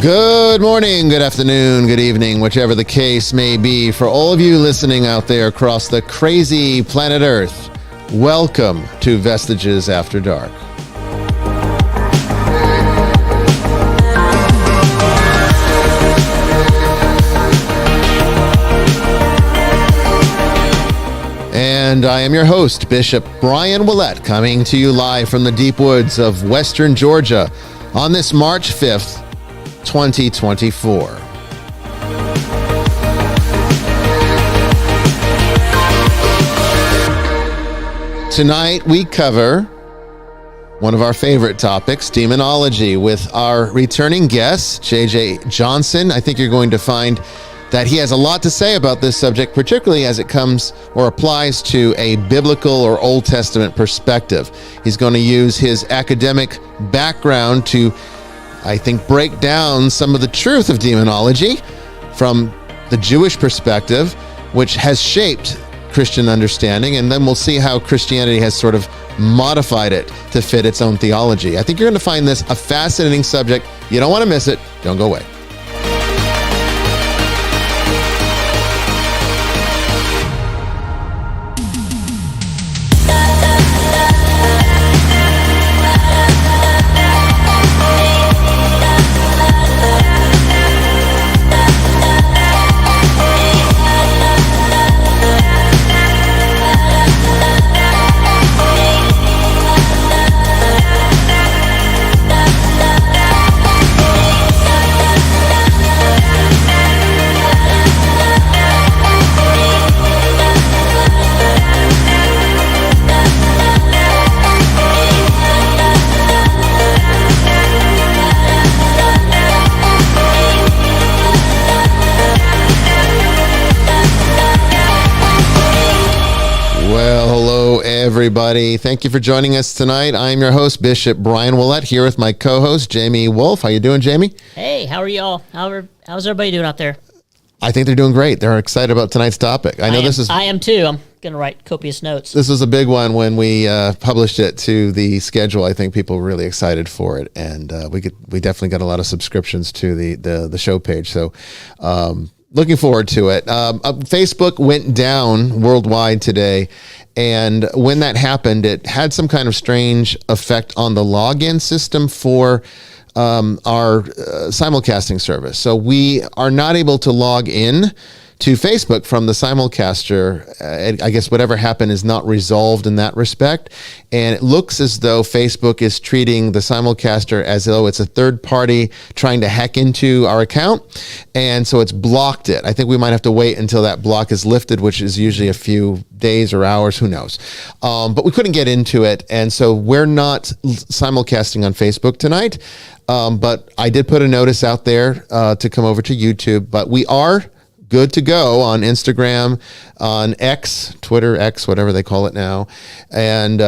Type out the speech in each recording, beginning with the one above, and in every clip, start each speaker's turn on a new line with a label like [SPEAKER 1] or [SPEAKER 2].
[SPEAKER 1] Good morning, good afternoon, good evening, whichever the case may be. For all of you listening out there across the crazy planet Earth, welcome to Vestiges After Dark. And I am your host, Bishop Brian Willett, coming to you live from the deep woods of Western Georgia on this March 5th, 2024. Tonight we cover one of our favorite topics, demonology, with our returning guest, J.J. Johnson. I think you're going to find that he has a lot to say about this subject, particularly as it comes or applies to a biblical or Old Testament perspective. He's going to use his academic background to, I think, break down some of the truth of demonology from the Jewish perspective, which has shaped Christian understanding, and then we'll see how Christianity has sort of modified it to fit its own theology. I think you're going to find this a fascinating subject. You don't want to miss it. Don't go away. Everybody, thank you for joining us tonight. I'm your host, Bishop Brian Willett, here with my co-host, Jamie Wolf. How you doing, Jamie?
[SPEAKER 2] Hey, how are y'all? How's everybody doing out there?
[SPEAKER 1] I think they're doing great. They're excited about tonight's topic. I am
[SPEAKER 2] too. I'm going to write copious notes.
[SPEAKER 1] This was a big one when we published it to the schedule. I think people were really excited for it, and we definitely got a lot of subscriptions to the show page. So looking forward to it. Facebook went down worldwide today. And when that happened, it had some kind of strange effect on the login system for our simulcasting service. So we are not able to log in to Facebook from the simulcaster. I guess whatever happened is not resolved in that respect. And it looks as though Facebook is treating the simulcaster as though it's a third party trying to hack into our account. And so it's blocked it. I think we might have to wait until that block is lifted, which is usually a few days or hours, who knows. But we couldn't get into it. And so we're not simulcasting on Facebook tonight. But I did put a notice out there to come over to YouTube. But we are good to go on Instagram, on X, Twitter, X, whatever they call it now. And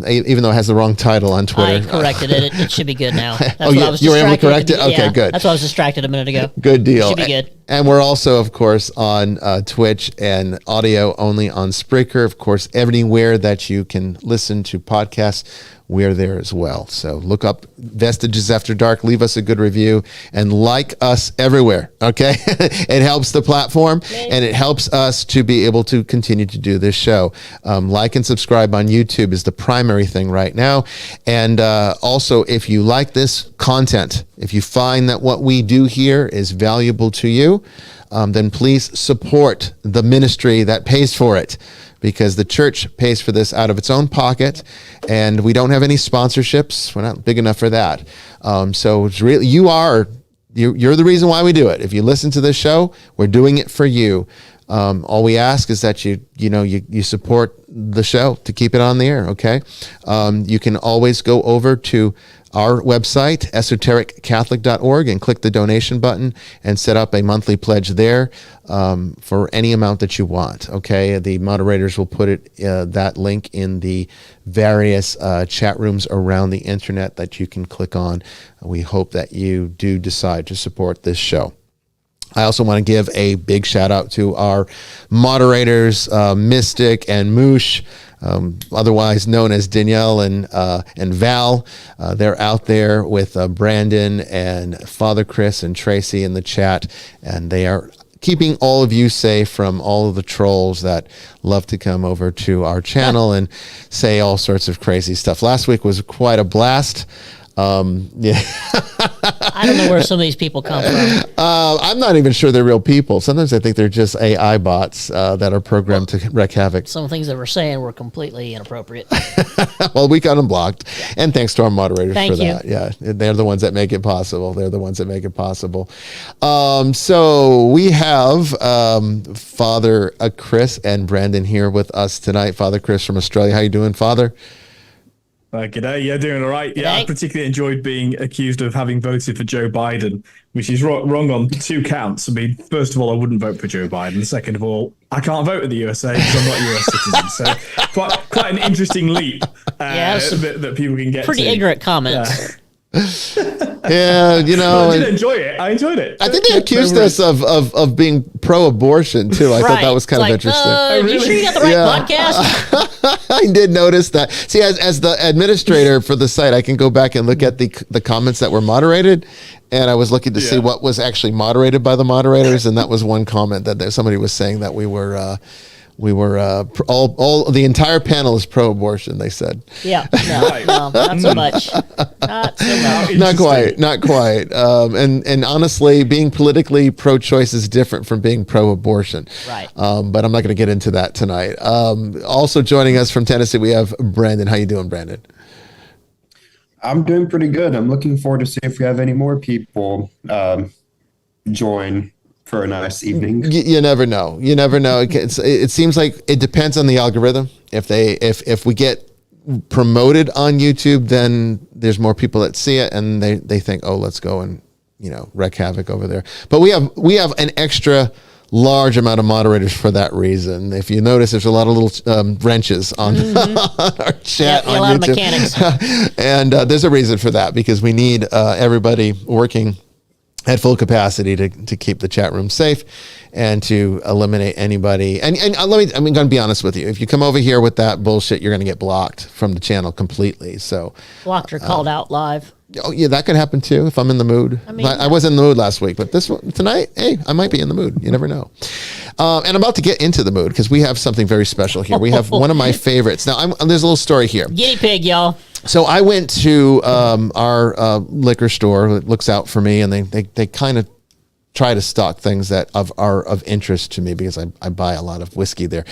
[SPEAKER 1] even though it has the wrong title on Twitter.
[SPEAKER 2] I corrected it. It should be good now. That's
[SPEAKER 1] you were able to correct it? Okay, good.
[SPEAKER 2] That's why I was distracted a minute ago.
[SPEAKER 1] Good deal.
[SPEAKER 2] It should be good.
[SPEAKER 1] And we're also, of course, on Twitch and audio only on Spreaker. Of course, everywhere that you can listen to podcasts, we're there as well. So look up Vestiges After Dark, leave us a good review, and like us everywhere, okay? It helps the platform, and it helps us to be able to continue to do this show. Like and subscribe on YouTube is the primary thing right now. And also, if you like this content, if you find that what we do here is valuable to you, then please support the ministry that pays for it, because the church pays for this out of its own pocket, and we don't have any sponsorships. We're not big enough for that. So it's really, you're the reason why we do it. If you listen to this show, we're doing it for you. All we ask is that you support the show to keep it on the air. Okay. You can always go over to our website, esotericcatholic.org, and click the donation button and set up a monthly pledge there for any amount that you want. Okay, the moderators will put that link in the various chat rooms around the internet that you can click on. We hope that you do decide to support this show. I also want to give a big shout out to our moderators, Mystic and Moosh. otherwise known as Danielle and Val. They're out there with Brandon and Father Chris and Tracy in the chat, and they are keeping all of you safe from all of the trolls that love to come over to our channel and say all sorts of crazy stuff. Last week was quite a blast. Yeah.
[SPEAKER 2] I don't know where some of these people come from.
[SPEAKER 1] I'm not even sure they're real people. Sometimes I think they're just AI bots that are programmed to wreak havoc.
[SPEAKER 2] Some things that we're saying were completely inappropriate.
[SPEAKER 1] Well, we got them blocked. And thanks to our moderators
[SPEAKER 2] Thank
[SPEAKER 1] for
[SPEAKER 2] you.
[SPEAKER 1] that. Yeah, they're the ones that make it possible. They're the ones that make it possible. So we have Father Chris and Brandon here with us tonight. Father Chris from Australia. How you doing, Father?
[SPEAKER 3] G'day. Yeah, doing all right. Yeah,
[SPEAKER 2] G'day.
[SPEAKER 3] I particularly enjoyed being accused of having voted for Joe Biden, which is wrong on 2 counts. I mean, first of all, I wouldn't vote for Joe Biden. Second of all, I can't vote in the USA because I'm not a US citizen. So quite an interesting leap that people can get
[SPEAKER 2] Pretty
[SPEAKER 3] to.
[SPEAKER 2] ignorant comments.
[SPEAKER 1] Yeah, you know.
[SPEAKER 3] Well, I did enjoy it. I enjoyed it.
[SPEAKER 1] I think they accused us of being pro-abortion too. I thought that was kind of interesting.
[SPEAKER 2] You sure you got the right podcast?
[SPEAKER 1] I did notice that. See, as the administrator for the site, I can go back and look at the comments that were moderated, and I was looking to see what was actually moderated by the moderators, and that was one comment that somebody was saying that we were all the entire panel is pro-abortion. They said.
[SPEAKER 2] Yeah, no, not so much. Not so much.
[SPEAKER 1] Not quite. And honestly, being politically pro-choice is different from being pro-abortion.
[SPEAKER 2] Right.
[SPEAKER 1] But I'm not going to get into that tonight. Also joining us from Tennessee, we have Brandon. How you doing, Brandon?
[SPEAKER 4] I'm doing pretty good. I'm looking forward to see if we have any more people join for a nice evening.
[SPEAKER 1] You never know. You never know. It seems like it depends on the algorithm. If we get promoted on YouTube, then there's more people that see it, and they think, oh, let's go and wreak havoc over there. But we have an extra large amount of moderators for that reason. If you notice, there's a lot of little wrenches on, on our chat on
[SPEAKER 2] a lot
[SPEAKER 1] YouTube.
[SPEAKER 2] of mechanics.
[SPEAKER 1] And there's a reason for that, because we need everybody working at full capacity to keep the chat room safe and to eliminate anybody. And I'm going to be honest with you. If you come over here with that bullshit, you're going to get blocked from the channel completely. So
[SPEAKER 2] Blocked or called out live.
[SPEAKER 1] oh yeah, that could happen too if I'm in the mood. I was in the mood last week, but tonight, hey, I might be in the mood. You never know. And I'm about to get into the mood because we have something very special here. We have one of my favorites. Now, there's a little story here.
[SPEAKER 2] Guinea pig, y'all.
[SPEAKER 1] So I went to our liquor store that looks out for me, and they kind of try to stock things that are of interest to me because I buy a lot of whiskey there.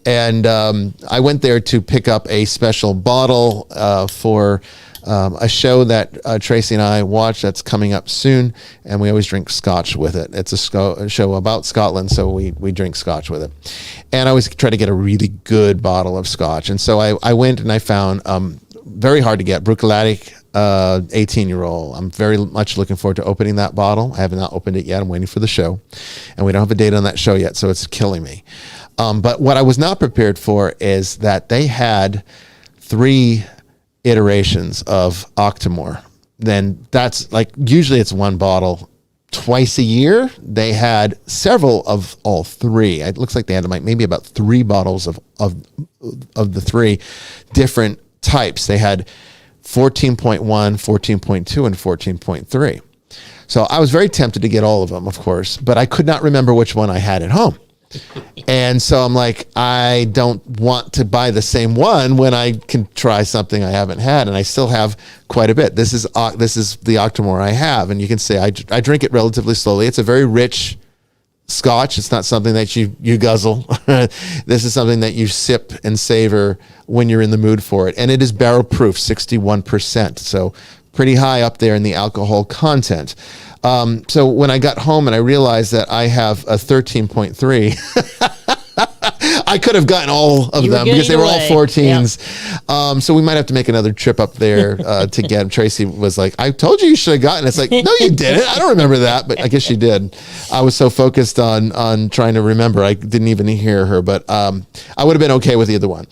[SPEAKER 1] And I went there to pick up a special bottle for a show that Tracy and I watch that's coming up soon, and we always drink scotch with it. It's a show about Scotland, so we drink scotch with it. And I always try to get a really good bottle of scotch. And so I went and I found very hard to get Bruichladdich 18-year-old. I'm very much looking forward to opening that bottle. I have not opened it yet. I'm waiting for the show, and we don't have a date on that show yet, so it's killing me. But what I was not prepared for is that they had 3 iterations of Octomore. Then that's like, usually it's one bottle twice a year. They had several of all 3. It looks like they had maybe about 3 bottles of the 3 different types. They had 14.1, 14.2, and 14.3. So I was very tempted to get all of them, of course, but I could not remember which one I had at home. And so I'm like, I don't want to buy the same one when I can try something I haven't had, and I still have quite a bit. This is the Octomore I have, and you can say I drink it relatively slowly. It's a very rich scotch. It's not something that you guzzle. This is something that you sip and savor when you're in the mood for it, and it is barrel proof, 61%. So pretty high up there in the alcohol content. So when I got home and I realized that I have a 13.3, I could have gotten all of them because they were all 14s. Yep. So we might have to make another trip up there to get them. Tracy was like, I told you should have gotten it. It's like, no, you didn't. I don't remember that, but I guess she did. I was so focused on trying to remember, I didn't even hear her, but I would have been okay with either one.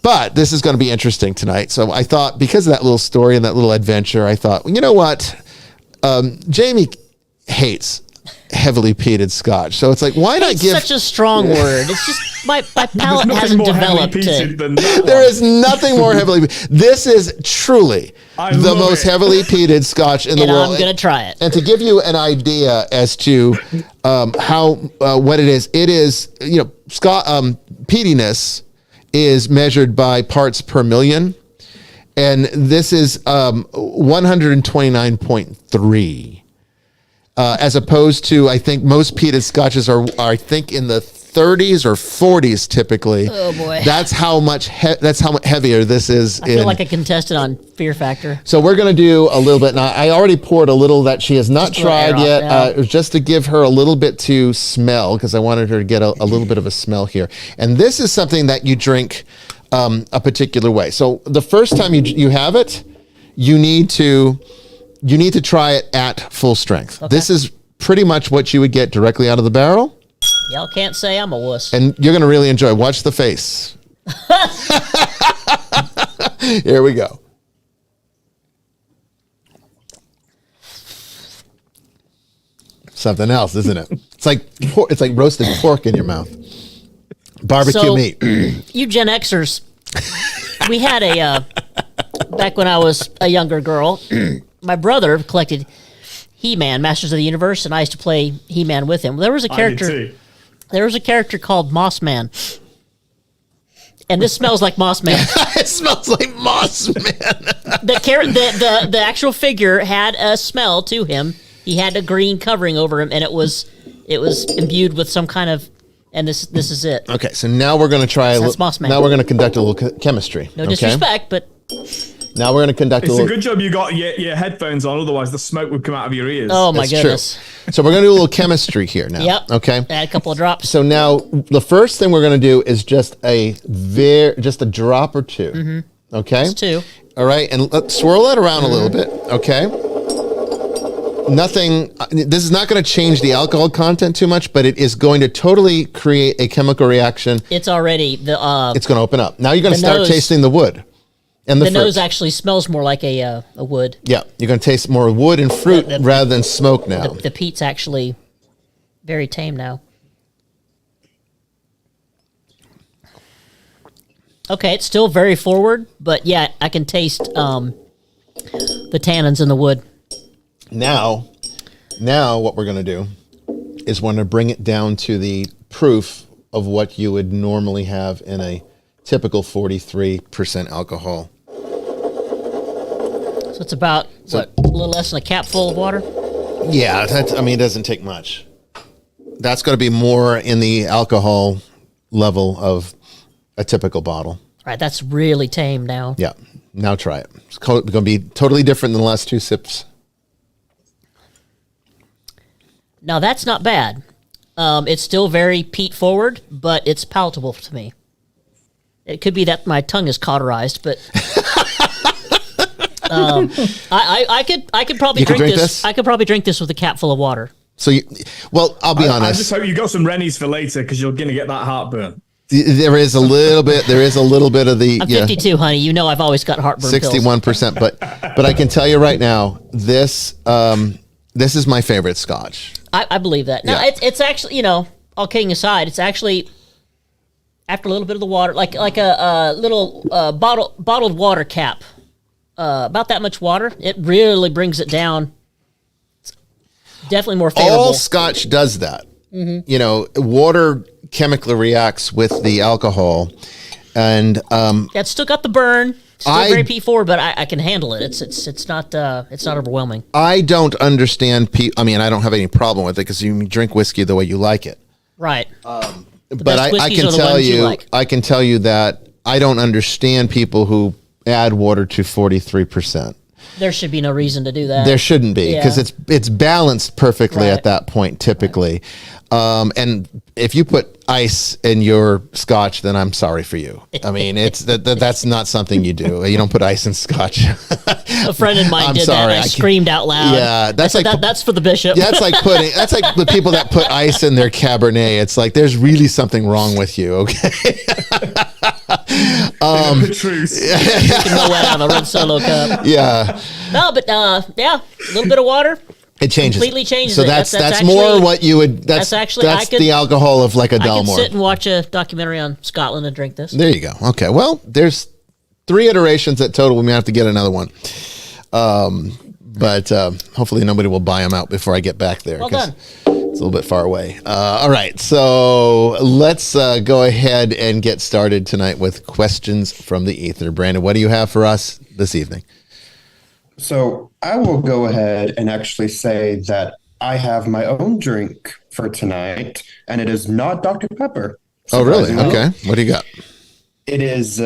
[SPEAKER 1] But this is going to be interesting tonight. So I thought, because of that little story and that little adventure, I thought, well, you know what? Jamie hates heavily peated Scotch. So it's like, why not
[SPEAKER 2] It's
[SPEAKER 1] give?
[SPEAKER 2] such a strong word. It's just my palate
[SPEAKER 3] Nothing
[SPEAKER 2] hasn't
[SPEAKER 3] more heavily
[SPEAKER 2] developed
[SPEAKER 3] peated
[SPEAKER 2] to.
[SPEAKER 3] than that
[SPEAKER 1] There
[SPEAKER 3] one.
[SPEAKER 1] is nothing more heavily. This is truly
[SPEAKER 3] I
[SPEAKER 1] the
[SPEAKER 3] love
[SPEAKER 1] most
[SPEAKER 3] it.
[SPEAKER 1] heavily peated Scotch in the
[SPEAKER 2] And
[SPEAKER 1] world.
[SPEAKER 2] I'm gonna try it.
[SPEAKER 1] And to give you an idea as to how what it is, Scott peatiness is measured by parts per million, and this is 129.3. As opposed to, I think most peated scotches are I think in the 30s or 40s typically.
[SPEAKER 2] Oh, boy.
[SPEAKER 1] That's how much heavier this is.
[SPEAKER 2] I feel like a contestant on Fear Factor.
[SPEAKER 1] So we're going to do a little bit. Now, I already poured a little that she has not
[SPEAKER 2] Just a little air
[SPEAKER 1] tried
[SPEAKER 2] off
[SPEAKER 1] yet,
[SPEAKER 2] now.
[SPEAKER 1] it was just to give her a little bit to smell, because I wanted her to get a little bit of a smell here. And this is something that you drink a particular way. So the first time you have it, you need to try it at full strength.
[SPEAKER 2] Okay.
[SPEAKER 1] This is pretty much what you would get directly out of the barrel,
[SPEAKER 2] Y'all can't say I'm a wuss.
[SPEAKER 1] and you're going to really enjoy. Watch the face. Here we go. Something else, isn't it? It's like roasted pork in your mouth. Barbecue
[SPEAKER 2] So-
[SPEAKER 1] meat.
[SPEAKER 2] You Gen Xers, we had a back when I was a younger girl. My brother collected He-Man, Masters of the Universe, and I used to play He-Man with him. There was a
[SPEAKER 3] I did
[SPEAKER 2] character.
[SPEAKER 3] too.
[SPEAKER 2] There was a character called Moss Man, and this smells like Moss Man.
[SPEAKER 1] It smells like moss, man.
[SPEAKER 2] The actual figure had a smell to him. He had a green covering over him, and it was imbued with some kind of. And this is it.
[SPEAKER 1] Okay, so now we're going to try.
[SPEAKER 2] That's Moss Man.
[SPEAKER 1] Now we're going to conduct a little chemistry.
[SPEAKER 2] No
[SPEAKER 1] okay?
[SPEAKER 2] disrespect, but
[SPEAKER 1] Now we're going to conduct
[SPEAKER 3] It's
[SPEAKER 1] a
[SPEAKER 3] a
[SPEAKER 1] little.
[SPEAKER 3] good job you got your headphones on, otherwise the smoke would come out of your ears.
[SPEAKER 2] oh my
[SPEAKER 1] That's
[SPEAKER 2] goodness.
[SPEAKER 1] true. So we're going to do a little chemistry here now.
[SPEAKER 2] Yep.
[SPEAKER 1] Okay.
[SPEAKER 2] Add a couple of drops.
[SPEAKER 1] So now the first thing we're going to do is just a drop or two.
[SPEAKER 2] Mm-hmm.
[SPEAKER 1] Okay.
[SPEAKER 2] Just two.
[SPEAKER 1] All right, and let's swirl that around a little bit. Okay. Nothing. This is not going to change the alcohol content too much, but it is going to totally create a chemical reaction.
[SPEAKER 2] It's already
[SPEAKER 1] It's going to open up. Now you're going to
[SPEAKER 2] The
[SPEAKER 1] start
[SPEAKER 2] nose-
[SPEAKER 1] tasting the wood and the
[SPEAKER 2] the
[SPEAKER 1] fruit.
[SPEAKER 2] nose actually smells more like a wood.
[SPEAKER 1] Yeah, you're going to taste more wood and fruit
[SPEAKER 2] The-
[SPEAKER 1] rather than smoke now.
[SPEAKER 2] The peat's actually very tame now. Okay, it's still very forward, but yeah, I can taste the tannins in the wood.
[SPEAKER 1] Now what we're going to do is we're going to bring it down to the proof of what you would normally have in a typical 43% alcohol.
[SPEAKER 2] So it's about, a little less than a cap full of water?
[SPEAKER 1] Yeah, it doesn't take much. That's going to be more in the alcohol level of a typical bottle.
[SPEAKER 2] All right, that's really tame now.
[SPEAKER 1] Yeah, now try it. It's going to be totally different than the last two sips.
[SPEAKER 2] Now that's not bad. It's still very peat forward, but it's palatable to me. It could be that my tongue is cauterized, but I could probably
[SPEAKER 1] You could
[SPEAKER 2] drink
[SPEAKER 1] drink
[SPEAKER 2] this.
[SPEAKER 1] this?
[SPEAKER 2] I could probably drink this with a cap full of water.
[SPEAKER 1] So, I'll be
[SPEAKER 3] I
[SPEAKER 1] honest.
[SPEAKER 3] just hope you got some Rennies for later because you're going to get that heartburn.
[SPEAKER 1] There is a little bit. There is a little bit of the
[SPEAKER 2] I'm 52, honey. You know I've always got heartburn pills.
[SPEAKER 1] 61%. But I can tell you right now, this is my favorite Scotch.
[SPEAKER 2] I believe that. Now
[SPEAKER 1] Yeah.
[SPEAKER 2] it's actually, all kidding aside, it's actually after a little bit of the water, like a little bottled water cap, about that much water. It really brings it down. It's definitely more favorable.
[SPEAKER 1] All Scotch does that. Water chemically reacts with the alcohol, and
[SPEAKER 2] That's still got the burn. Still
[SPEAKER 1] I-
[SPEAKER 2] very P4, but I can handle it. It's not overwhelming.
[SPEAKER 1] I don't understand. I don't have any problem with it because you drink whiskey the way you like it.
[SPEAKER 2] Right.
[SPEAKER 1] But
[SPEAKER 2] best
[SPEAKER 1] I
[SPEAKER 2] whiskeys
[SPEAKER 1] can
[SPEAKER 2] are the
[SPEAKER 1] tell
[SPEAKER 2] ones you
[SPEAKER 1] you,
[SPEAKER 2] like.
[SPEAKER 1] I can tell you that I don't understand people who add water to 43%.
[SPEAKER 2] There should be no reason to do that.
[SPEAKER 1] There shouldn't be because
[SPEAKER 2] Yeah.
[SPEAKER 1] it's balanced perfectly
[SPEAKER 2] Right.
[SPEAKER 1] at that point typically. And if you put ice in your Scotch, then I'm sorry for you. It's that's not something you do. You don't put ice in Scotch.
[SPEAKER 2] A friend of mine
[SPEAKER 1] I'm
[SPEAKER 2] did
[SPEAKER 1] sorry,
[SPEAKER 2] that. And I
[SPEAKER 1] I can't-
[SPEAKER 2] screamed out loud.
[SPEAKER 1] Yeah, that's
[SPEAKER 2] I said,
[SPEAKER 1] like-
[SPEAKER 2] that's for the bishop.
[SPEAKER 1] That's like the people that put ice in their Cabernet. It's like there's really something wrong with you. Okay.
[SPEAKER 3] Truth.
[SPEAKER 2] You can know that out of a red Solo cup.
[SPEAKER 1] Yeah.
[SPEAKER 2] No, but yeah, a little bit of water.
[SPEAKER 1] It changes.
[SPEAKER 2] Completely changes
[SPEAKER 1] so
[SPEAKER 2] it.
[SPEAKER 1] that's
[SPEAKER 2] That's
[SPEAKER 1] more
[SPEAKER 2] actually-
[SPEAKER 1] what you would. That's the alcohol of like a
[SPEAKER 2] I could
[SPEAKER 1] Dalmore.
[SPEAKER 2] sit and watch a documentary on Scotland and drink this.
[SPEAKER 1] There you go. Okay. Well, there's 3 iterations at total. We may have to get another one. But hopefully nobody will buy them out before I get back there.
[SPEAKER 2] Well done.
[SPEAKER 1] It's a little bit far away. All right. So let's go ahead and get started tonight with questions from the ether. Brandon, what do you have for us this evening?
[SPEAKER 4] So I will go ahead and actually say that I have my own drink for tonight, and it is not Dr. Pepper.
[SPEAKER 1] Oh, really?
[SPEAKER 4] Surprisingly.
[SPEAKER 1] Okay. What do you got?
[SPEAKER 4] It is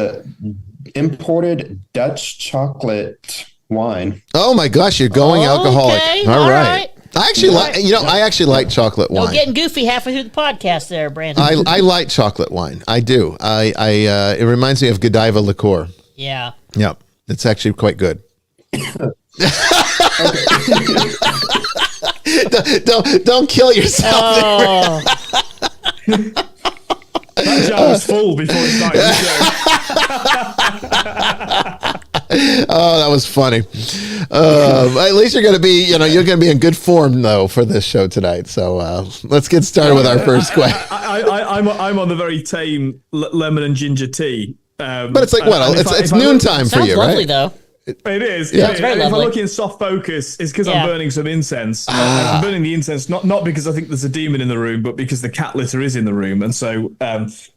[SPEAKER 4] imported Dutch chocolate wine.
[SPEAKER 1] Oh my gosh, you're going alcoholic.
[SPEAKER 2] Okay,
[SPEAKER 1] All
[SPEAKER 2] all
[SPEAKER 1] right.
[SPEAKER 2] right.
[SPEAKER 1] I actually like, I actually like chocolate
[SPEAKER 2] No
[SPEAKER 1] wine.
[SPEAKER 2] getting goofy halfway through the podcast there, Brandon.
[SPEAKER 1] I like chocolate wine. I do. It reminds me of Godiva liqueur.
[SPEAKER 2] Yeah.
[SPEAKER 1] Yep. It's actually quite good. don't kill yourself.
[SPEAKER 2] Oh,
[SPEAKER 3] That jar was full before it started the show.
[SPEAKER 1] Oh, that was funny. At least you're going to be, you're going to be in good form though for this show tonight. So let's get started with our first question.
[SPEAKER 3] I'm on the very tame lemon and ginger tea.
[SPEAKER 1] But it's like, well,
[SPEAKER 3] and
[SPEAKER 1] it's
[SPEAKER 3] if I look-
[SPEAKER 1] noontime for
[SPEAKER 2] sounds
[SPEAKER 1] you,
[SPEAKER 2] lovely
[SPEAKER 1] right?
[SPEAKER 2] though.
[SPEAKER 3] It is.
[SPEAKER 1] Yeah.
[SPEAKER 3] Yeah.
[SPEAKER 1] It's
[SPEAKER 2] very
[SPEAKER 3] If I
[SPEAKER 2] lovely.
[SPEAKER 3] look in soft focus, it's because
[SPEAKER 2] Yeah.
[SPEAKER 3] I'm burning some incense. I'm burning the incense not because I think there's a demon in the room, but because the cat litter is in the room. And so if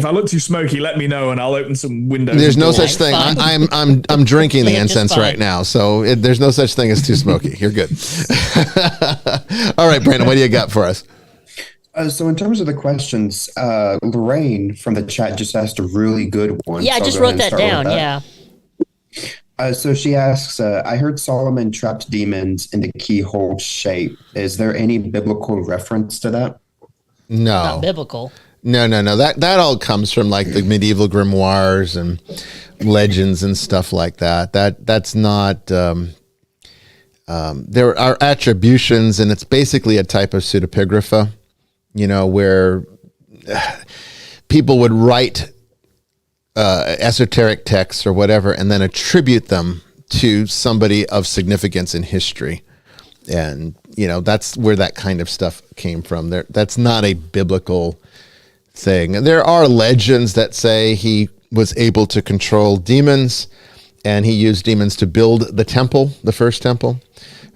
[SPEAKER 3] I look too smoky, let me know and I'll open some windows.
[SPEAKER 1] There's
[SPEAKER 3] and
[SPEAKER 1] no
[SPEAKER 3] doors.
[SPEAKER 1] such thing.
[SPEAKER 2] Fine.
[SPEAKER 1] I'm drinking the
[SPEAKER 2] Yeah, just
[SPEAKER 1] incense
[SPEAKER 2] fine.
[SPEAKER 1] right now, so there's no such thing as too smoky. You're good. All right, Brandon, what do you got for us?
[SPEAKER 4] So in terms of the questions, Lorraine from the chat just asked a really good one.
[SPEAKER 2] Yeah, I
[SPEAKER 4] so I'll
[SPEAKER 2] just
[SPEAKER 4] go
[SPEAKER 2] wrote
[SPEAKER 4] ahead
[SPEAKER 2] that
[SPEAKER 4] and start with
[SPEAKER 2] down.
[SPEAKER 4] that.
[SPEAKER 2] Yeah.
[SPEAKER 4] So she asks, I heard Solomon trapped demons in the keyhole shape. Is there any biblical reference to that?
[SPEAKER 1] No,
[SPEAKER 2] Not biblical.
[SPEAKER 1] no. That all comes from like the medieval grimoires and legends and stuff like that. That's not. There are attributions, and it's basically a type of pseudepigrapha. Where people would write esoteric texts or whatever, and then attribute them to somebody of significance in history. And, that's where that kind of stuff came from. That's not a biblical thing. And there are legends that say he was able to control demons, and he used demons to build the temple, the first temple,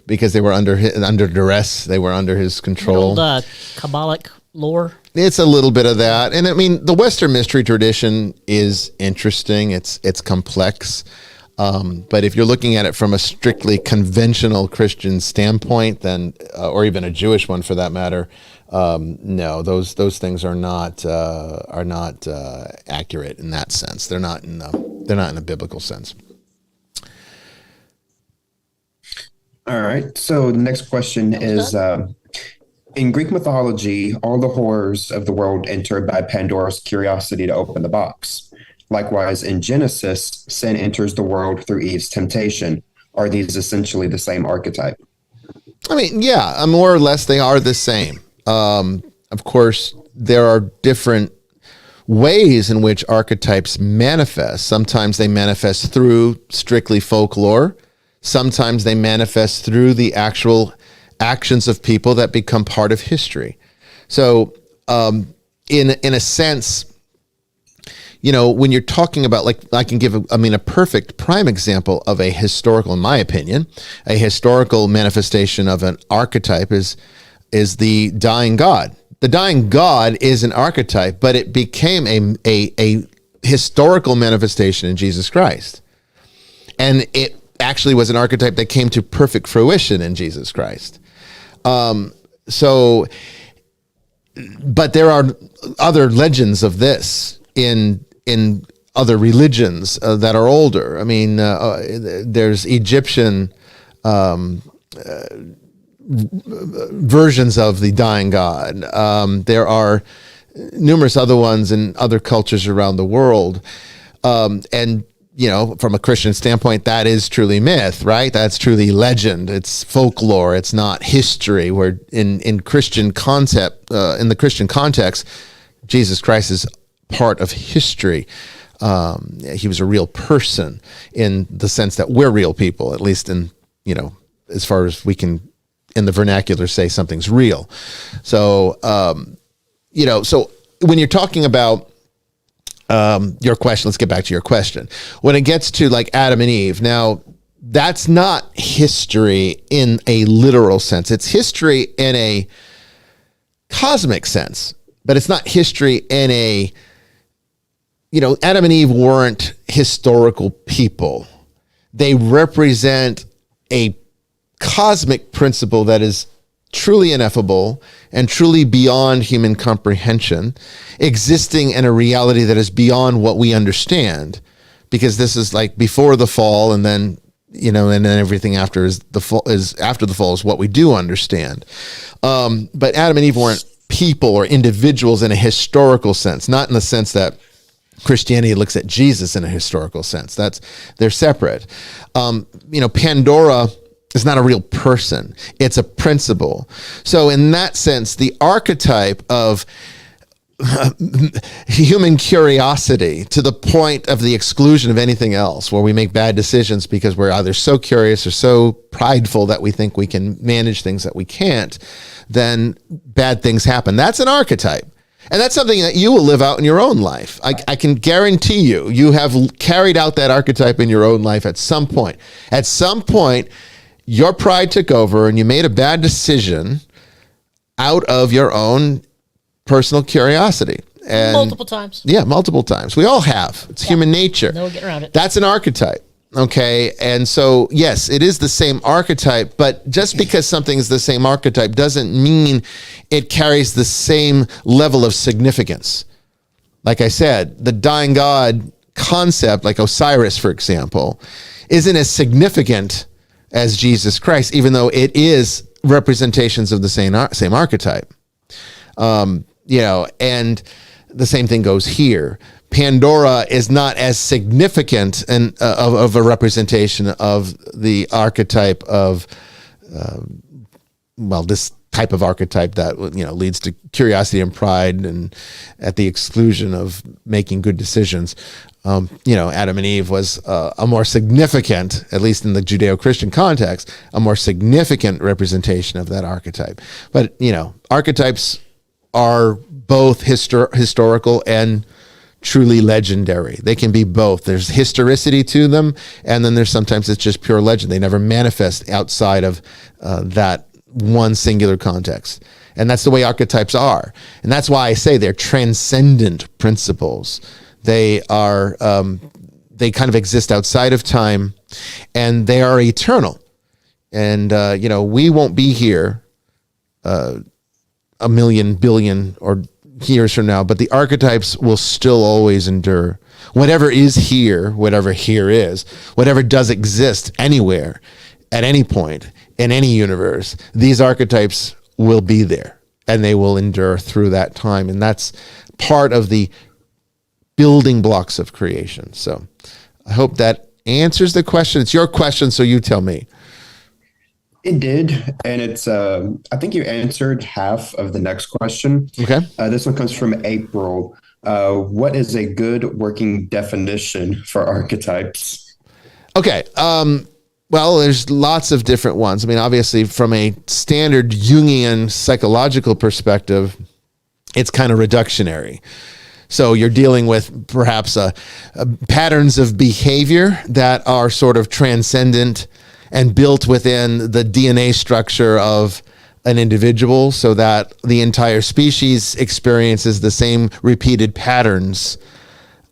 [SPEAKER 1] because they were under duress. They were under his control.
[SPEAKER 2] Old Kabbalic lore.
[SPEAKER 1] It's a little bit of that. And I mean, the Western mystery tradition is interesting. It's complex. But if you're looking at it from a strictly conventional Christian standpoint, then, or even a Jewish one for that matter, no, those things are not accurate in that sense. They're not in a biblical sense.
[SPEAKER 4] All right. So the next question is, in Greek mythology, all the horrors of the world entered by Pandora's curiosity to open the box. Likewise, in Genesis, sin enters the world through Eve's temptation. Are these essentially the same archetype?
[SPEAKER 1] I mean, yeah, more or less they are the same. Of course, there are different ways in which archetypes manifest. Sometimes they manifest through strictly folklore. Sometimes they manifest through the actual actions of people that become part of history. So, in a sense, when you're talking about, like, I can give a perfect prime example of a historical, in my opinion, a historical manifestation of an archetype is the dying god. The dying god is an archetype, but it became a historical manifestation in Jesus Christ. And it actually was an archetype that came to perfect fruition in Jesus Christ. But there are other legends of this in other religions that are older. I mean, there's Egyptian versions of the dying god. There are numerous other ones in other cultures around the world. And from a Christian standpoint, that is truly myth, right? That's truly legend. It's folklore. It's not history. Where in Christian concept, in the Christian context, Jesus Christ is part of history. He was a real person in the sense that we're real people, at least in, as far as we can in the vernacular say something's real. So, so when you're talking about your question, let's get back to your question. When it gets to like Adam and Eve, now that's not history in a literal sense. It's history in a cosmic sense, but it's not history in a, Adam and Eve weren't historical people. They represent a cosmic principle that is truly ineffable and truly beyond human comprehension, existing in a reality that is beyond what we understand, because this is like before the fall, and then and then everything after the fall is what we do understand. But Adam and Eve weren't people or individuals in a historical sense, not in the sense that Christianity looks at Jesus in a historical sense. They're separate. Pandora is not a real person. It's a principle. So in that sense, the archetype of human curiosity to the point of the exclusion of anything else, where we make bad decisions because we're either so curious or so prideful that we think we can manage things that we can't, then bad things happen. That's an archetype. And that's something that you will live out in your own life. I can guarantee you have carried out that archetype in your own life at some point. At some point, your pride took over and you made a bad decision out of your own personal curiosity. And
[SPEAKER 2] multiple times.
[SPEAKER 1] Yeah, multiple times. We all have. It's human nature.
[SPEAKER 2] No getting around it.
[SPEAKER 1] That's an archetype. Okay. And so, yes, it is the same archetype, but just because something is the same archetype doesn't mean it carries the same level of significance. Like I said, the dying God concept, like Osiris, for example, isn't as significant as Jesus Christ, even though it is representations of the same archetype. And the same thing goes here. Pandora is not as significant of a representation of the archetype of, this type of archetype that, leads to curiosity and pride and at the exclusion of making good decisions. Adam and Eve was a more significant, at least in the Judeo-Christian context, a more significant representation of that archetype. But, archetypes are both historical and truly legendary. They can be both. There's historicity to them, and then sometimes it's just pure legend. They never manifest outside of that one singular context. And that's the way archetypes are. And that's why I say they're transcendent principles. They are, they kind of exist outside of time, and they are eternal. And, we won't be here a million, billion, or years from now, but the archetypes will still always endure. Whatever is here, whatever here is, whatever does exist anywhere, at any point, in any universe, these archetypes will be there, and they will endure through that time. And that's part of the building blocks of creation. So I hope that answers the question. It's your question, so you tell me.
[SPEAKER 4] It did, and it's. I think you answered half of the next question.
[SPEAKER 1] Okay.
[SPEAKER 4] This one comes from April. What is a good working definition for archetypes?
[SPEAKER 1] Okay. Well, there's lots of different ones. I mean, obviously, from a standard Jungian psychological perspective, it's kind of reductionary. So you're dealing with perhaps patterns of behavior that are sort of transcendent and built within the DNA structure of an individual, so that the entire species experiences the same repeated patterns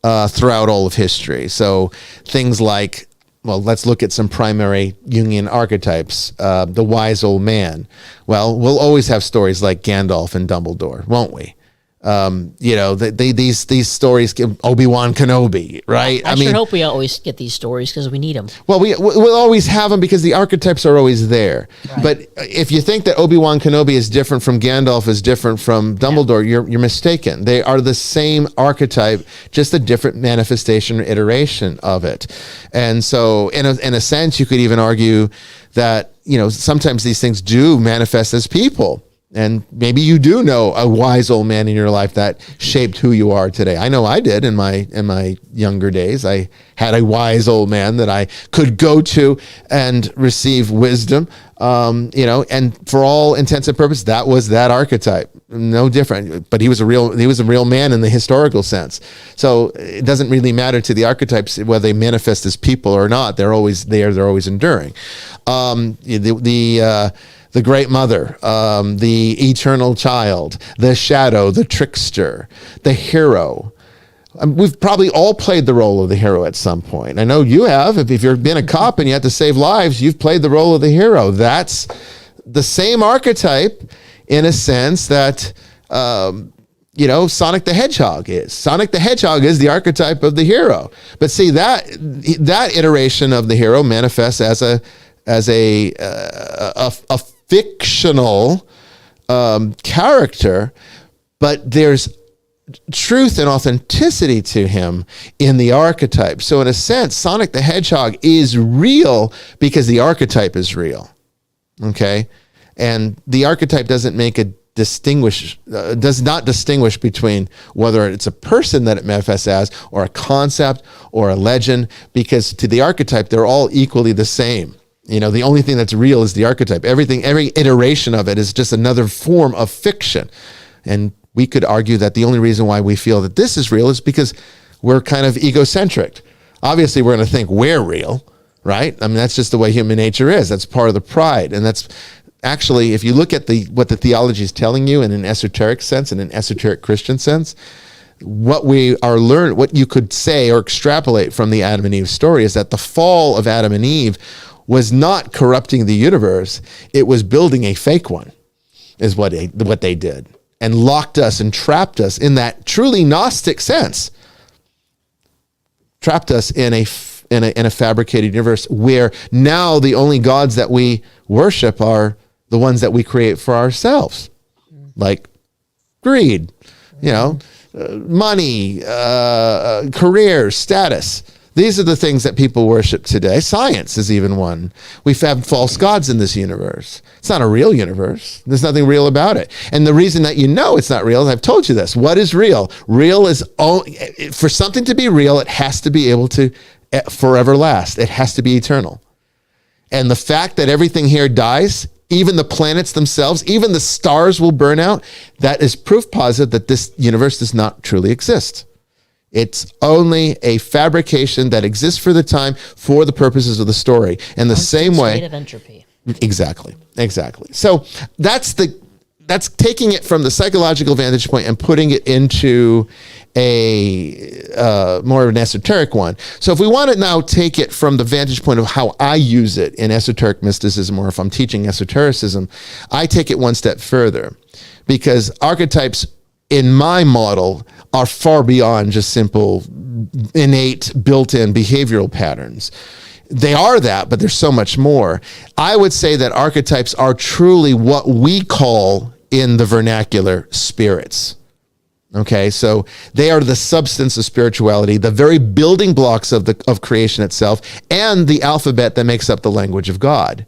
[SPEAKER 1] throughout all of history. So things like, let's look at some primary Jungian archetypes. The wise old man. Well, we'll always have stories like Gandalf and Dumbledore, won't we? These stories give Obi-Wan Kenobi, right?
[SPEAKER 2] I sure hope we always get these stories because we need them.
[SPEAKER 1] Well, we'll always have them because the archetypes are always there. Right. But if you think that Obi-Wan Kenobi is different from Gandalf, is different from Dumbledore, you're mistaken. They are the same archetype, just a different manifestation or iteration of it. And so in a sense, you could even argue that, sometimes these things do manifest as people. And maybe you do know a wise old man in your life that shaped who you are today. I know I did in my younger days. I had a wise old man that I could go to and receive wisdom. And for all intents and purposes, that was that archetype. No different. But he was a real man in the historical sense. So it doesn't really matter to the archetypes whether they manifest as people or not. They're always there. They're always enduring. The great mother, the eternal child, the shadow, the trickster, the hero. We've probably all played the role of the hero at some point. I know you have. If you've been a cop and you have to save lives, you've played the role of the hero. That's the same archetype in a sense that, Sonic the Hedgehog is. Sonic the Hedgehog is the archetype of the hero. But see, that iteration of the hero manifests as a fictional character, but there's truth and authenticity to him in the archetype. So in a sense, Sonic the Hedgehog is real because the archetype is real. Okay? And the archetype does not distinguish between whether it's a person that it manifests as or a concept or a legend, because to the archetype, they're all equally the same. The only thing that's real is the archetype. Every iteration of it is just another form of fiction. And we could argue that the only reason why we feel that this is real is because we're kind of egocentric. Obviously, we're going to think we're real, right? I mean, that's just the way human nature is. That's part of the pride. And that's actually, if you look at what the theology is telling you in an esoteric sense, in an esoteric Christian sense, what you could say or extrapolate from the Adam and Eve story is that the fall of Adam and Eve was not corrupting the universe. It was building a fake one, is what they did, and locked us and trapped us in that truly Gnostic sense. Trapped us in a fabricated universe where now the only gods that we worship are the ones that we create for ourselves, like greed, money, career, status. These are the things that people worship today. Science is even one. We've had false gods in this universe. It's not a real universe. There's nothing real about it. And the reason that it's not real, I've told you this. What is real? Real is, for something to be real, it has to be able to forever last. It has to be eternal. And the fact that everything here dies, even the planets themselves, even the stars will burn out, that is proof positive that this universe does not truly exist. It's only a fabrication that exists for the time for the purposes of the story. And the same way.
[SPEAKER 2] State of entropy.
[SPEAKER 1] Exactly. So that's taking it from the psychological vantage point and putting it into a more of an esoteric one. So if we want to now take it from the vantage point of how I use it in esoteric mysticism, or if I'm teaching esotericism, I take it one step further, because archetypes in my model are far beyond just simple, innate, built-in behavioral patterns. They are that, but there's so much more. I would say that archetypes are truly what we call in the vernacular spirits. Okay, so they are the substance of spirituality, the very building blocks of creation itself, and the alphabet that makes up the language of God.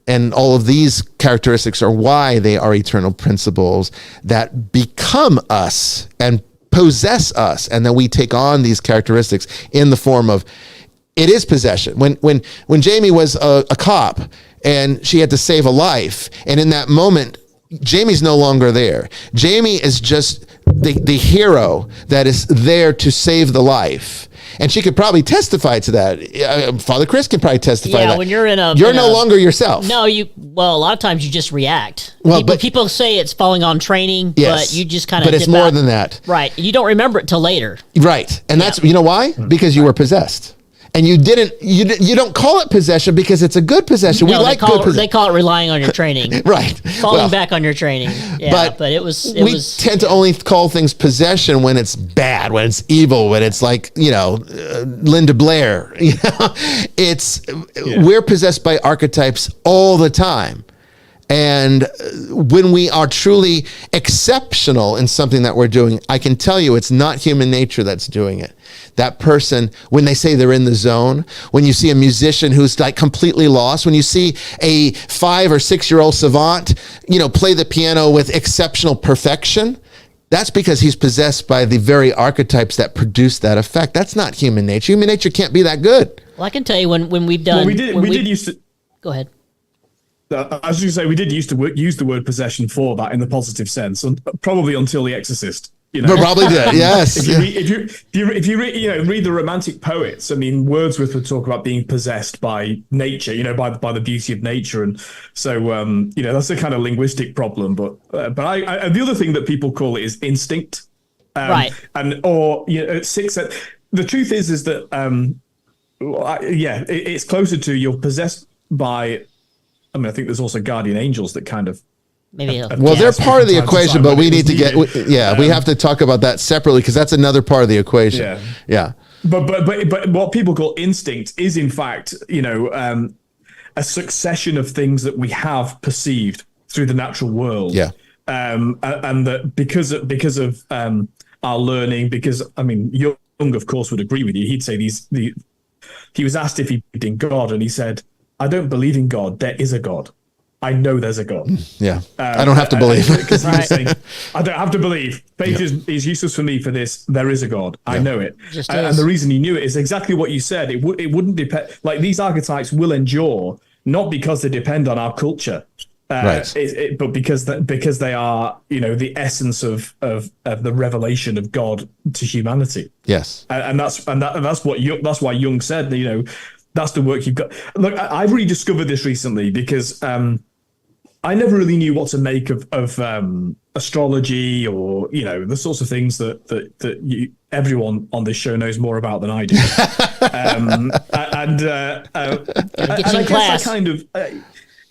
[SPEAKER 1] And all of these characteristics are why they are eternal principles that become us and possess us, and then we take on these characteristics in the form of, it is possession. When Jamie was a cop and she had to save a life, and in that moment, Jamie's no longer there. Jamie is just the hero that is there to save the life. And she could probably testify to that. Father Chris can probably testify to that.
[SPEAKER 2] When you're
[SPEAKER 1] you're no longer yourself.
[SPEAKER 2] No, a lot of times you just react.
[SPEAKER 1] Well,
[SPEAKER 2] people say it's falling on training,
[SPEAKER 1] yes,
[SPEAKER 2] but you just kind of.
[SPEAKER 1] But it's more than that.
[SPEAKER 2] Right. You don't remember it till later.
[SPEAKER 1] Right. And that's, you know why? Because you were possessed. And you don't call it possession because it's a good possession.
[SPEAKER 2] No,
[SPEAKER 1] we like good possession.
[SPEAKER 2] They call it relying on your training.
[SPEAKER 1] Right.
[SPEAKER 2] Falling back on your training. Yeah, but it was.
[SPEAKER 1] We tend to only call things possession when it's bad, when it's evil, when it's like, Linda Blair. We're possessed by archetypes all the time. And when we are truly exceptional in something that we're doing, I can tell you it's not human nature that's doing it. That person, when they say they're in the zone, when you see a musician who's like completely lost, when you see a 5 or 6 year old savant, play the piano with exceptional perfection, that's because he's possessed by the very archetypes that produce that effect. That's not human nature. Human nature can't be that good.
[SPEAKER 2] Well, I can tell you when we've done.
[SPEAKER 3] Well, we did used to.
[SPEAKER 2] Go ahead.
[SPEAKER 3] I was going to say we did used to use the word possession for that in the positive sense, probably until The Exorcist.
[SPEAKER 1] We probably did. Yes.
[SPEAKER 3] If you read the Romantic poets, I mean, Wordsworth would talk about being possessed by nature, by the beauty of nature, and so that's a kind of linguistic problem. But I the other thing that people call it is instinct,
[SPEAKER 2] right?
[SPEAKER 3] Sixth. The truth is that it's closer to you're possessed by. I mean, I think there's also guardian angels that kind of
[SPEAKER 2] maybe.
[SPEAKER 1] Well, they're part of the equation, but we need to get. We have to talk about that separately because that's another part of the equation. Yeah.
[SPEAKER 3] But what people call instinct is in fact, a succession of things that we have perceived through the natural world.
[SPEAKER 1] Yeah.
[SPEAKER 3] And that because of our learning, because I mean, Jung, of course, would agree with you. He'd say he was asked if he believed in God, and he said, I don't believe in God. There is a God. I know there's a God.
[SPEAKER 1] Yeah. I don't have to believe.
[SPEAKER 3] Because he was saying, I don't have to believe. Faith is useless for me for this. There is a God. I know it. And the reason he knew it is exactly what you said. It wouldn't depend. Like these archetypes will endure, not because they depend on our culture, but because they are, the essence of the revelation of God to humanity.
[SPEAKER 1] Yes.
[SPEAKER 3] And that's why Jung said, that's the work you've got. Look, I've rediscovered this recently because I never really knew what to make of astrology or the sorts of things that everyone on this show knows more about than I do. And I guess I kind of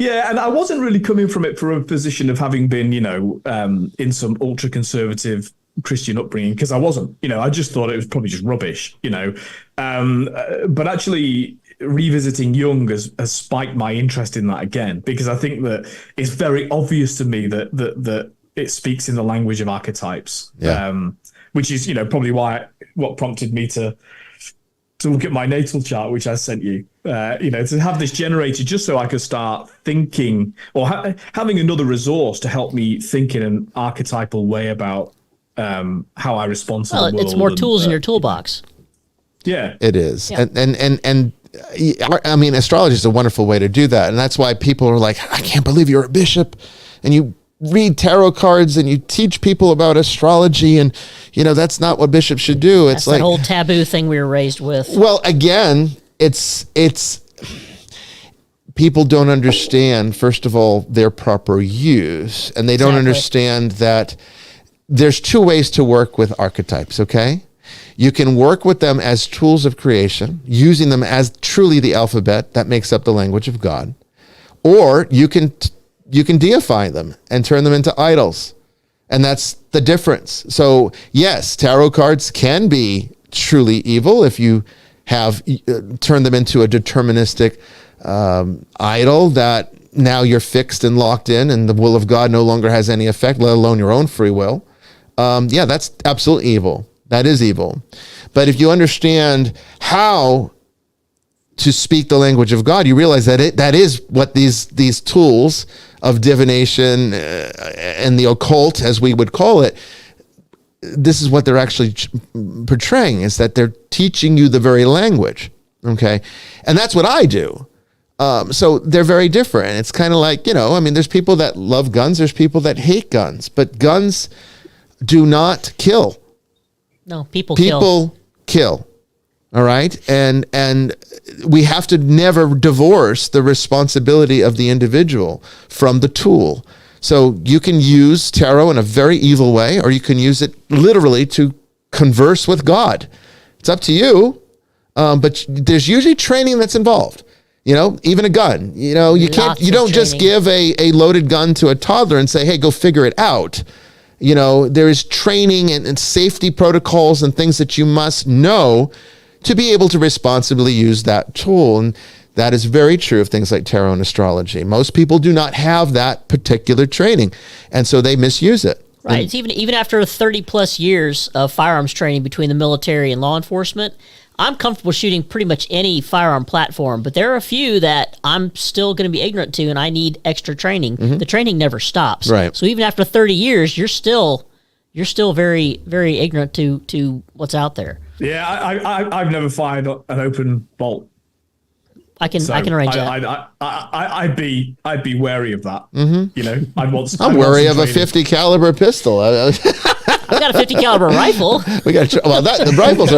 [SPEAKER 3] and I wasn't really coming from it from a position of having been in some ultra conservative Christian upbringing, because I wasn't. I just thought it was probably just rubbish. But actually revisiting Jung has spiked my interest in that again, because I think that it's very obvious to me that it speaks in the language of archetypes, which is probably what prompted me to look at my natal chart, which I sent you. To have this generated just so I could start thinking or having another resource to help me think in an archetypal way about how I respond to the world.
[SPEAKER 2] It's more tools in your toolbox.
[SPEAKER 3] Yeah,
[SPEAKER 1] it is. Yeah. And I mean, astrology is a wonderful way to do that. And that's why people are like, I can't believe you're a bishop and you read tarot cards and you teach people about astrology. And, that's not what bishops should do.
[SPEAKER 2] That's that whole taboo thing we were raised with.
[SPEAKER 1] Well, again, it's people don't understand, first of all, their proper use. And they don't understand that there's two ways to work with archetypes, okay? You can work with them as tools of creation, using them as truly the alphabet that makes up the language of God. Or you can deify them and turn them into idols. And that's the difference. So yes, tarot cards can be truly evil if you have turned them into a deterministic idol that now you're fixed and locked in and the will of God no longer has any effect, let alone your own free will. That's absolutely evil. That is evil. But if you understand how to speak the language of God, you realize that that is what these tools of divination and the occult, as we would call it, this is what they're actually portraying, is that they're teaching you the very language. Okay. And that's what I do. So they're very different. It's kind of like, there's people that love guns. There's people that hate guns, but guns do not kill.
[SPEAKER 2] No, people
[SPEAKER 1] kill. All right. And we have to never divorce the responsibility of the individual from the tool. So you can use tarot in a very evil way, or you can use it literally to converse with God. It's up to you. But there's usually training that's involved. Even a gun, you don't just give a loaded gun to a toddler and say, hey, go figure it out. There is training and safety protocols and things that you must know to be able to responsibly use that tool. And That is very true of things like tarot and astrology. Most people do not have that particular training, and so they misuse it.
[SPEAKER 2] Right. It's even after 30 plus years of firearms training between the military and law enforcement, I'm comfortable shooting pretty much any firearm platform, but there are a few that I'm still going to be ignorant to, and I need extra training. The training never stops.
[SPEAKER 1] Right.
[SPEAKER 2] So even after 30 years, you're still very, very ignorant to what's out there.
[SPEAKER 3] Yeah, I've never fired an open bolt.
[SPEAKER 2] I can arrange that.
[SPEAKER 3] I'd be wary of that. You know,
[SPEAKER 1] I'm wary of a 50 caliber pistol.
[SPEAKER 2] I've got a 50 caliber rifle.
[SPEAKER 1] We got the rifles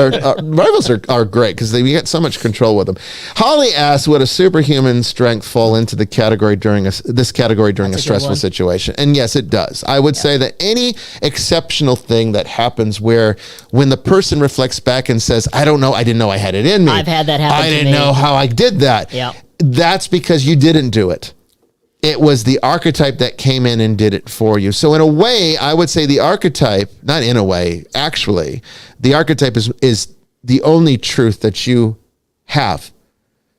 [SPEAKER 1] are great because we get so much control with them. Holly asks, would a superhuman strength fall into the category during a stressful situation? And yes, it does. I would say that any exceptional thing that happens when the person reflects back and says, I don't know, I didn't know I had it in me.
[SPEAKER 2] I've had that happen.
[SPEAKER 1] I didn't know how I did that.
[SPEAKER 2] Yeah.
[SPEAKER 1] That's because you didn't do it. It was the archetype that came in and did it for you. So in a way, I would say the archetype, not in a way, actually, the archetype is the only truth that you have.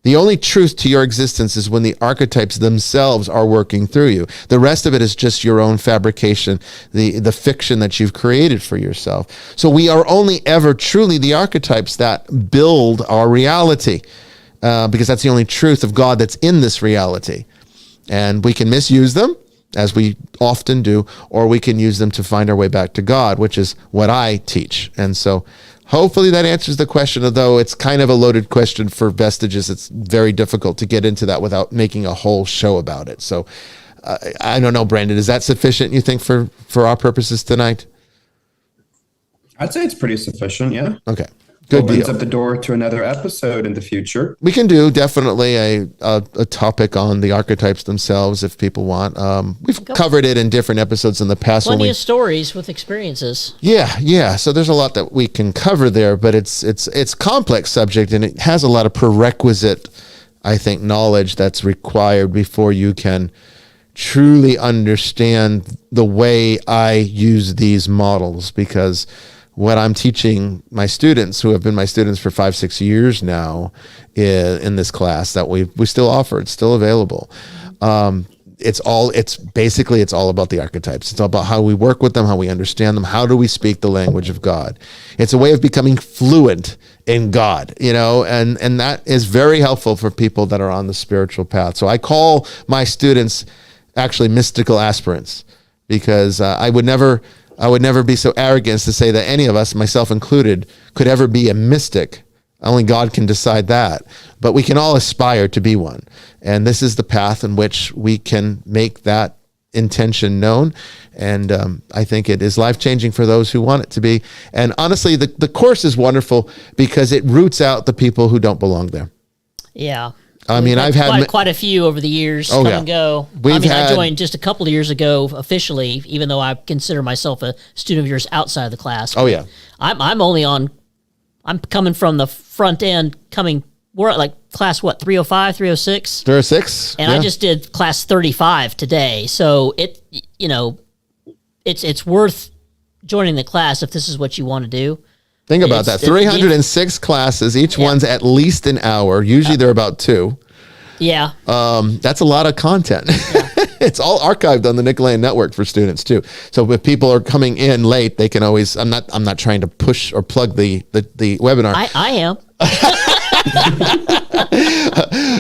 [SPEAKER 1] The only truth to your existence is when the archetypes themselves are working through you. The rest of it is just your own fabrication, the fiction that you've created for yourself. So we are only ever truly the archetypes that build our reality, because that's the only truth of God that's in this reality. And we can misuse them, as we often do, or we can use them to find our way back to God, which is what I teach. And so hopefully that answers the question, although it's kind of a loaded question for Vestiges. It's very difficult to get into that without making a whole show about it. So I don't know, Brandon, is that sufficient, you think, for our purposes tonight?
[SPEAKER 4] I'd say it's pretty sufficient, yeah.
[SPEAKER 1] Okay. Good
[SPEAKER 4] Opens
[SPEAKER 1] deal.
[SPEAKER 4] up the door to another episode in the future.
[SPEAKER 1] We can do definitely a topic on the archetypes themselves if people want. We've covered it in different episodes in the past.
[SPEAKER 2] Plenty of stories with experiences.
[SPEAKER 1] Yeah. So there's a lot that we can cover there, but it's complex subject, and it has a lot of prerequisite, I think, knowledge that's required before you can truly understand the way I use these models, because what I'm teaching my students, who have been my students for 5-6 years now, in this class that we still offer, it's still available. It's all about the archetypes. It's all about how we work with them, how we understand them, how do we speak the language of God. It's a way of becoming fluent in God, and that is very helpful for people that are on the spiritual path. So I call my students actually mystical aspirants, because I would never be so arrogant as to say that any of us, myself included, could ever be a mystic. Only God can decide that. But we can all aspire to be one. And this is the path in which we can make that intention known. And I think it is life-changing for those who want it to be. And honestly, the course is wonderful because it roots out the people who don't belong there.
[SPEAKER 2] Yeah.
[SPEAKER 1] I mean, I've had
[SPEAKER 2] quite a few over the years come and go. I joined just a couple of years ago officially, even though I consider myself a student of yours outside of the class.
[SPEAKER 1] Oh yeah,
[SPEAKER 2] I'm coming from the front end. We're at like class 305, 306,
[SPEAKER 1] 306,
[SPEAKER 2] and I just did class 35 today. So it's worth joining the class if this is what you want to do.
[SPEAKER 1] Think about that. 306 classes. Each one's at least an hour. Usually they're about 2.
[SPEAKER 2] Yeah.
[SPEAKER 1] That's a lot of content. Yeah. It's all archived on the Nicolaitan Network for students too. So if people are coming in late, they can always, I'm not trying to push or plug the webinar.
[SPEAKER 2] I am.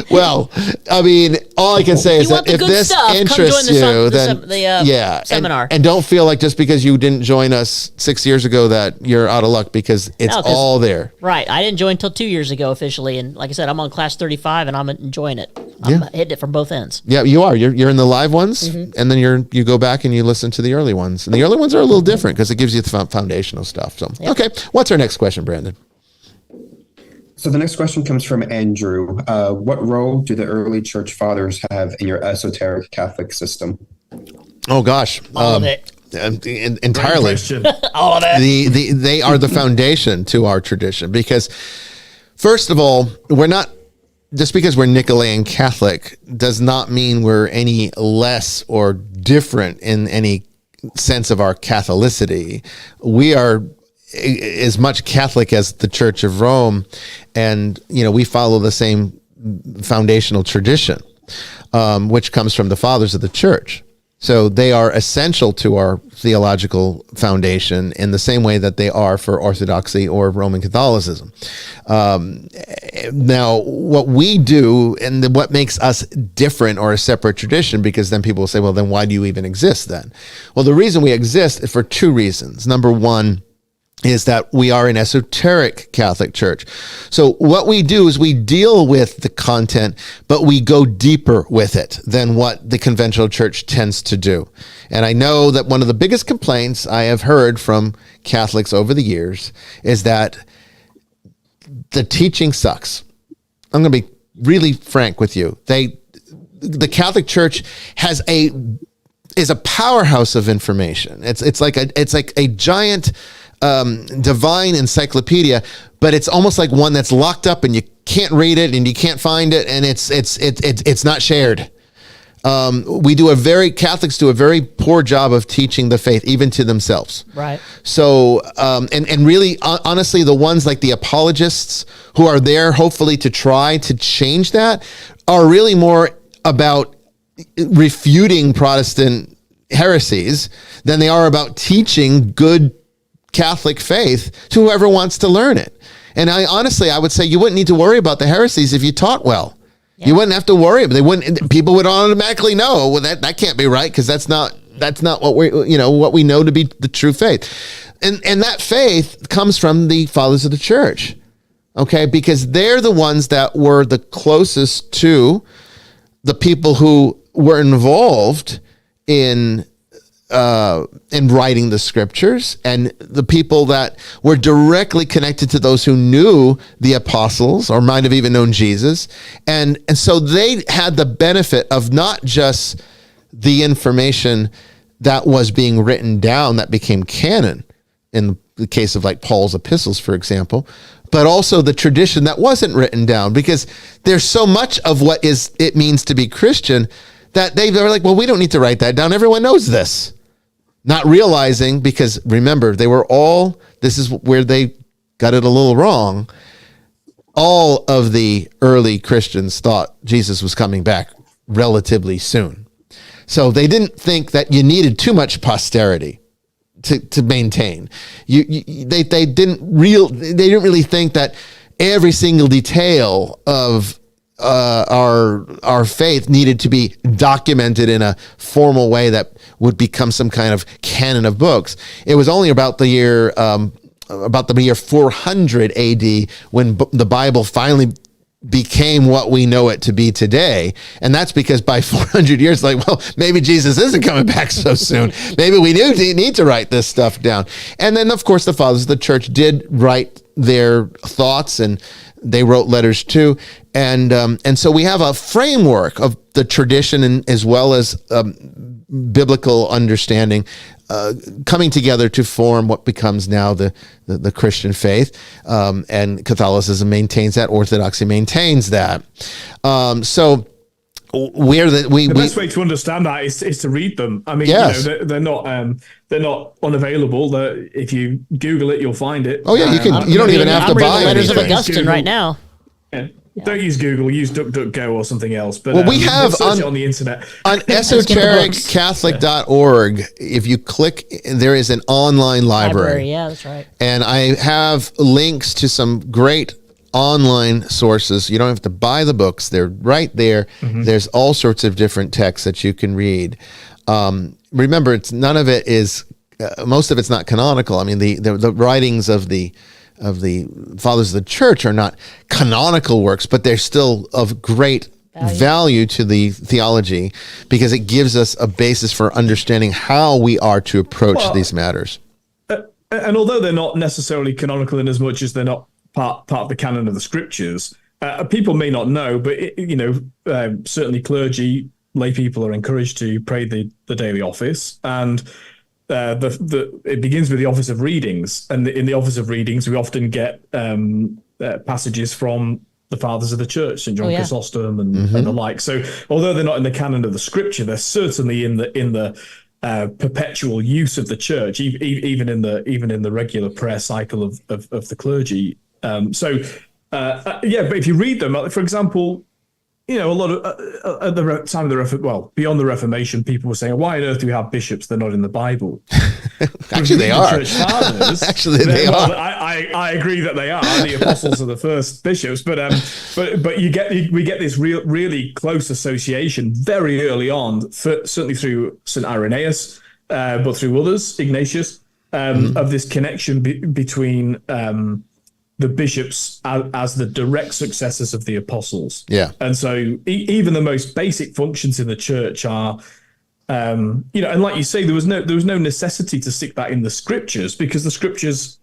[SPEAKER 1] Well, I mean, all I can say is that if this interests you, then
[SPEAKER 2] seminar.
[SPEAKER 1] And don't feel like just because you didn't join us 6 years ago that you're out of luck, because it's all there.
[SPEAKER 2] Right. I didn't join until 2 years ago officially, and like I said, I'm on class 35 and I'm enjoying it. I'm hitting it from both ends.
[SPEAKER 1] Yeah, you are. You're in the live ones, and then you go back and you listen to the early ones, and the early ones are a little different because it gives you the foundational stuff. So okay, what's our next question, Brandon?
[SPEAKER 4] So the next question comes from Andrew. What role do the early church fathers have in your esoteric Catholic system?
[SPEAKER 1] Oh gosh,
[SPEAKER 2] all of it.
[SPEAKER 1] Entirely.
[SPEAKER 2] All of it.
[SPEAKER 1] They are the foundation to our tradition, because first of all, we're not, just because we're Nicolaitan Catholic does not mean we're any less or different in any sense of our Catholicity. We are as much Catholic as the Church of Rome, and we follow the same foundational tradition, which comes from the fathers of the church. So they are essential to our theological foundation in the same way that they are for Orthodoxy or Roman Catholicism. Now, what we do and what makes us different or a separate tradition, because then people will say, well, then why do you even exist then? Well, the reason we exist is for two reasons. Number one is that we are an esoteric Catholic church. So what we do is we deal with the content, but we go deeper with it than what the conventional church tends to do. And I know that one of the biggest complaints I have heard from Catholics over the years is that the teaching sucks. I'm going to be really frank with you. The Catholic Church is a powerhouse of information. It's like a giant divine encyclopedia, but it's almost like one that's locked up and you can't read it and you can't find it, and it's not shared. Catholics do a very poor job of teaching the faith, even to themselves.
[SPEAKER 2] Right.
[SPEAKER 1] So, and really, honestly, the ones like the apologists who are there, hopefully to try to change that, are really more about refuting Protestant heresies than they are about teaching good Catholic faith to whoever wants to learn it. And I would say you wouldn't need to worry about the heresies if you taught well. Yeah. You wouldn't have to worry. People would automatically know, well, that can't be right, because that's not what we know to be the true faith. And that faith comes from the fathers of the church. Okay? Because they're the ones that were the closest to the people who were involved in writing the scriptures, and the people that were directly connected to those who knew the apostles or might have even known Jesus. And so they had the benefit of not just the information that was being written down that became canon in the case of like Paul's epistles, for example, but also the tradition that wasn't written down, because there's so much of what it means to be Christian that they're like, well, we don't need to write that down. Everyone knows this. Not realizing, because remember, this is where they got it a little wrong. All of the early Christians thought Jesus was coming back relatively soon. So they didn't think that you needed too much posterity to maintain. They didn't really think that every single detail of our faith needed to be documented in a formal way that would become some kind of canon of books. It was only about the year 400 AD when the Bible finally became what we know it to be today. And that's because by 400 years, maybe Jesus isn't coming back so soon. Maybe we do need to write this stuff down. And then, of course, the fathers of the church did write their thoughts, and they wrote letters too. And so we have a framework of the tradition, and as well as biblical understanding coming together to form what becomes now the Christian faith. And Catholicism maintains that. Orthodoxy maintains that. So the
[SPEAKER 3] best way to understand that is to read them. I mean,
[SPEAKER 1] yes.
[SPEAKER 3] They're not unavailable. If you Google it, you'll find it.
[SPEAKER 1] Oh yeah, you don't even have to buy
[SPEAKER 2] the letters
[SPEAKER 1] anything.
[SPEAKER 2] of Augustine right now.
[SPEAKER 3] Yeah. Don't use Google, use DuckDuckGo or something else. But
[SPEAKER 1] we have
[SPEAKER 3] search it on the internet.
[SPEAKER 1] On esotericcatholic.org, if you click, there is an online library.
[SPEAKER 2] Yeah, that's right.
[SPEAKER 1] And I have links to some great online sources. You don't have to buy the books. They're right there. Mm-hmm. There's all sorts of different texts that you can read. Remember, most of it's not canonical. I mean, the writings of the fathers of the church are not canonical works, but they're still of great value to the theology, because it gives us a basis for understanding how we are to approach these matters.
[SPEAKER 3] And although they're not necessarily canonical in as much as they're not part of the canon of the scriptures, people may not know, but certainly clergy, lay people are encouraged to pray the daily office, and it begins with the office of readings, and in the office of readings we often get passages from the fathers of the church, St. John Chrysostom and the like. So although they're not in the canon of the scripture, they're certainly in the perpetual use of the church, even in the regular prayer cycle of the clergy. But if you read them, for example, a lot of at the time of beyond the Reformation, people were saying, "Why on earth do we have bishops? They're not in the Bible."
[SPEAKER 1] Actually, they are.
[SPEAKER 3] Church fathers,
[SPEAKER 1] Actually, they are.
[SPEAKER 3] I agree that they are. The apostles are the first bishops, but we get this really close association very early on, certainly through St. Irenaeus, but through others, Ignatius, of this connection between the bishops as the direct successors of the apostles.
[SPEAKER 1] Yeah.
[SPEAKER 3] And so even the most basic functions in the church are, and like you say, there was no necessity to stick that in the scriptures, because the scriptures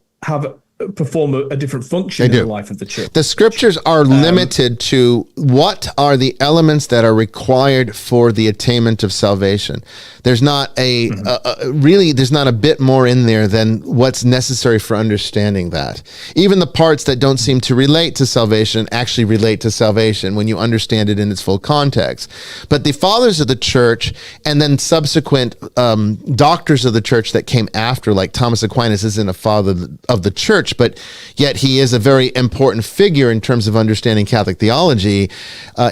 [SPEAKER 3] perform a different function in the life of the church.
[SPEAKER 1] The scriptures are limited to what are the elements that are required for the attainment of salvation. There's not there's not a bit more in there than what's necessary for understanding that. Even the parts that don't seem to relate to salvation actually relate to salvation when you understand it in its full context. But the fathers of the church and then subsequent doctors of the church that came after, like Thomas Aquinas isn't a father of the church, but yet he is a very important figure in terms of understanding Catholic theology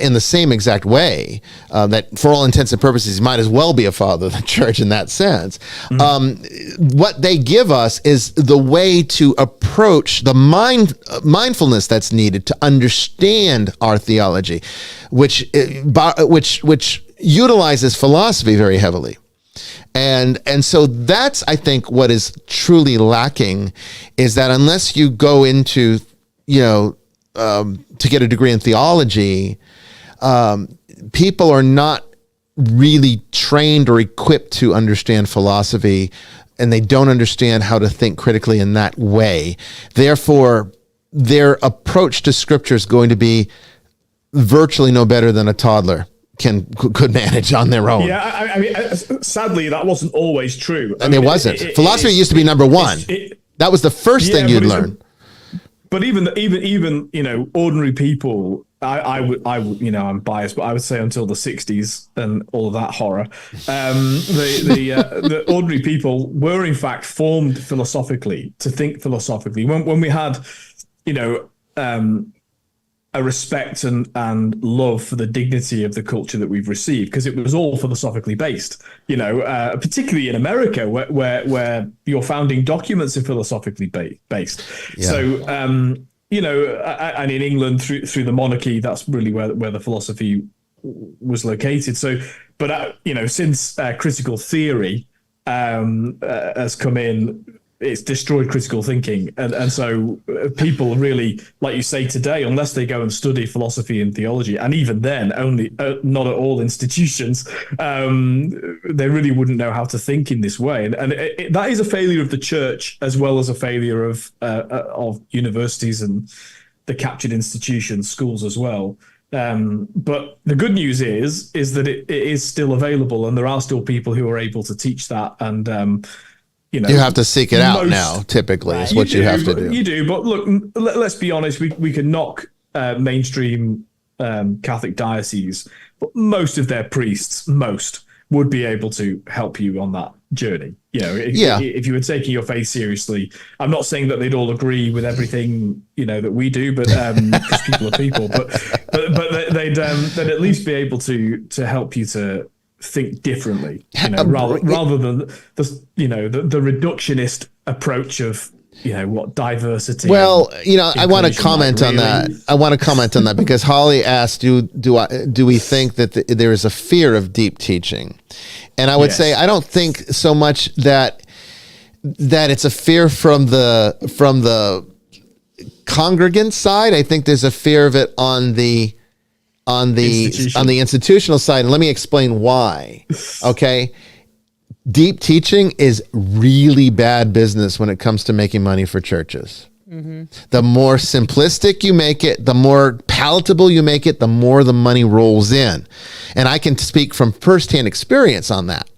[SPEAKER 1] in the same exact way that for all intents and purposes, he might as well be a father of the church in that sense. What they give us is the way to approach the mindfulness that's needed to understand our theology, which utilizes philosophy very heavily. And so that's, I think, what is truly lacking, is that unless you go into, to get a degree in theology, people are not really trained or equipped to understand philosophy, and they don't understand how to think critically in that way. Therefore, their approach to scripture is going to be virtually no better than a toddler could manage on their own.
[SPEAKER 3] Yeah, I mean, sadly, that wasn't always true.
[SPEAKER 1] It wasn't. Philosophy used to be number one. That was the first thing you'd learn.
[SPEAKER 3] But even ordinary people, I would, I'm biased, but I would say until the 60s and all of that horror, the ordinary people were in fact formed philosophically, to think philosophically. When we had, a respect and love for the dignity of the culture that we've received, because it was all philosophically based, particularly in America, where your founding documents are philosophically based. Yeah. So, and in England through the monarchy, that's really where the philosophy was located. So, but since critical theory has come in, it's destroyed critical thinking. And so people really, like you say today, unless they go and study philosophy and theology, and even then only not at all institutions, they really wouldn't know how to think in this way. And that is a failure of the church, as well as a failure of universities and the captured institutions, schools as well. But the good news is that it is still available, and there are still people who are able to teach that. And
[SPEAKER 1] you have to seek it out now, typically, is what you have to do.
[SPEAKER 3] You do, but look, let's be honest, we can knock mainstream Catholic dioceses, but most of their priests, would be able to help you on that journey. If you were taking your faith seriously, I'm not saying that they'd all agree with everything, that we do, but because people are people, but they'd at least be able to help you to think differently, rather than the reductionist approach of diversity.
[SPEAKER 1] Well, I want to comment on that. I want to comment on that because Holly asked, do we think that there is a fear of deep teaching? And I would say I don't think so much that it's a fear from the congregant side. I think there's a fear of it on the institutional side. And let me explain why. Okay. Deep teaching is really bad business when it comes to making money for churches. Mm-hmm. The more simplistic you make it, the more palatable you make it, the more the money rolls in. And I can speak from firsthand experience on that.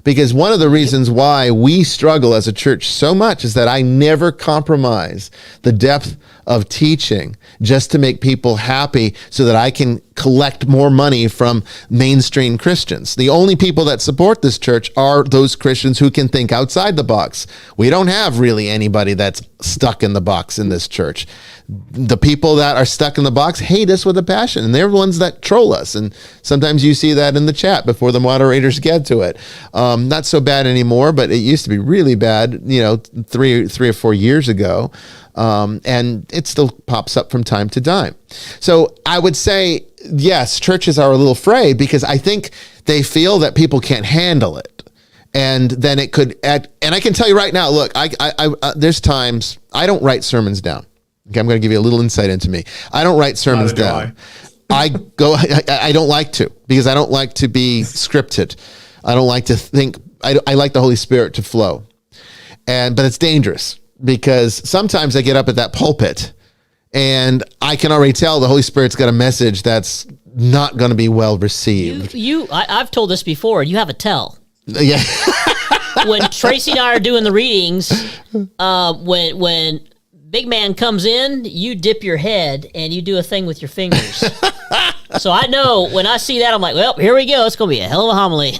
[SPEAKER 1] Because one of the reasons why we struggle as a church so much is that I never compromise the depth of teaching just to make people happy so that I can collect more money from mainstream Christians. The only people that support this church are those Christians who can think outside the box. We don't have really anybody that's stuck in the box in this church. The people that are stuck in the box hate us with a passion, and they're the ones that troll us. And sometimes you see that in the chat before the moderators get to it. Not so bad anymore, but it used to be really bad, 3 or 4 years ago. And it still pops up from time to time. So I would say, yes, churches are a little afraid because I think they feel that people can't handle it. And then it could, and I can tell you right now, look, there's times I don't write sermons down. Okay, I'm going to give you a little insight into me. I don't write sermons down. I don't like to, because I don't like to be scripted. I don't like to think, I like the Holy Spirit to flow. But it's dangerous because sometimes I get up at that pulpit and I can already tell the Holy Spirit's got a message that's not going to be well received.
[SPEAKER 2] I've told this before, you have a tell.
[SPEAKER 1] Yeah.
[SPEAKER 2] When Tracy and I are doing the readings, when big man comes in, you dip your head and you do a thing with your fingers. So I know when I see that, I'm like, well, here we go. It's going to be a hell of a homily.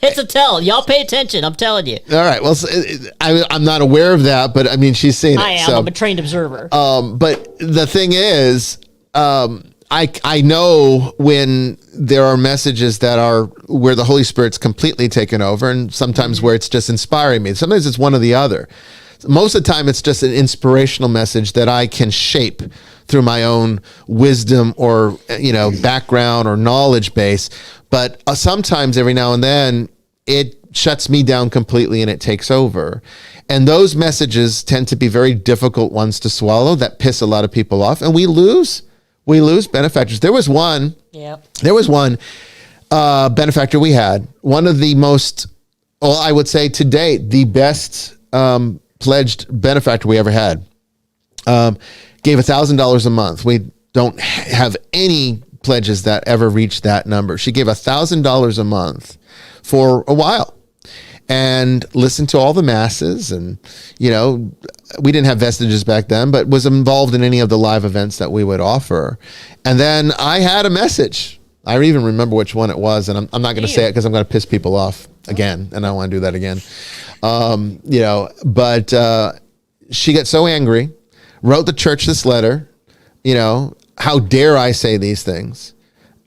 [SPEAKER 2] It's a tell. Y'all pay attention. I'm telling you.
[SPEAKER 1] All right. Well, I'm not aware of that, but I mean, she's seen it.
[SPEAKER 2] I am. I'm a trained observer.
[SPEAKER 1] But the thing is, I know when there are messages that are where the Holy Spirit's completely taken over, and sometimes where it's just inspiring me. Sometimes it's one or the other. Most of the time, it's just an inspirational message that I can shape through my own wisdom or, background or knowledge base. But sometimes, every now and then, it shuts me down completely and it takes over. And those messages tend to be very difficult ones to swallow that piss a lot of people off. And we lose benefactors. There was one benefactor we had, one of the most, well, I would say to date, the best pledged benefactor we ever had. Gave $1,000 a month. We don't have any pledges that ever reached that number. She gave $1,000 a month for a while and listened to all the masses. And, we didn't have vestiges back then, but was involved in any of the live events that we would offer. And then I had a message. I even remember which one it was. And I'm not going to say it because I'm going to piss people off again. And I don't want to do that again. But she got so angry, wrote the church this letter, how dare I say these things?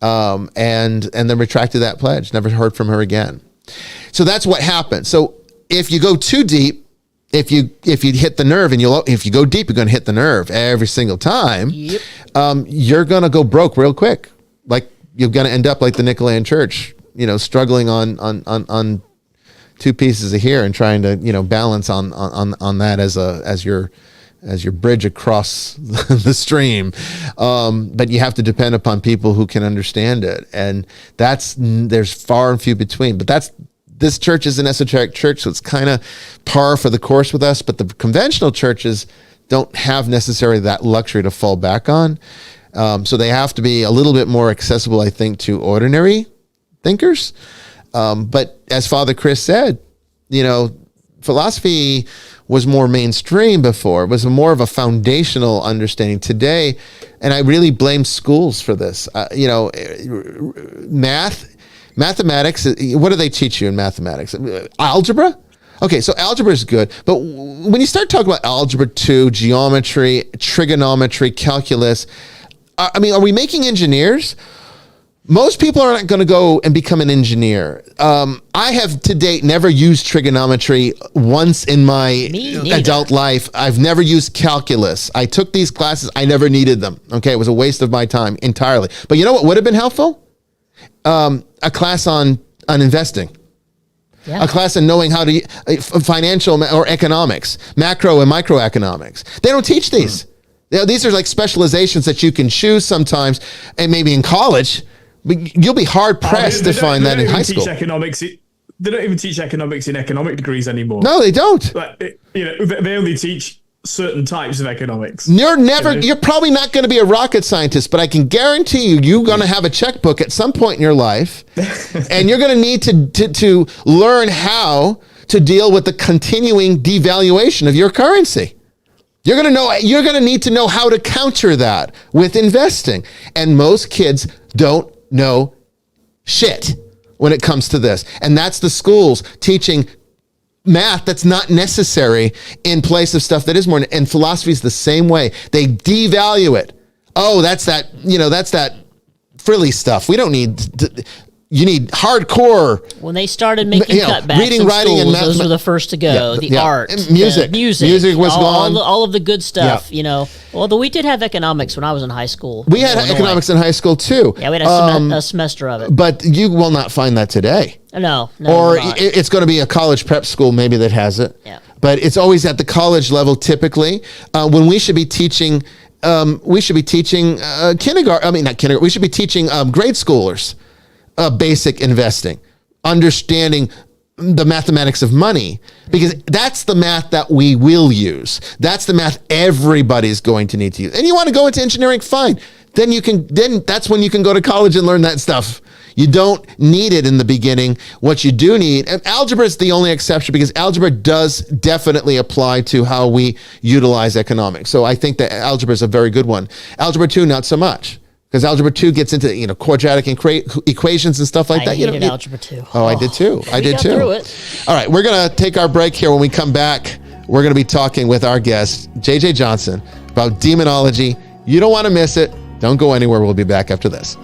[SPEAKER 1] And then retracted that pledge, never heard from her again. So that's what happened. So if you go too deep, if you hit the nerve, and if you go deep, you're going to hit the nerve every single time.
[SPEAKER 2] Yep.
[SPEAKER 1] You're going to go broke real quick. Like you're going to end up like the Nicolaitan Church, struggling on two pieces of here and trying to, balance on that as your bridge across the stream. But you have to depend upon people who can understand it. And there's far and few between, but this church is an esoteric church. So it's kind of par for the course with us, but the conventional churches don't have necessarily that luxury to fall back on. So they have to be a little bit more accessible, I think, to ordinary thinkers. But as Father Chris said, philosophy was more mainstream before. It was more of a foundational understanding today. And I really blame schools for this. Mathematics, what do they teach you in mathematics? Algebra? Okay, so algebra is good. But when you start talking about algebra 2, geometry, trigonometry, calculus, are we making engineers? Most people are not going to go and become an engineer. I have to date never used trigonometry once in my adult life. I've never used calculus. I took these classes. I never needed them. Okay, it was a waste of my time entirely. But you know what would have been helpful? A class on investing. Yeah. A class on knowing how to financial or economics, macro and microeconomics. They don't teach these. These are like specializations that you can choose sometimes, and maybe in college. But you'll be hard pressed to find that in high school.
[SPEAKER 3] They don't even teach economics in economic degrees anymore.
[SPEAKER 1] No, they don't.
[SPEAKER 3] They only teach certain types of economics.
[SPEAKER 1] You're probably not going to be a rocket scientist, but I can guarantee you're going to have a checkbook at some point in your life, and you're going to need to learn how to deal with the continuing devaluation of your currency. You're going to need to know how to counter that with investing. And most kids don't know shit when it comes to this. And that's the schools teaching math that's not necessary in place of stuff that is more. And philosophy is the same way. They devalue it. Oh, that's that frilly stuff. We don't need you need hardcore.
[SPEAKER 2] When they started making cutbacks
[SPEAKER 1] reading,
[SPEAKER 2] in
[SPEAKER 1] writing,
[SPEAKER 2] schools,
[SPEAKER 1] and
[SPEAKER 2] those were the first to go. Art,
[SPEAKER 1] and music was gone.
[SPEAKER 2] All of the good stuff, Although we did have economics when I was in high school.
[SPEAKER 1] We had economics in high school too.
[SPEAKER 2] Yeah, we had a semester of it.
[SPEAKER 1] But you will not find that today.
[SPEAKER 2] No.
[SPEAKER 1] Or it's going to be a college prep school maybe that has it.
[SPEAKER 2] Yeah.
[SPEAKER 1] But it's always at the college level typically, when we should be teaching. Kindergarten. I mean, not kindergarten. We should be teaching grade schoolers basic investing, understanding the mathematics of money, because that's the math that we will use. That's the math everybody's going to need to use. And you want to go into engineering, fine. Then that's when you can go to college and learn that stuff. You don't need it in the beginning. What you do need, and algebra is the only exception, because algebra does definitely apply to how we utilize economics. So I think that algebra is a very good one. Algebra 2, not so much. Because algebra 2 gets into quadratic equations and stuff like that.
[SPEAKER 2] I hated algebra 2.
[SPEAKER 1] Oh, I did too. I did too.
[SPEAKER 2] Through it.
[SPEAKER 1] All right, we're gonna take our break here. When we come back, we're gonna be talking with our guest JJ Johnson about demonology. You don't want to miss it. Don't go anywhere. We'll be back after this.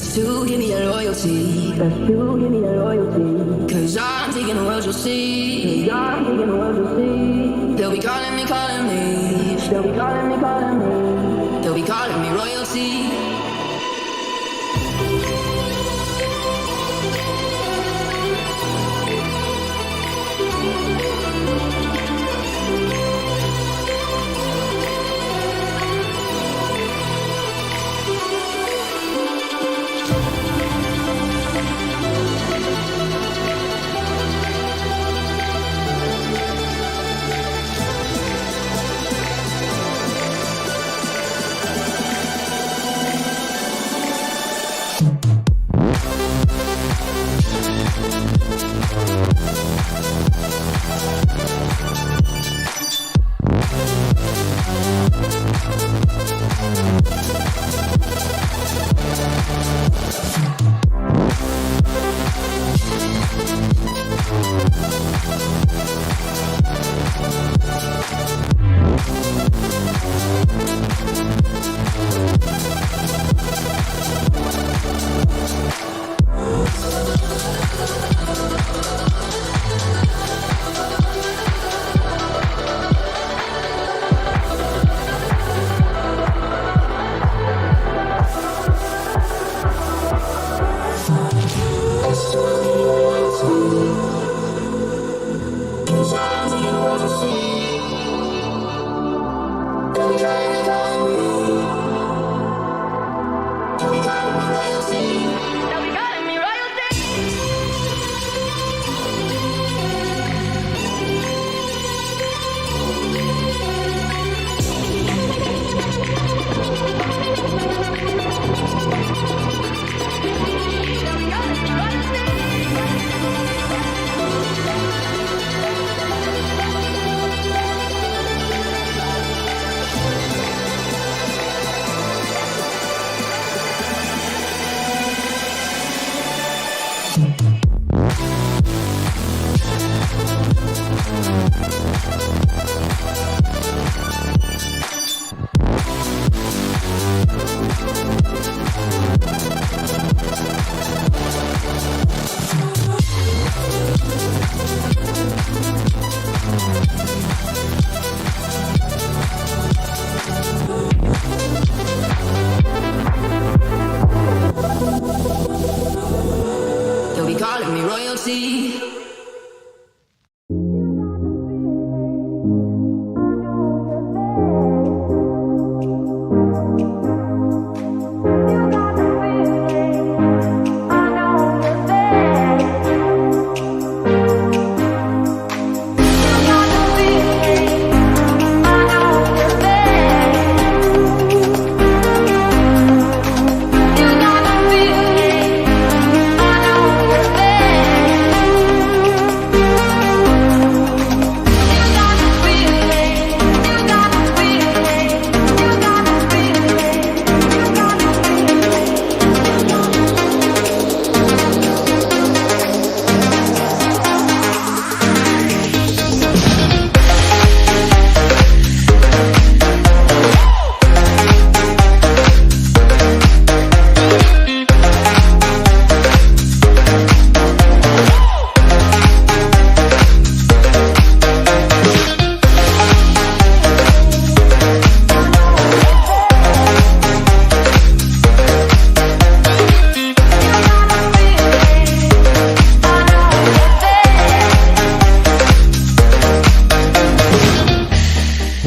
[SPEAKER 5] Best to give me your loyalty. Best to give me your loyalty. Cause I'm taking the world, you'll see. Cause I'm taking the world, you'll see. They'll be calling me, calling me. They'll be calling me, calling me. They'll be calling me royalty. They'll be calling me royalty.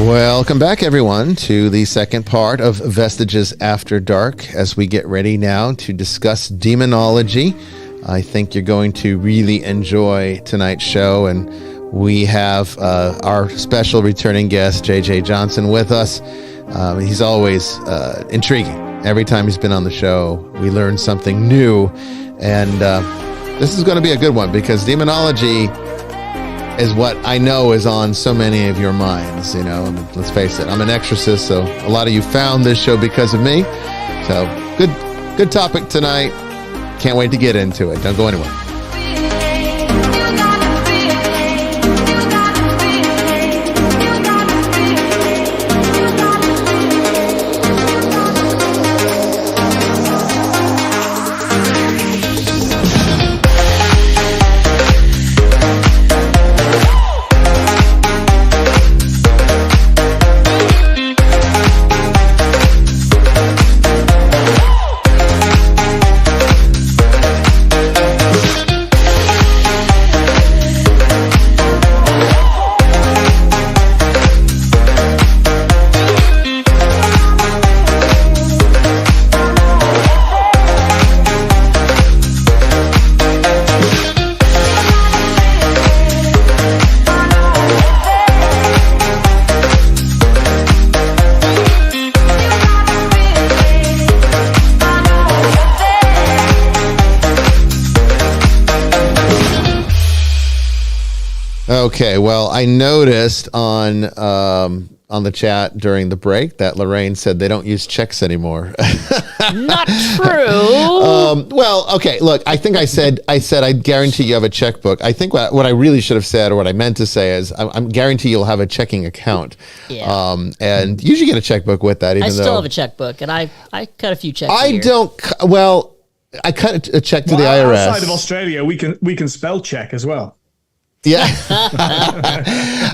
[SPEAKER 1] Welcome back, everyone, to the second part of Vestiges After Dark as we get ready now to discuss demonology. I think you're going to really enjoy tonight's show, and we have our special returning guest, JJ Johnson, with us. He's always intriguing. Every time he's been on the show, we learn something new, and this is going to be a good one because demonology is what I know is on so many of your minds. You know, let's face it, I'm an exorcist, so a lot of you found this show because of me. So good topic tonight. Can't wait to get into it. Don't go anywhere. Okay, well, I noticed on the chat during the break that Lorraine said they don't use checks anymore.
[SPEAKER 2] Not true.
[SPEAKER 1] Well, okay, look, I think I said I guarantee you have a checkbook. I think what I really should have said, or what I meant to say, is I'm guarantee you'll have a checking account.
[SPEAKER 2] Yeah.
[SPEAKER 1] And you should get a checkbook with that. Even
[SPEAKER 2] I
[SPEAKER 1] though
[SPEAKER 2] still have a checkbook, and I cut a few checks. a
[SPEAKER 1] I
[SPEAKER 2] year.
[SPEAKER 1] don't. Well, I cut a check to the IRS.
[SPEAKER 3] Outside of Australia, we can spell check as well.
[SPEAKER 1] Yeah.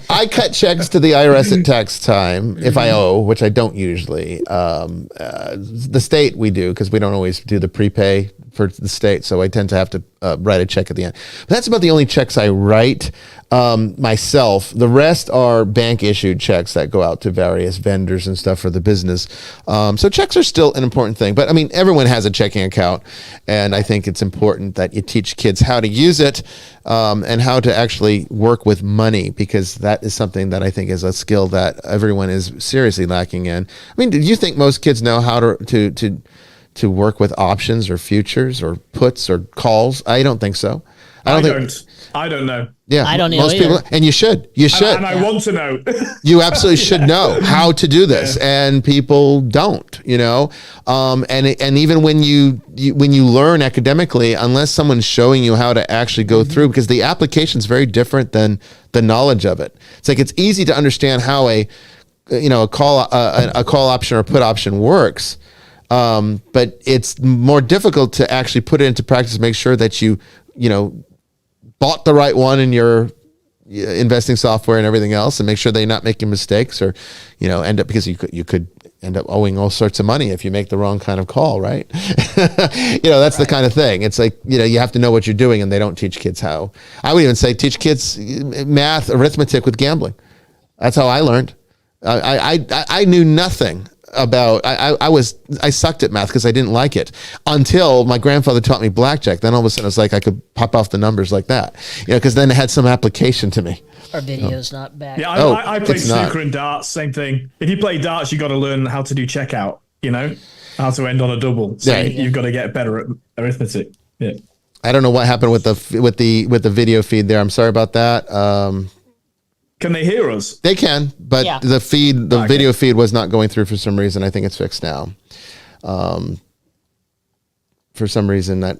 [SPEAKER 1] I cut checks to the IRS at tax time if I owe, which I don't usually. The state we do, because we don't always do the prepay for the state. So I tend to have to write a check at the end. But that's about the only checks I write myself. The rest are bank issued checks that go out to various vendors and stuff for the business. So checks are still an important thing. But I mean, everyone has a checking account. And I think it's important that you teach kids how to use it and how to actually work with money, because that is something that I think is a skill that everyone is seriously lacking in. I mean, do you think most kids know how to work with options or futures or puts or calls? I don't think so.
[SPEAKER 3] I don't know.
[SPEAKER 1] Yeah,
[SPEAKER 2] I don't know
[SPEAKER 1] most
[SPEAKER 2] either.
[SPEAKER 1] people, and you should. You should.
[SPEAKER 3] And I want to know.
[SPEAKER 1] You absolutely should know how to do this, and people don't. You know, and even when you learn academically, unless someone's showing you how to actually go through, because the application is very different than the knowledge of it. It's like it's easy to understand how a call option or put option works. But it's more difficult to actually put it into practice, make sure that you bought the right one in your investing software and everything else, and make sure that you're not making mistakes, or end up, because you could end up owing all sorts of money if you make the wrong kind of call, right? That's the kind of thing. It's like, you have to know what you're doing, and they don't teach kids how. I would even say teach kids math, arithmetic with gambling. That's how I learned. I knew nothing about, I sucked at math because I didn't like it until my grandfather taught me blackjack. Then all of a sudden it's like I could pop off the numbers like that, because then it had some application to me.
[SPEAKER 2] Our video's not back.
[SPEAKER 3] Yeah, I played snooker and darts, same thing. If you play darts, you got to learn how to do checkout, how to end on a double. So you've got to get better at arithmetic. Yeah.
[SPEAKER 1] I don't know what happened with the video feed there. I'm sorry about that.
[SPEAKER 3] Can they hear us?
[SPEAKER 1] They can, but the video feed was not going through for some reason. I think it's fixed now. For some reason, that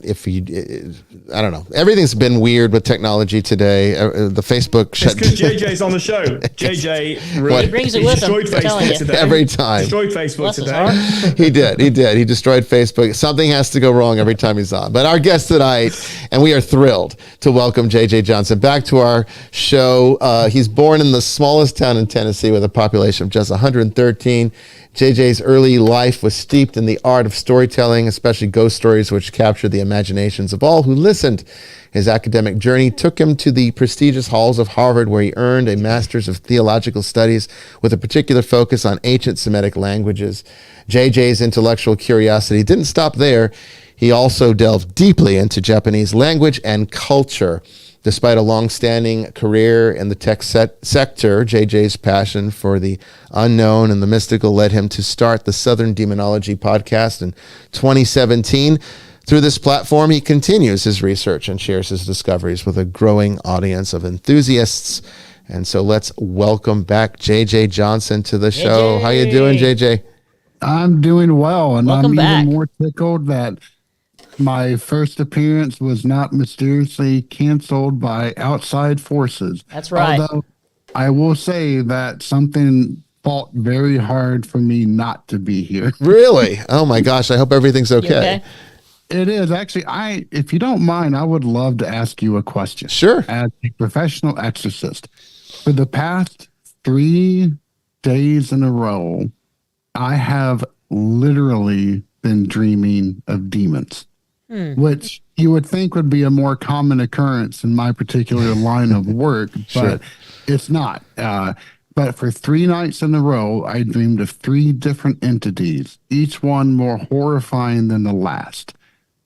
[SPEAKER 1] I don't know. Everything's been weird with technology today. The Facebook shut.
[SPEAKER 3] It's because JJ's on the show. JJ really
[SPEAKER 2] brings it with him.
[SPEAKER 3] Destroyed Facebook today.
[SPEAKER 1] Every time.
[SPEAKER 3] Destroyed Facebook today.
[SPEAKER 1] He did. He destroyed Facebook. Something has to go wrong every time he's on. But our guest tonight, and we are thrilled to welcome JJ Johnson back to our show. He's born in the smallest town in Tennessee with a population of just 113. JJ's early life was steeped in the art of storytelling, especially ghost stories, which captured the imaginations of all who listened. His academic journey took him to the prestigious halls of Harvard, where he earned a Master's of Theological Studies with a particular focus on ancient Semitic languages. JJ's intellectual curiosity didn't stop there. He also delved deeply into Japanese language and culture. Despite a long-standing career in the tech sector, JJ's passion for the unknown and the mystical led him to start the Southern Demonology podcast in 2017. Through this platform, he continues his research and shares his discoveries with a growing audience of enthusiasts. And so let's welcome back JJ Johnson to the show. How you doing, JJ?
[SPEAKER 6] I'm doing well, and
[SPEAKER 2] Welcome
[SPEAKER 6] I'm
[SPEAKER 2] back.
[SPEAKER 6] even more tickled that my first appearance was not mysteriously canceled by outside forces.
[SPEAKER 2] That's right.
[SPEAKER 6] Although I will say that something fought very hard for me not to be here.
[SPEAKER 1] Really? Oh my gosh, I hope everything's
[SPEAKER 2] You
[SPEAKER 1] okay.
[SPEAKER 6] It is actually, if you don't mind, I would love to ask you a question.
[SPEAKER 1] Sure.
[SPEAKER 6] As a professional exorcist, for the past 3 days in a row, I have literally been dreaming of demons. Which you would think would be a more common occurrence in my particular line of work, but it's not. But for 3 nights in a row, I dreamed of 3 different entities, each one more horrifying than the last.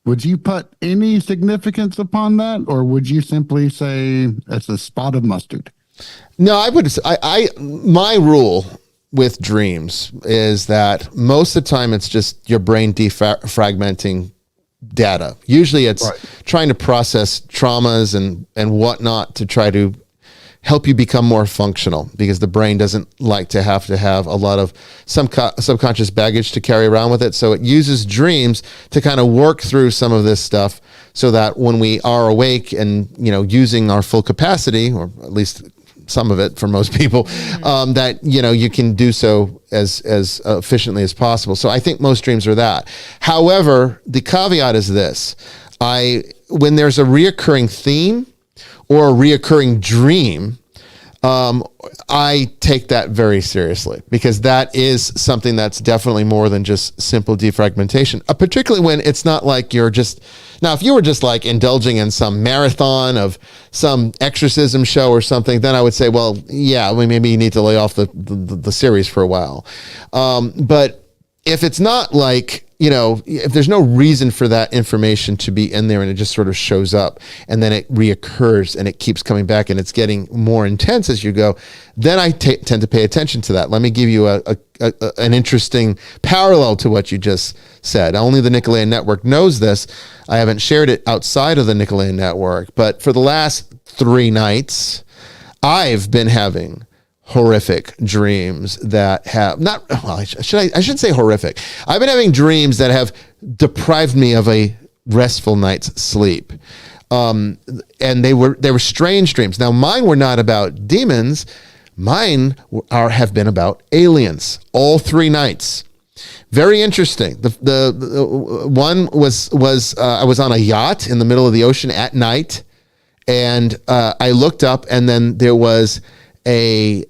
[SPEAKER 6] Would you put any significance upon that, or would you simply say it's a spot of mustard?
[SPEAKER 1] No, I would. My rule with dreams is that most of the time it's just your brain defragmenting data. Usually it's trying to process traumas and whatnot to try to help you become more functional, because the brain doesn't like to have a lot of subconscious baggage to carry around with it. So it uses dreams to kind of work through some of this stuff, so that when we are awake and, using our full capacity, or at least some of it for most people, that, you can do so as efficiently as possible. So I think most dreams are that. However, the caveat is this: when there's a reoccurring theme or a reoccurring dream, I take that very seriously, because that is something that's definitely more than just simple defragmentation, particularly when it's not like you're just, now, if you were just like indulging in some marathon of some exorcism show or something, then I would say, well, yeah, maybe you need to lay off the series for a while. But if it's not like, if there's no reason for that information to be in there and it just sort of shows up and then it reoccurs and it keeps coming back and it's getting more intense as you go, then I tend to pay attention to that. Let me give you an interesting parallel to what you just said. Only the Nicolean Network knows this. I haven't shared it outside of the Nicolean Network, but for the last 3 nights, I've been having horrific dreams that have I shouldn't say horrific. I've been having dreams that have deprived me of a restful night's sleep. And they were strange dreams. Now, mine were not about demons. Mine have been about aliens all 3 nights. Very interesting. The one was I was on a yacht in the middle of the ocean at night, and I looked up, and then there was a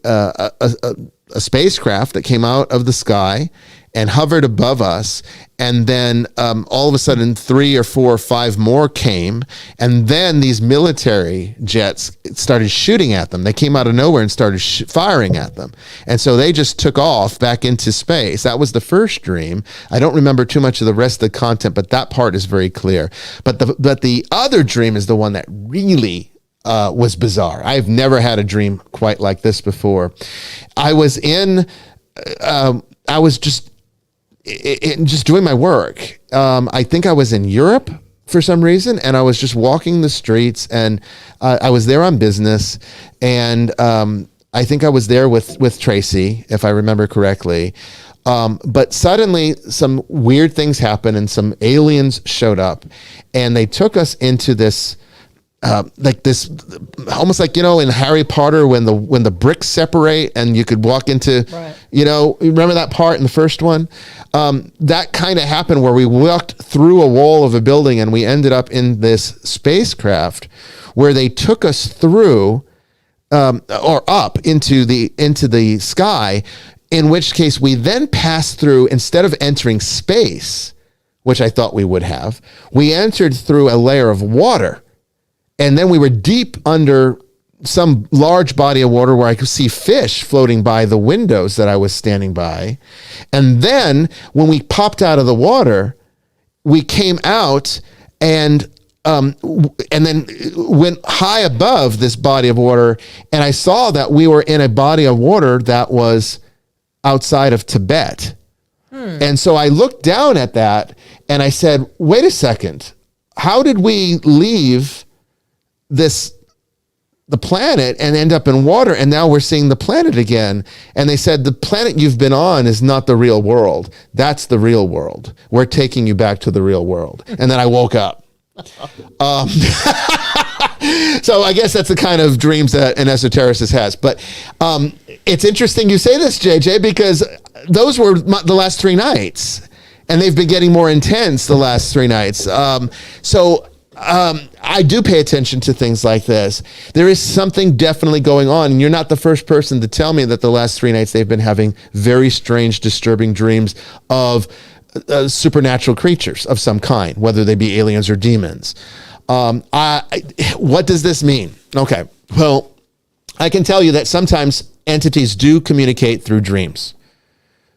[SPEAKER 1] spacecraft that came out of the sky and hovered above us, and then all of a sudden 3 or 4 or 5 more came, and then these military jets started shooting at them. They came out of nowhere and started firing at them, and so they just took off back into space. That was the first dream. I don't remember too much of the rest of the content, but that part is very clear. But the other dream is the one that really was bizarre. I've never had a dream quite like this before. I was just doing my work. I think I was in Europe for some reason, and I was just walking the streets, and I was there on business, and I think I was there with Tracy, if I remember correctly. But suddenly some weird things happened, and some aliens showed up, and they took us into this like this, almost like, in Harry Potter when the bricks separate and you could walk into, right. You remember that part in the first one? That kind of happened where we walked through a wall of a building and we ended up in this spacecraft where they took us through or up into the sky, in which case we then passed through, instead of entering space, which I thought we would have, we entered through a layer of water. And then we were deep under some large body of water where I could see fish floating by the windows that I was standing by. And then when we popped out of the water, we came out and then went high above this body of water. And I saw that we were in a body of water that was outside of Tibet. And so I looked down at that and I said, wait a second, how did we leave the planet and end up in water, and now we're seeing the planet again? And they said, the planet you've been on is not the real world. That's the real world. We're taking you back to the real world. And then I woke up. So I guess that's the kind of dreams that an esotericist has. But it's interesting you say this, JJ, because those were the last 3 nights, and they've been getting more intense the last 3 nights. I do pay attention to things like this. There is something definitely going on, and you're not the first person to tell me that the last 3 nights they've been having very strange, disturbing dreams of supernatural creatures of some kind, whether they be aliens or demons. What does this mean? Okay, well, I can tell you that sometimes entities do communicate through dreams.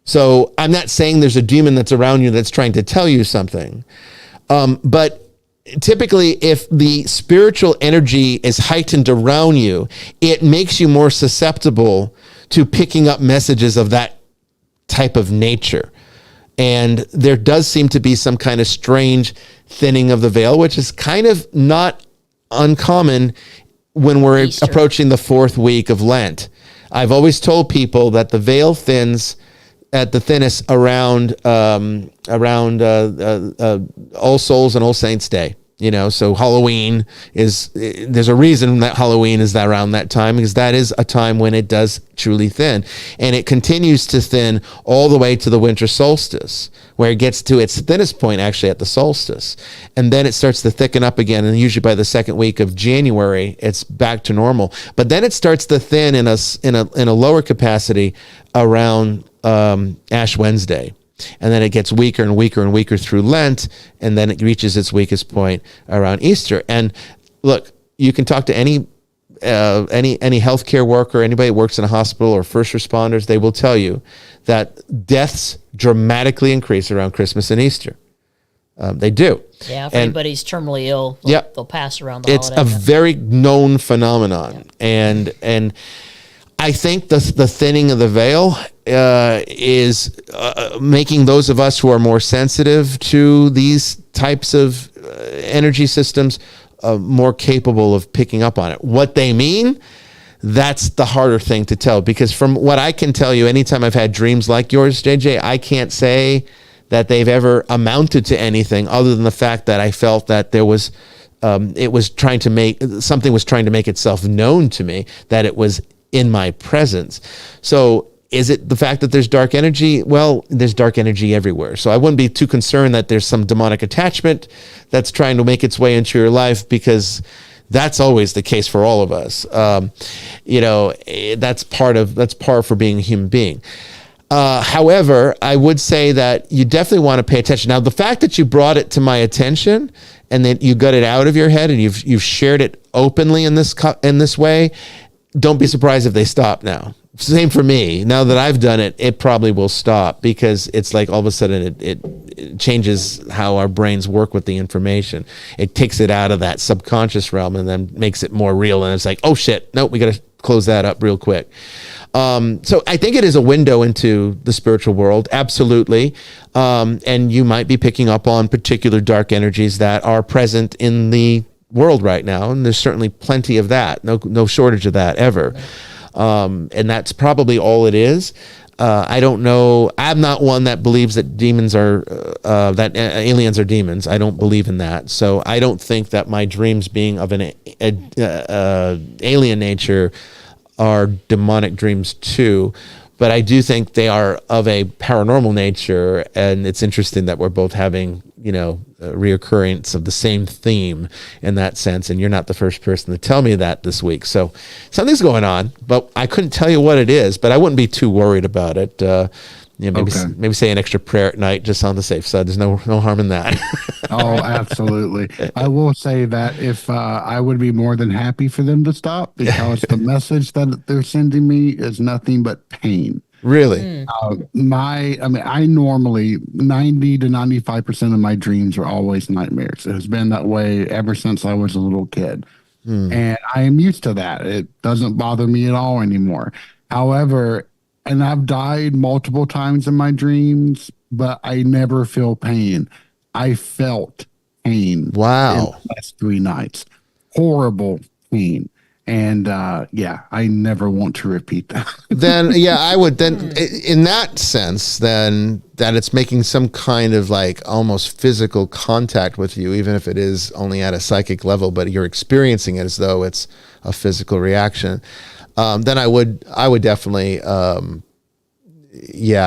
[SPEAKER 1] So I'm not saying there's a demon that's around you that's trying to tell you something, but typically, if the spiritual energy is heightened around you, it makes you more susceptible to picking up messages of that type of nature. And there does seem to be some kind of strange thinning of the veil, which is kind of not uncommon when we're
[SPEAKER 2] Easter.
[SPEAKER 1] approaching the 4th week of Lent. I've always told people that the veil thins at the thinnest around All Souls and All Saints Day. So Halloween there's a reason that Halloween is around that time, because that is a time when it does truly thin. And it continues to thin all the way to the winter solstice, where it gets to its thinnest point actually at the solstice. And then it starts to thicken up again. And usually by the 2nd week of January, it's back to normal. But then it starts to thin in a lower capacity around Ash Wednesday. And then it gets weaker and weaker and weaker through Lent, and then it reaches its weakest point around Easter. And look, you can talk to any healthcare worker, anybody that works in a hospital, or first responders. They will tell you that deaths dramatically increase around Christmas and Easter. They do.
[SPEAKER 2] Yeah, if anybody's terminally ill, they'll pass around the
[SPEAKER 1] it's
[SPEAKER 2] holiday.
[SPEAKER 1] It's a very known phenomenon, and I think the thinning of the veil is making those of us who are more sensitive to these types of energy systems more capable of picking up on it. What they mean, that's the harder thing to tell, because from what I can tell you, anytime I've had dreams like yours, JJ, I can't say that they've ever amounted to anything other than the fact that I felt that there was something was trying to make itself known to me, that it was in my presence. So is it the fact that there's dark energy? Well, there's dark energy everywhere. So I wouldn't be too concerned that there's some demonic attachment that's trying to make its way into your life, because that's always the case for all of us. That's par for being a human being. However, I would say that you definitely want to pay attention. Now, the fact that you brought it to my attention and that you got it out of your head and you've shared it openly in this way, don't be surprised if they stop now. Same for me. Now that I've done it, it probably will stop, because it's like all of a sudden it changes how our brains work with the information. It takes it out of that subconscious realm and then makes it more real. And it's like, oh shit, nope, we got to close that up real quick. So I think it is a window into the spiritual world. Absolutely. And you might be picking up on particular dark energies that are present in the world right now. And there's certainly plenty of that. No shortage of that ever. And that's probably all it is. I don't know. I'm not one that believes that demons are, that aliens are demons. I don't believe in that. So I don't think that my dreams being of an alien nature are demonic dreams too. But I do think they are of a paranormal nature. And it's interesting that we're both having, a reoccurrence of the same theme in that sense. And you're not the first person to tell me that this week. So something's going on, but I couldn't tell you what it is, but I wouldn't be too worried about it. Maybe say an extra prayer at night, just on the safe side. There's no harm in that.
[SPEAKER 6] Oh, absolutely. I will say that if I would be more than happy for them to stop, because the message that they're sending me is nothing but pain.
[SPEAKER 1] Really?
[SPEAKER 6] I normally 90 to 95% of my dreams are always nightmares. It has been that way ever since I was a little kid. And I am used to that. It doesn't bother me at all anymore. However, and I've died multiple times in my dreams, but I never feel pain. I felt pain.
[SPEAKER 1] Wow.
[SPEAKER 6] In the last 3 nights. Horrible pain. And I never want to repeat that.
[SPEAKER 1] Then, I would then, in that sense, then that it's making some kind of like almost physical contact with you, even if it is only at a psychic level, but you're experiencing it as though it's a physical reaction. Then I would definitely, I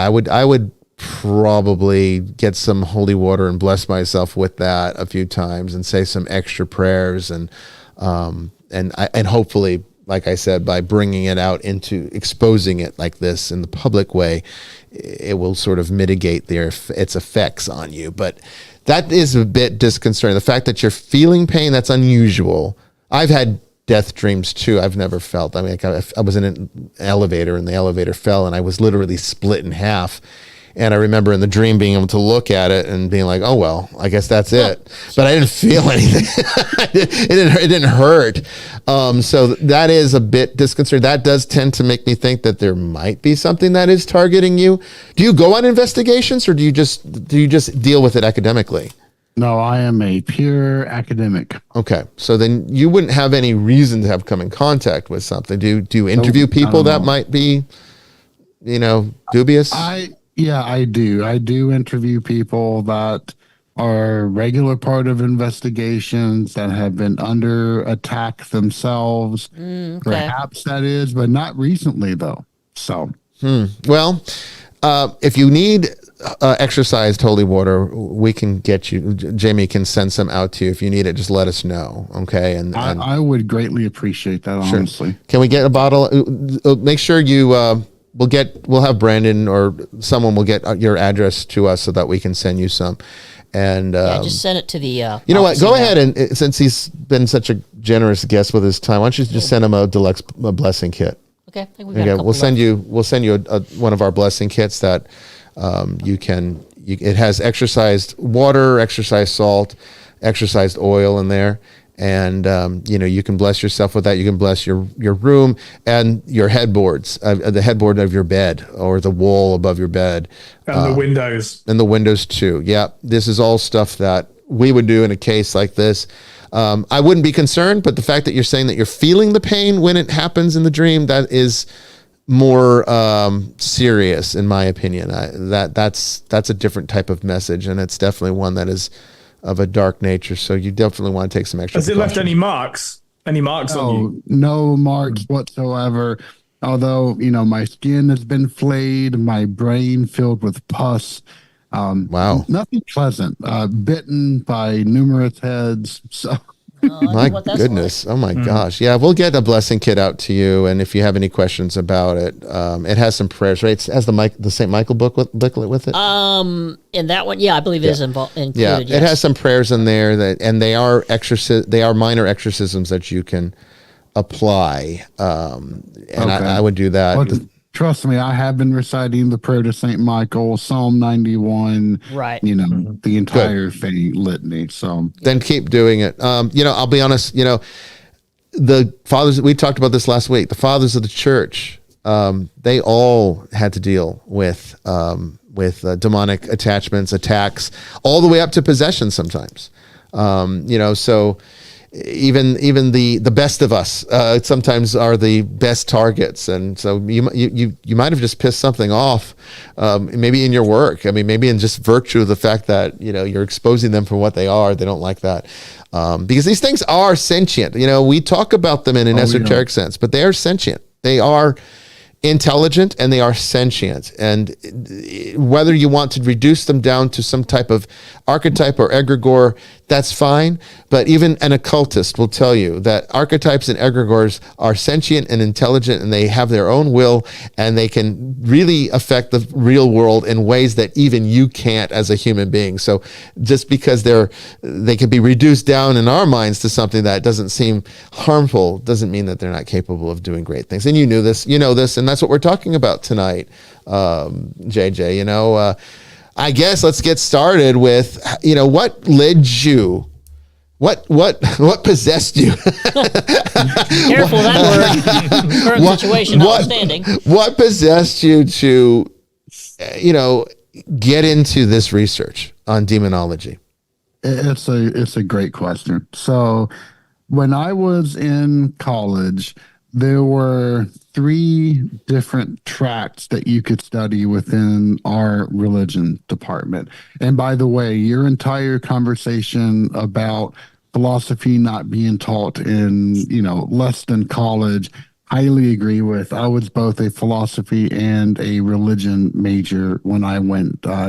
[SPEAKER 1] would probably get some holy water and bless myself with that a few times and say some extra prayers and hopefully, like I said, by bringing it out into exposing it like this in the public way, it will sort of mitigate its effects on you. But that is a bit disconcerting. The fact that you're feeling pain, that's unusual. I've had death dreams too. I've never felt. I mean, I was in an elevator and the elevator fell and I was literally split in half. And I remember in the dream being able to look at it and being like, oh, well, I guess that's it. But I didn't feel anything. It didn't hurt. So that is a bit disconcerting. That does tend to make me think that there might be something that is targeting you. Do you go on investigations or do you just deal with it academically?
[SPEAKER 6] No, I am a pure academic.
[SPEAKER 1] Okay, so then you wouldn't have any reason to have come in contact with something. Do you interview people that might be, dubious?
[SPEAKER 6] I do. I do interview people that are regular part of investigations that have been under attack themselves.
[SPEAKER 2] Okay.
[SPEAKER 6] Perhaps that is, but not recently though. So,
[SPEAKER 1] Well, if you need exercised holy water, we can get you. Jamie can send some out to you if you need it. Just let us know, okay? And
[SPEAKER 6] I would greatly appreciate that.
[SPEAKER 1] Sure.
[SPEAKER 6] Honestly,
[SPEAKER 1] Can we get a bottle? Make sure you. We'll have Brandon or someone will get your address to us so that we can send you some. And
[SPEAKER 2] just send it to the.
[SPEAKER 1] you know what? Go ahead and since he's been such a generous guest with his time, why don't you just send him a deluxe blessing kit?
[SPEAKER 2] Okay, I think we've got a couple
[SPEAKER 1] we'll send
[SPEAKER 2] left.
[SPEAKER 1] you one of our blessing kits that it has exercised water, exercised salt, exercised oil in there. And, you can bless yourself with that. You can bless your room and your headboards, the headboard of your bed or the wall above your bed.
[SPEAKER 3] And the windows.
[SPEAKER 1] And the windows too. Yeah. This is all stuff that we would do in a case like this. I wouldn't be concerned, but the fact that you're saying that you're feeling the pain when it happens in the dream, that is more serious in my opinion. That's a different type of message. And it's definitely one that is of a dark nature, so you definitely want to take some extra.
[SPEAKER 3] Has it left any marks? Any marks on you?
[SPEAKER 6] No marks whatsoever. Although my skin has been flayed, my brain filled with pus.
[SPEAKER 1] Wow,
[SPEAKER 6] nothing pleasant. Bitten by numerous heads. So.
[SPEAKER 1] My goodness. Like. Oh my gosh. Yeah. We'll get a blessing kit out to you. And if you have any questions about it, it has some prayers, right? It has the St. Michael booklet with it.
[SPEAKER 2] In that one, yeah, I believe it is included.
[SPEAKER 1] Yeah.
[SPEAKER 2] Yes.
[SPEAKER 1] It has some prayers in there and they are minor exorcisms that you can apply. I would do that.
[SPEAKER 6] Well, trust me, I have been reciting the prayer to St. Michael, Psalm 91,
[SPEAKER 2] right?
[SPEAKER 6] The entire thing, litany. So
[SPEAKER 1] then keep doing it. I'll be honest, the fathers, we talked about this last week, the fathers of the church, they all had to deal with demonic attachments, attacks, all the way up to possession sometimes. So even the best of us sometimes are the best targets, and so you might have just pissed something off, maybe in your work. I mean, maybe in just virtue of the fact that you're exposing them for what they are. They don't like that, because these things are sentient. We talk about them in an esoteric sense, but they are sentient. They are intelligent and they are sentient, and whether you want to reduce them down to some type of archetype or egregore, that's fine. But even an occultist will tell you that archetypes and egregores are sentient and intelligent, and they have their own will, and they can really affect the real world in ways that even you can't as a human being. So just because they can be reduced down in our minds to something that doesn't seem harmful doesn't mean that they're not capable of doing great things. And you know this, and that's what we're talking about tonight, JJ. I guess let's get started with, what led you, what possessed you?
[SPEAKER 2] Careful that word. Current situation notwithstanding.
[SPEAKER 1] What possessed you to, get into this research on demonology?
[SPEAKER 6] It's a great question. So when I was in college, there were 3 different tracks that you could study within our religion department. And by the way, your entire conversation about philosophy not being taught in, less than college, highly agree with. I was both a philosophy and a religion major when I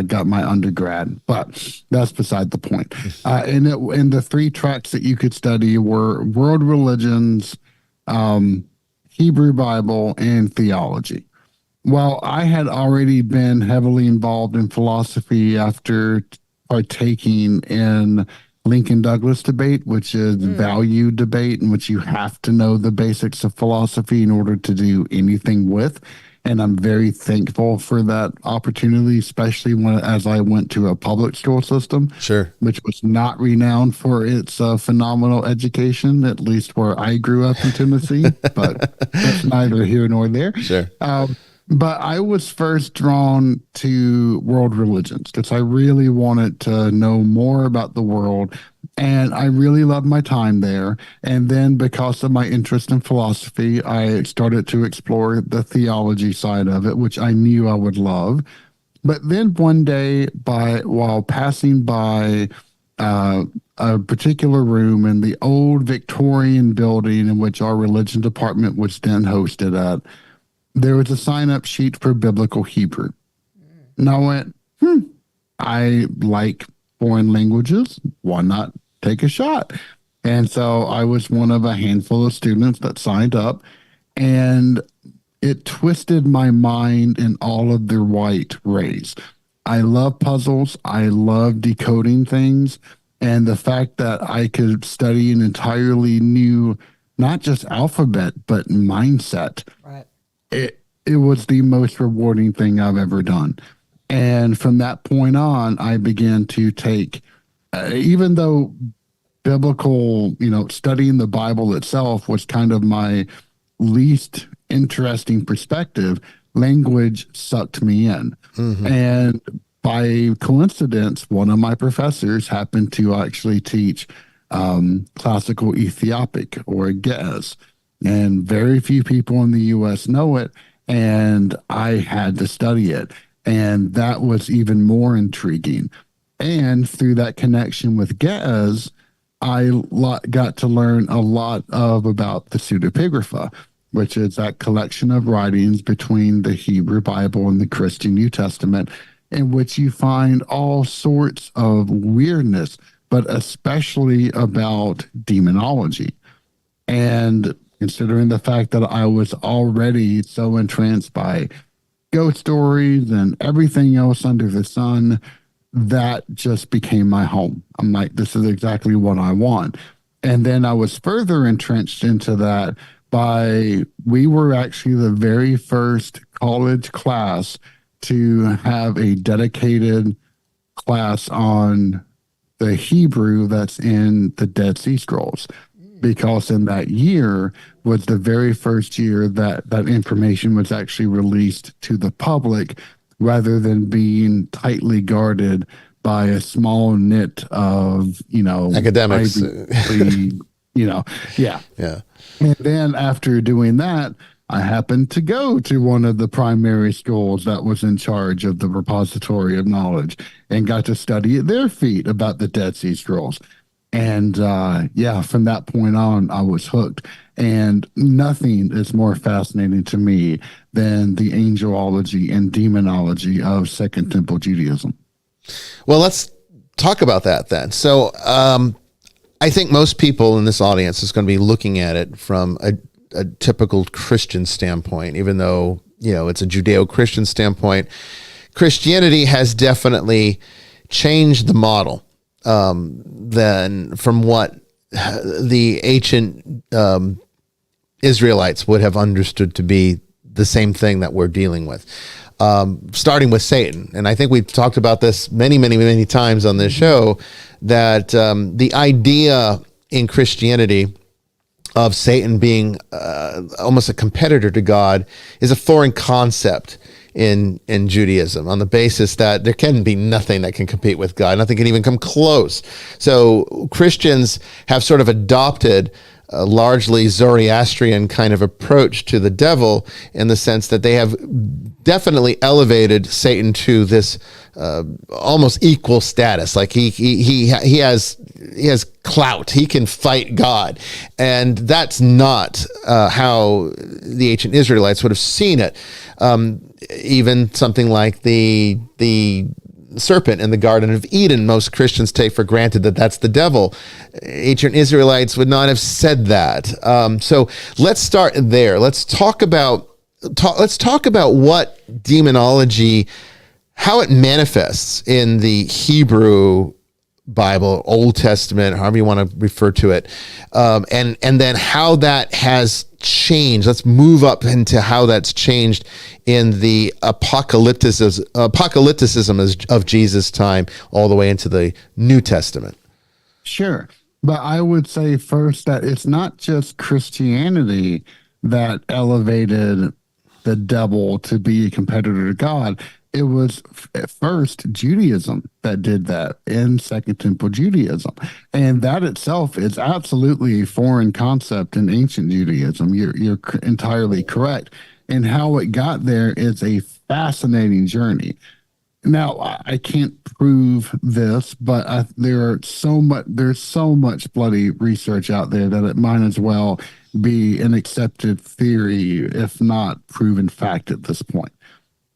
[SPEAKER 6] got my undergrad, but that's beside the point. And the 3 tracks that you could study were world religions, Hebrew Bible, and theology. Well, I had already been heavily involved in philosophy after partaking in Lincoln Douglas debate, which is value debate, in which you have to know the basics of philosophy in order to do anything with. And I'm very thankful for that opportunity, especially as I went to a public school system,
[SPEAKER 1] sure,
[SPEAKER 6] which was not renowned for its phenomenal education, at least where I grew up in Tennessee. But that's neither here nor there.
[SPEAKER 1] Sure.
[SPEAKER 6] But I was first drawn to world religions because I really wanted to know more about the world. And I really loved my time there. And then, because of my interest in philosophy, I started to explore the theology side of it, which I knew I would love. But then one day, while passing by a particular room in the old Victorian building in which our religion department was then hosted at, there was a sign-up sheet for biblical Hebrew. And I went, I like foreign languages. Why not take a shot? And so I was one of a handful of students that signed up, and it twisted my mind in all of their right ways. I love puzzles. I love decoding things. And the fact that I could study an entirely new, not just alphabet, but mindset.
[SPEAKER 2] Right.
[SPEAKER 6] It was the most rewarding thing I've ever done. And from that point on, I began to take, even though biblical, studying the Bible itself was kind of my least interesting perspective, language sucked me in. Mm-hmm. And by coincidence, one of my professors happened to actually teach classical Ethiopic, or Ge'ez. And very few people in the U.S. know it. And I had to study it. And that was even more intriguing. And through that connection with Ge'ez, I got to learn a lot about the pseudepigrapha, which is that collection of writings between the Hebrew Bible and the Christian New Testament, in which you find all sorts of weirdness, but especially about demonology. And considering the fact that I was already so entranced by ghost stories and everything else under the sun, that just became my home. I'm like, this is exactly what I want. And then I was further entrenched into that we were actually the very first college class to have a dedicated class on the Hebrew that's in the Dead Sea Scrolls. Because in that year was the very first year that information was actually released to the public, rather than being tightly guarded by a small knit of,
[SPEAKER 1] academics.
[SPEAKER 6] Yeah.
[SPEAKER 1] Yeah.
[SPEAKER 6] And then after doing that, I happened to go to one of the primary schools that was in charge of the repository of knowledge, and got to study at their feet about the Dead Sea Scrolls. And from that point on, I was hooked. And nothing is more fascinating to me than the angelology and demonology of Second Temple Judaism.
[SPEAKER 1] Well, let's talk about that then. So I think most people in this audience is going to be looking at it from a typical Christian standpoint, even though, it's a Judeo-Christian standpoint. Christianity has definitely changed the model than from what the ancient Israelites would have understood to be the same thing that we're dealing with, starting with Satan. And I think we've talked about this many, many, many times on this show, that the idea in Christianity of Satan being almost a competitor to God is a foreign concept in Judaism, on the basis that there can be nothing that can compete with God. Nothing can even come close. So Christians have sort of adopted a largely Zoroastrian kind of approach to the devil, in the sense that they have definitely elevated Satan to this almost equal status. Like he has clout. He can fight God, and that's not how the ancient Israelites would have seen it. Even something like the serpent in the Garden of Eden, most Christians take for granted that that's the devil. Ancient Israelites would not have said that. So let's start there. Let's talk about what demonology, how it manifests in the Hebrew Bible, Old Testament, however you want to refer to it, and then how that has changed. Let's move up into how that's changed in the apocalypticism of Jesus' time, all the way into the New Testament.
[SPEAKER 6] Sure. But I would say first that it's not just Christianity that elevated the devil to be a competitor to God. It was at first Judaism that did that in Second Temple Judaism. And that itself is absolutely a foreign concept in ancient Judaism. You're entirely correct. And how it got there is a fascinating journey. Now, I can't prove this, but there's so much bloody research out there that it might as well be an accepted theory, if not proven fact at this point.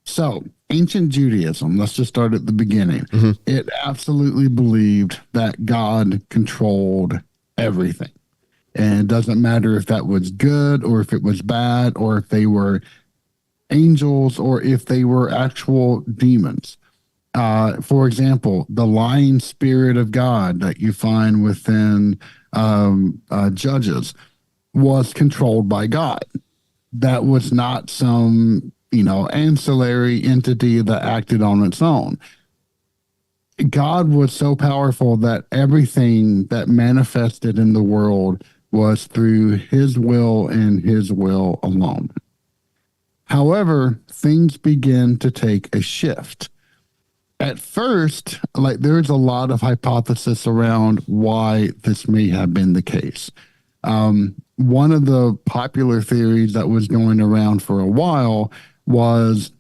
[SPEAKER 6] So, ancient Judaism, let's just start at the beginning. It absolutely believed that God controlled everything. And it doesn't matter if that was good or if it was bad or if they were angels or if they were actual demons. For example, the lying spirit of God that you find within Judges was controlled by God. That was not some ancillary entity that acted on its own. God was so powerful that everything that manifested in the world was through his will and his will alone. However, things begin to take a shift. At first, there's a lot of hypothesis around why this may have been the case. One of the popular theories that was going around for a while was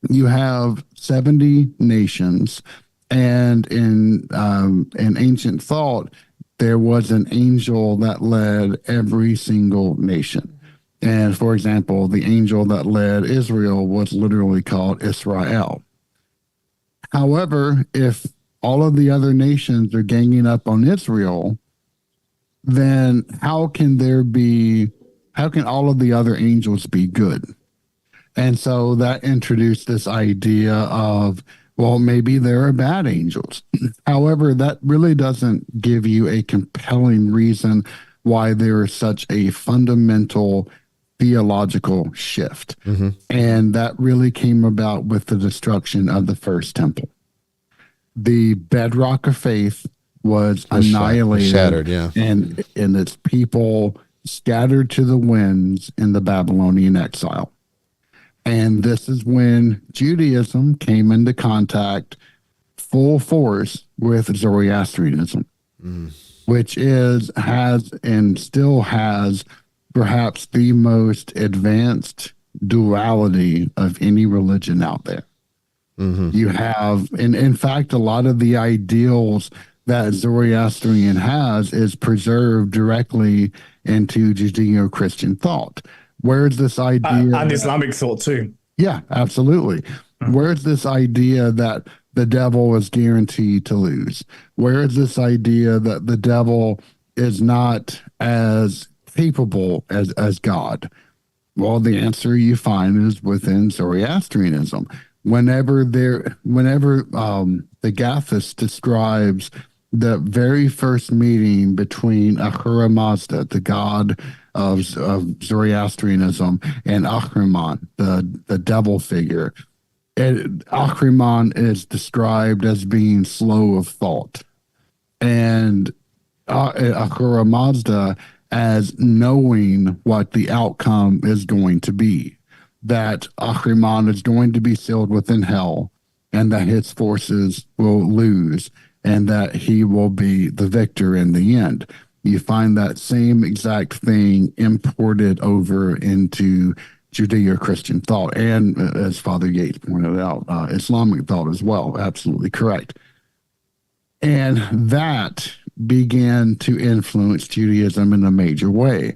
[SPEAKER 6] you have 70 nations, and in ancient thought, there was an angel that led every single nation. And for example, the angel that led Israel was literally called Israel. However, if all of the other nations are ganging up on Israel, then how can all of the other angels be good? And so that introduced this idea of, well, maybe there are bad angels. However, that really doesn't give you a compelling reason why there is such a fundamental theological shift. And that really came about with the destruction of the first temple. The bedrock of faith was annihilated,
[SPEAKER 1] shattered, yeah.
[SPEAKER 6] and its people scattered to the winds in the Babylonian exile. And this is when Judaism came into contact full force with Zoroastrianism, which has and still has perhaps the most advanced duality of any religion out there. You have, and in fact, a lot of the ideals that Zoroastrian has is preserved directly into Judeo-Christian thought. Where's this idea?
[SPEAKER 3] And Islamic thought too.
[SPEAKER 6] Yeah, absolutely. Where's this idea that the devil is guaranteed to lose? Where is this idea that the devil is not as capable as God? Well, the answer you find is within Zoroastrianism. Whenever the Gathis describes the very first meeting between Ahura Mazda, the god of Zoroastrianism, and Ahriman, the devil figure, Ahriman is described as being slow of thought, and Ahura Mazda as knowing what the outcome is going to be. That Ahriman is going to be sealed within hell, and that his forces will lose, and that he will be the victor in the end. You find that same exact thing imported over into Judeo-Christian thought, and as Father Yates pointed out, Islamic thought as well. Absolutely correct. And that began to influence Judaism in a major way.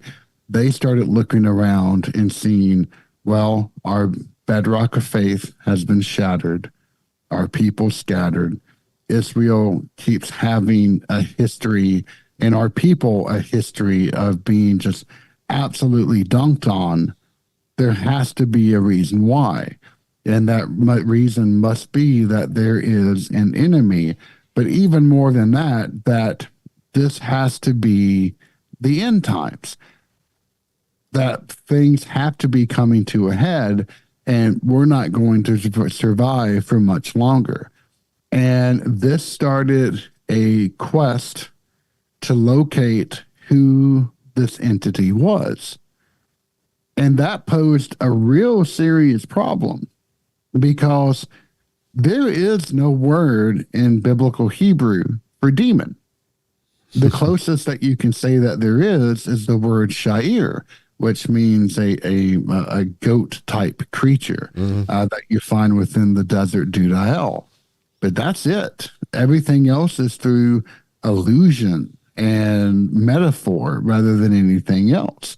[SPEAKER 6] They started looking around and seeing, well, our bedrock of faith has been shattered. Our people scattered. Israel keeps having a history, and our people a history of being just absolutely dunked on. There has to be a reason why. And that reason must be that there is an enemy. But even more than that, that this has to be the end times. That things have to be coming to a head, and we're not going to survive for much longer. And this started a quest to locate who this entity was. And that posed a real serious problem because there is no word in biblical Hebrew for demon. The closest that you can say that there is the word sha'ir, which means a goat type creature that you find within the desert Dudael. But that's it. Everything else is through allusion and metaphor rather than anything else.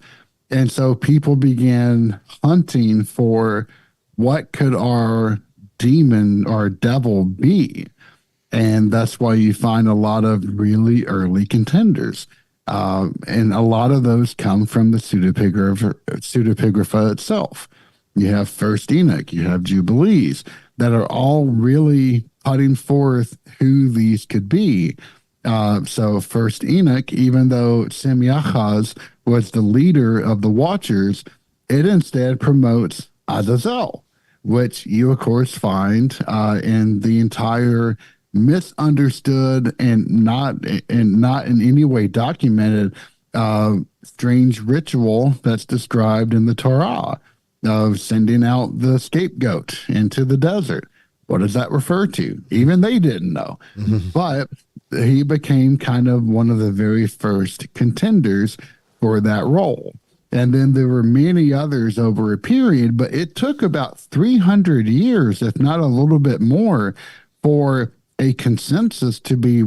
[SPEAKER 6] And so people began hunting for what could our demon or devil be. And that's why you find a lot of really early contenders. And a lot of those come from the pseudepigrapha itself. You have First Enoch, you have Jubilees that are all really putting forth who these could be. So First Enoch, even though Semyachaz was the leader of the Watchers, it instead promotes Azazel, which you, of course, find in the entire misunderstood and not in any way documented strange ritual that's described in the Torah of sending out the scapegoat into the desert. What does that refer to? Even they didn't know. But he became kind of one of the very first contenders for that role. And then there were many others over a period, but it took about 300 years, if not a little bit more, for a consensus to be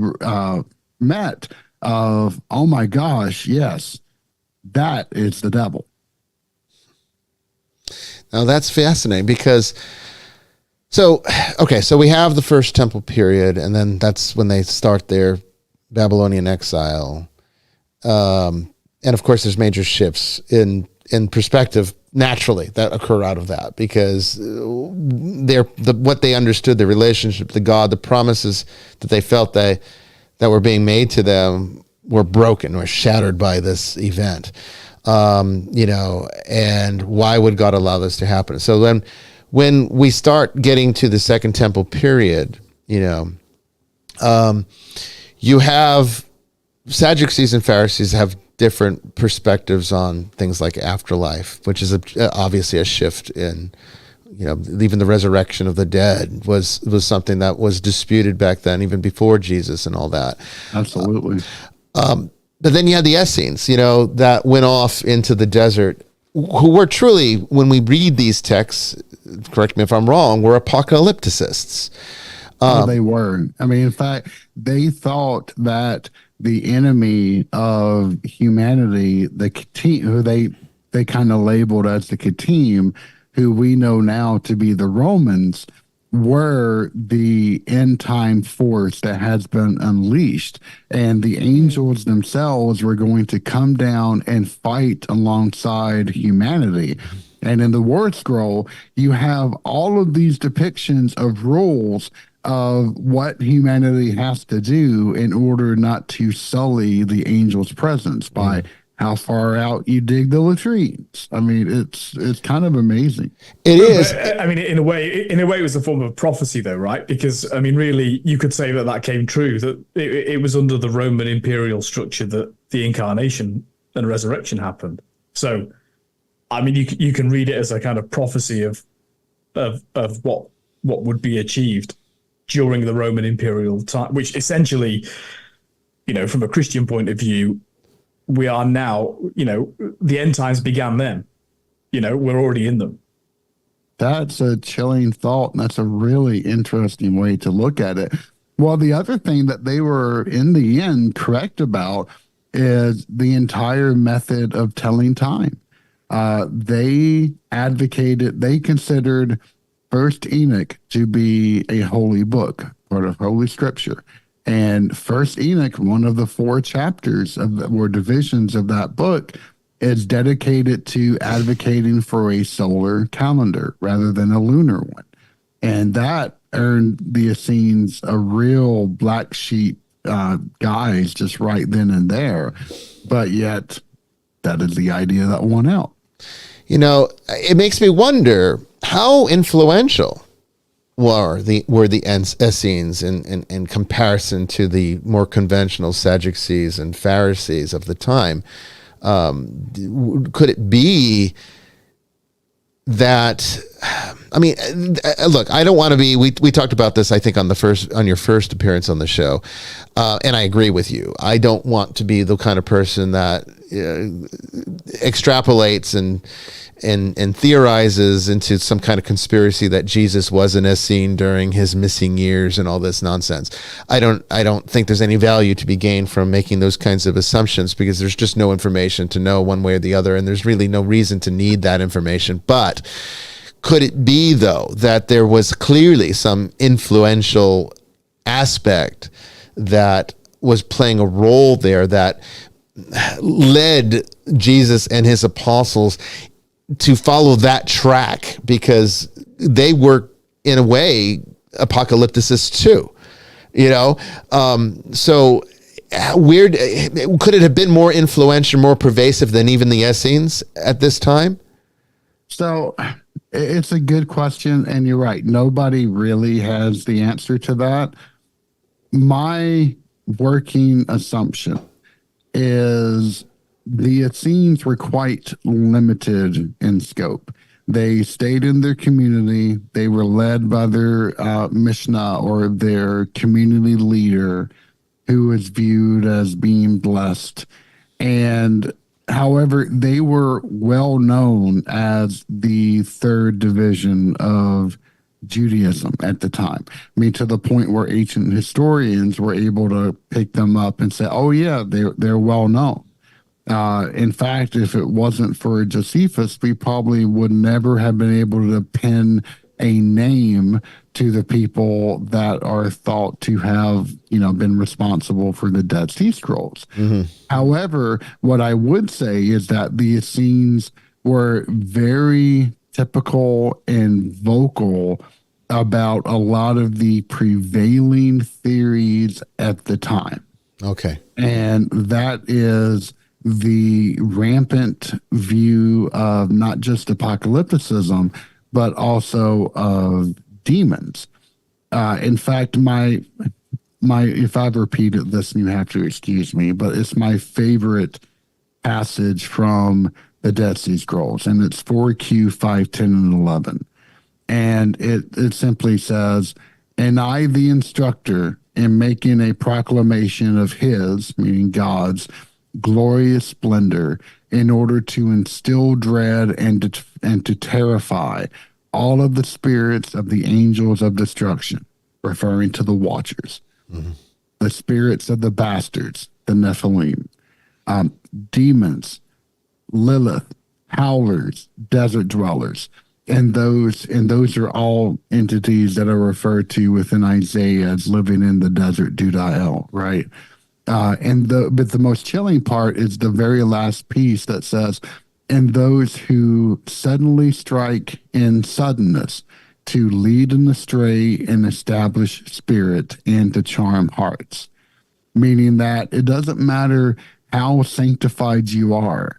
[SPEAKER 6] met of, oh my gosh, yes, that is the devil.
[SPEAKER 1] Now that's fascinating because, so we have the first temple period, and then that's when they start their Babylonian exile. And of course there's major shifts in perspective naturally that occur out of that, because what they understood, the relationship to God, the promises that they felt that were being made to them were broken, were shattered by this event. And why would God allow this to happen? So then when we start getting to the Second Temple period, you have Sadducees and Pharisees have different perspectives on things like afterlife, which is obviously a shift in, even the resurrection of the dead was something that was disputed back then, even before Jesus and all that.
[SPEAKER 6] Absolutely.
[SPEAKER 1] But then you had the Essenes, that went off into the desert, who were truly, when we read these texts, correct me if I'm wrong, were apocalypticists.
[SPEAKER 6] They were. I mean, in fact, they thought that the enemy of humanity, the Ketim, who they kind of labeled as the Ketim, who we know now to be the Romans, were the end time force that has been unleashed, and the angels themselves were going to come down and fight alongside humanity. And in the Word Scroll, you have all of these depictions of rules of what humanity has to do in order not to sully the angel's presence by how far out you dig the latrines. I mean, it's kind of amazing.
[SPEAKER 1] It is.
[SPEAKER 3] I mean, in a way, it was a form of prophecy, though, right? Because I mean, really, you could say that came true. That it was under the Roman imperial structure that the incarnation and resurrection happened. So, I mean, you can read it as a kind of prophecy of what would be achieved during the Roman imperial time, which essentially, from a Christian point of view, we are now, the end times began then. We're already in them.
[SPEAKER 6] That's a chilling thought, and that's a really interesting way to look at it. Well, the other thing that they were, in the end, correct about is the entire method of telling time. They considered First Enoch to be a holy book, part of Holy Scripture. And First Enoch, one of the 4 chapters or divisions of that book, is dedicated to advocating for a solar calendar rather than a lunar one. And that earned the Essenes a real black sheep guise just right then and there. But yet, that is the idea that won out.
[SPEAKER 1] It makes me wonder how influential were the Essenes in comparison to the more conventional Sadducees and Pharisees of the time. Could it be, that, I mean, look, I don't want to be, we talked about this, I think on your first appearance on the show. And I agree with you. I don't want to be the kind of person that extrapolates and theorizes into some kind of conspiracy that Jesus wasn't as seen during his missing years and all this nonsense. I don't think there's any value to be gained from making those kinds of assumptions, because there's just no information to know one way or the other, and there's really no reason to need that information. But could it be, though, that there was clearly some influential aspect that was playing a role there that led Jesus and his apostles to follow that track, because they were, in a way, apocalypticists too, so weird. Could it have been more influential, more pervasive than even the Essenes at this time?
[SPEAKER 6] So it's a good question, and you're right. Nobody really has the answer to that. My working assumption is the Essenes were quite limited in scope. They stayed in their community. They were led by their Mishnah, or their community leader, who was viewed as being blessed. And however, they were well known as the third division of Judaism at the time. I mean, to the point where ancient historians were able to pick them up and say, oh yeah, they're well known. In fact, if it wasn't for Josephus, we probably would never have been able to pin a name to the people that are thought to have, been responsible for the Dead Sea Scrolls. Mm-hmm. However, what I would say is that the Essenes were very typical and vocal about a lot of the prevailing theories at the time.
[SPEAKER 1] Okay.
[SPEAKER 6] And that is the rampant view of not just apocalypticism, but also of demons. In fact, my if I've repeated this, you have to excuse me, but it's my favorite passage from the Dead Sea Scrolls, and it's 4Q 5, 10, and 11. And it simply says, "And I, the instructor, am making a proclamation of his," meaning God's, "glorious splendor, in order to instill dread and to terrify all of the spirits of the angels of destruction," referring to the Watchers, mm-hmm. "the spirits of the bastards, the Nephilim, demons, Lilith, howlers, desert dwellers." And those are all entities that are referred to within Isaiah as living in the desert Dudael, right? But the most chilling part is the very last piece that says, "And those who suddenly strike in suddenness, to lead an astray and establish spirit, and to charm hearts." Meaning that it doesn't matter how sanctified you are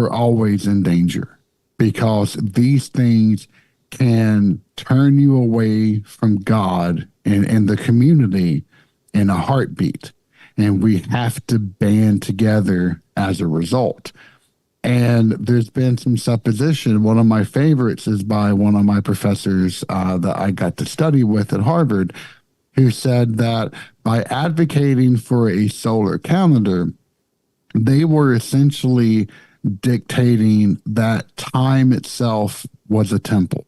[SPEAKER 6] always in danger, because these things can turn you away from God and the community in a heartbeat. And we have to band together as a result. And there's been some supposition. One of my favorites is by one of my professors that I got to study with at Harvard, who said that by advocating for a solar calendar, they were essentially dictating that time itself was a temple,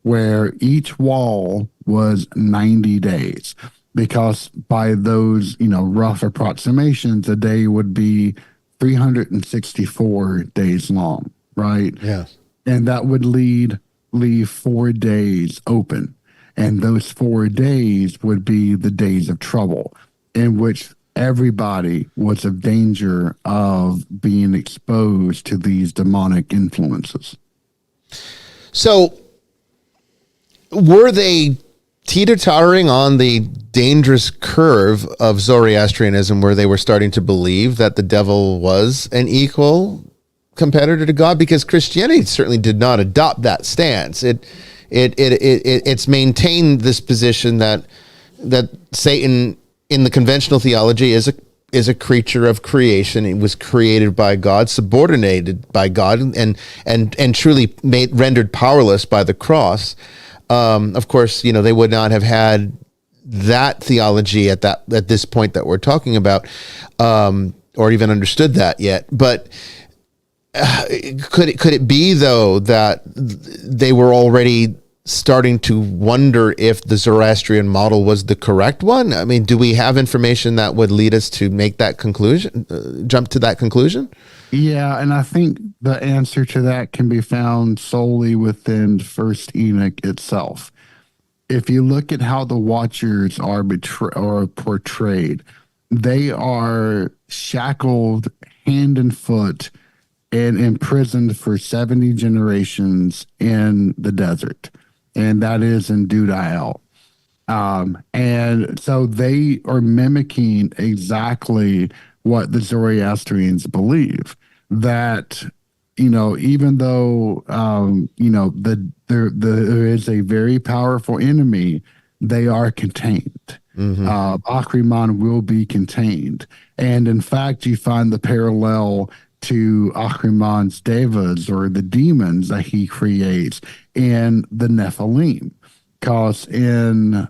[SPEAKER 6] where each wall was 90 days. Because by those, rough approximations, a day would be 364 days long, right?
[SPEAKER 1] Yeah.
[SPEAKER 6] And that would leave 4 days open. And those 4 days would be the days of trouble, in which everybody was in danger of being exposed to these demonic influences.
[SPEAKER 1] So were they teeter-tottering on the dangerous curve of Zoroastrianism, where they were starting to believe that the devil was an equal competitor to God? Because Christianity certainly did not adopt that stance. It's maintained this position that Satan, in the conventional theology, is is a creature of creation. It was created by God, subordinated by God, and truly rendered powerless by the cross. Of course, they would not have had that theology at this point that we're talking about, or even understood that yet. But could it be though that they were already starting to wonder if the Zoroastrian model was the correct one? I mean, do we have information that would lead us to make that conclusion, jump to that conclusion?
[SPEAKER 6] Yeah, and I think the answer to that can be found solely within First Enoch itself. If you look at how the Watchers are portrayed, they are shackled hand and foot and imprisoned for 70 generations in the desert. And that is in Dudael. And so they are mimicking exactly what the Zoroastrians believe, that, even though, there is a very powerful enemy, they are contained. Ahriman will be contained. And in fact, you find the parallel to Ahriman's devas, or the demons that he creates, in the Nephilim. Because in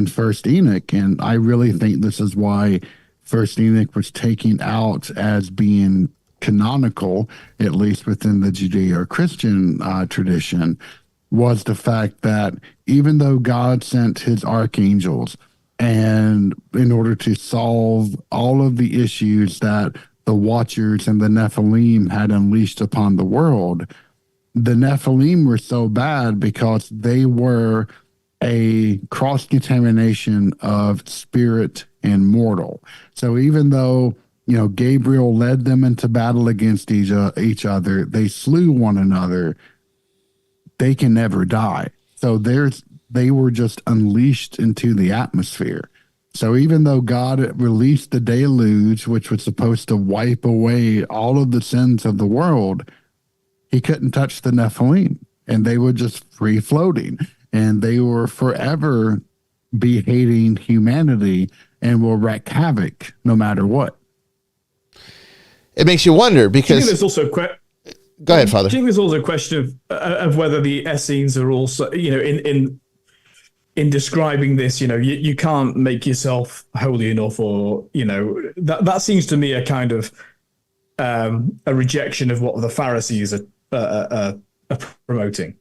[SPEAKER 6] First Enoch, and I really think this is why First Enoch was taken out as being canonical, at least within the Judeo-Christian tradition, was the fact that even though God sent his archangels, and in order to solve all of the issues that the Watchers and the Nephilim had unleashed upon the world, the Nephilim were so bad because they were a cross-contamination of spirit and mortal. So even though, Gabriel led them into battle against each other, they slew one another, they can never die. So they were just unleashed into the atmosphere. So even though God released the deluge, which was supposed to wipe away all of the sins of the world, he couldn't touch the Nephilim, and they were just free floating, and they will forever be hating humanity and will wreak havoc no matter what.
[SPEAKER 1] It makes you wonder, because
[SPEAKER 3] there's also
[SPEAKER 1] go ahead, Father.
[SPEAKER 3] I think there's also a question of whether the Essenes are also, in describing this, you can't make yourself holy enough, or, that seems to me a kind of a rejection of what the Pharisees are promoting.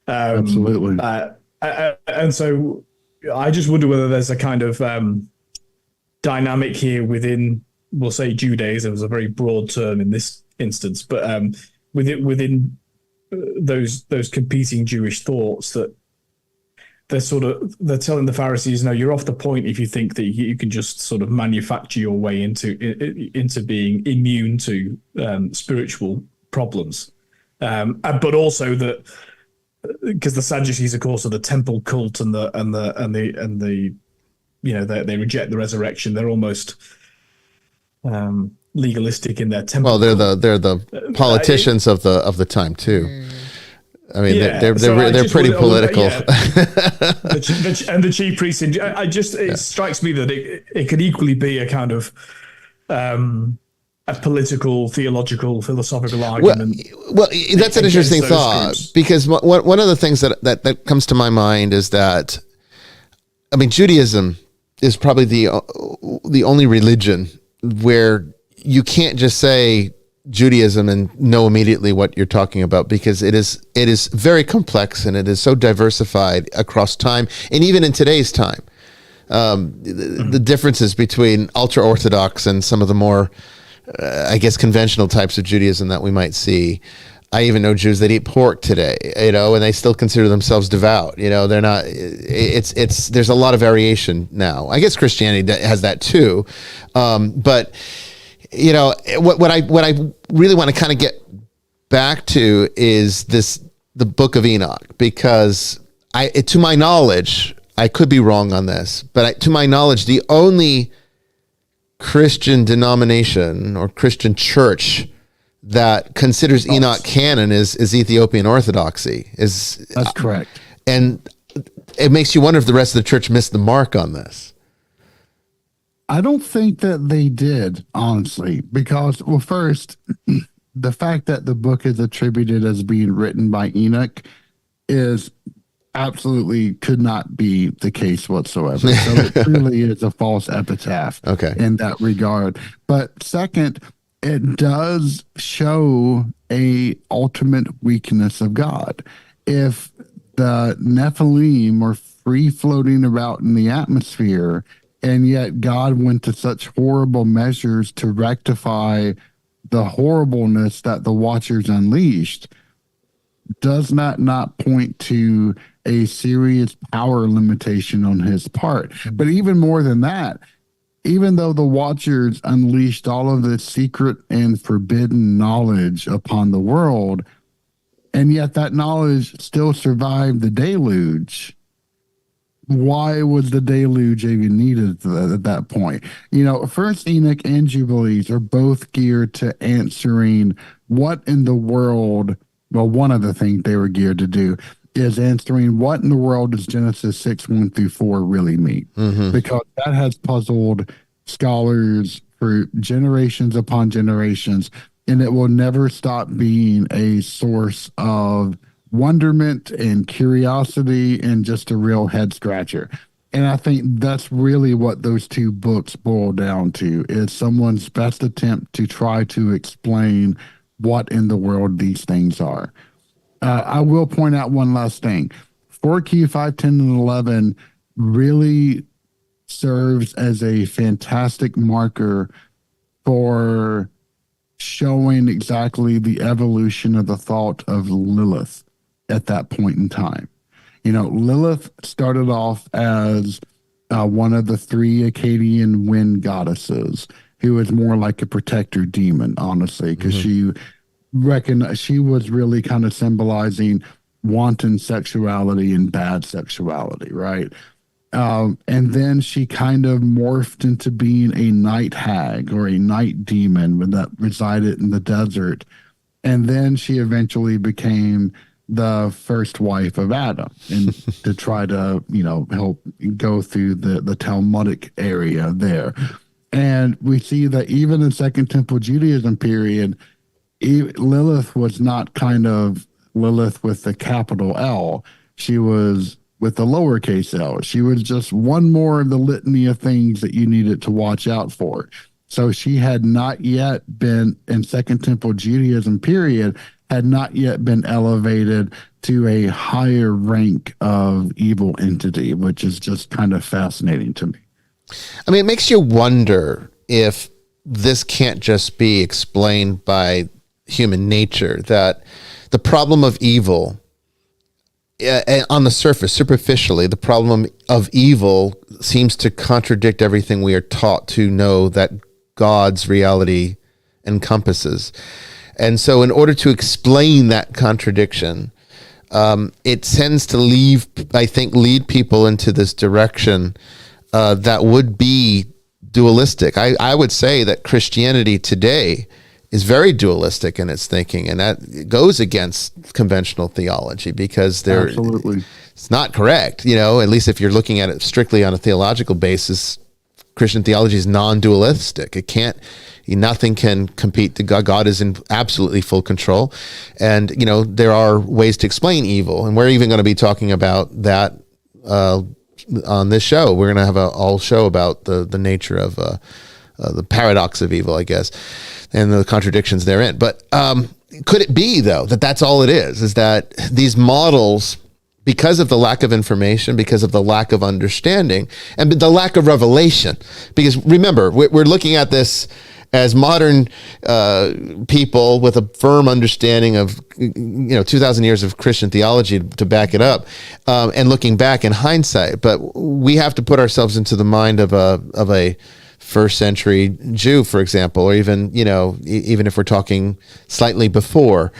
[SPEAKER 6] Absolutely.
[SPEAKER 3] And so I just wonder whether there's a kind of dynamic here within, we'll say Judaism is a very broad term in this instance, but within those competing Jewish thoughts, that they're telling the Pharisees, no, you're off the point if you think that you can just sort of manufacture your way into being immune to spiritual problems, but also that because the Sadducees, of course, are the temple cult, and they reject the resurrection. They're almost legalistic in their temple.
[SPEAKER 1] Well, they're the politicians of the time too. I mean, they're pretty political. And
[SPEAKER 3] the chief priests. It strikes me that it could equally be a kind of a political, theological, philosophical argument.
[SPEAKER 1] Well, that's an interesting thought, groups. Because one of the things that comes to my mind is that, I mean, Judaism is probably the only religion where you can't just say Judaism and know immediately what you're talking about, because it is very complex, and it is so diversified across time, and even in today's time. The differences between ultra-Orthodox and some of the more, I guess, conventional types of Judaism that we might see. I even know Jews that eat pork today, and they still consider themselves devout. They're not. There's a lot of variation now. I guess Christianity has that too, but what I really want to kind of get back to is the Book of Enoch, because to my knowledge, I could be wrong on this, but to my knowledge, the only Christian denomination or Christian church that considers Enoch canon is Ethiopian Orthodoxy.
[SPEAKER 6] That's correct.
[SPEAKER 1] And it makes you wonder if the rest of the church missed the mark on this.
[SPEAKER 6] I don't think that they did, honestly, because, well, first, the fact that the book is attributed as being written by Enoch is absolutely could not be the case whatsoever. So it truly is a false epitaph in that regard. But second, it does show a ultimate weakness of God. If the Nephilim are free floating about in the atmosphere, and yet God went to such horrible measures to rectify the horribleness that the Watchers unleashed, does that not point to a serious power limitation on his part? But even more than that, even though the Watchers unleashed all of this secret and forbidden knowledge upon the world, and yet that knowledge still survived the deluge, why was the deluge even needed at that point? You know, First Enoch and Jubilees are both geared to answering what in the world, well, one of the things they were geared to do is answering what in the world does Genesis 6:1-4 really mean? Because that has puzzled scholars for generations upon generations, and it will never stop being a source of wonderment and curiosity and just a real head scratcher. And I think that's really what those two books boil down to, is someone's best attempt to try to explain what in the world these things are. I will point out one last thing. 4Q 5, 10, and 11 really serves as a fantastic marker for showing exactly the evolution of the thought of Lilith at that point in time. You know, Lilith started off as one of the three Akkadian wind goddesses, who was more like a protector demon, honestly, because she was really kind of symbolizing wanton sexuality and bad sexuality, right? And then she kind of morphed into being a night hag or a night demon that resided in the desert. And then she eventually became the first wife of Adam, and to try to, you know, help go through the Talmudic area there. And we see that even in Second Temple Judaism period, Lilith was not kind of Lilith with the capital L. She was with the lowercase l. She was just one more of the litany of things that you needed to watch out for. So she had not yet been, in Second Temple Judaism period, had not yet been elevated to a higher rank of evil entity, which is just kind of fascinating to me.
[SPEAKER 1] I mean, it makes you wonder if this can't just be explained by human nature, that the problem of evil, on the surface, superficially, the problem of evil seems to contradict everything we are taught to know that God's reality encompasses. And so in order to explain that contradiction, it tends to lead people into this direction that would be dualistic. I would say that Christianity today is very dualistic in its thinking, and that goes against conventional theology because it's not correct. You know, at least if you're looking at it strictly on a theological basis, Christian theology is non-dualistic. Nothing can compete to God. God is in absolutely full control. And, you know, there are ways to explain evil. And we're even going to be talking about that on this show. We're going to have a whole show about the nature of the paradox of evil, I guess, and the contradictions therein. But could it be, though, that that's all it is that these models, because of the lack of information, because of the lack of understanding, and the lack of revelation, because remember, we're looking at this as modern people with a firm understanding of 2,000 years of Christian theology to back it up, and looking back in hindsight. But we have to put ourselves into the mind of a first century Jew, for example, or even if we're talking slightly before.